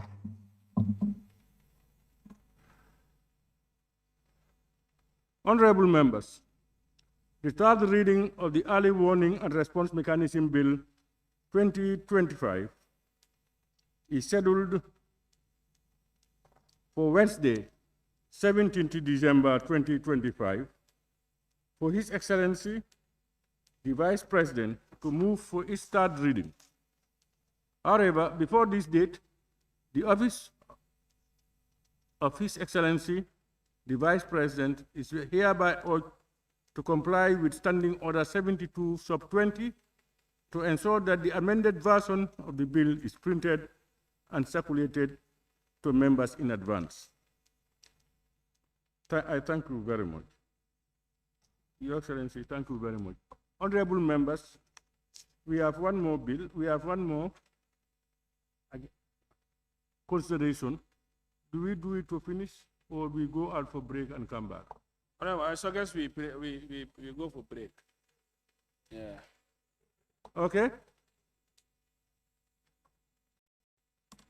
Speaker 18: Honorable members, the third reading of the Early Warning and Response Mechanism Bill 2025 is scheduled for Wednesday, 17th December 2025, for His Excellency, the Vice President, to move for its third reading. However, before this date, the office of His Excellency, the Vice President, is hereby urged to comply with Standing Order 72 sub 20 to ensure that the amended version of the bill is printed and circulated to members in advance. I thank you very much. Your Excellency, thank you very much. Honorable members, we have one more bill, we have one more consideration. Do we do it to finish, or we go out for break and come back?
Speaker 7: I suggest we go for break. Yeah.
Speaker 18: Okay.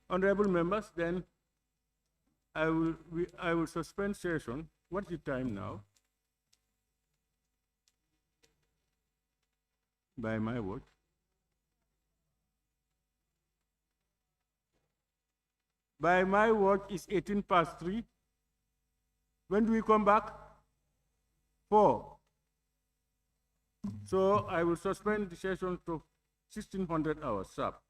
Speaker 18: Honorable members, then I will suspend session. What's the time now? By my watch. By my watch, it's 3:18. When do we come back? 4. So I will suspend the session to 1600 hours sharp.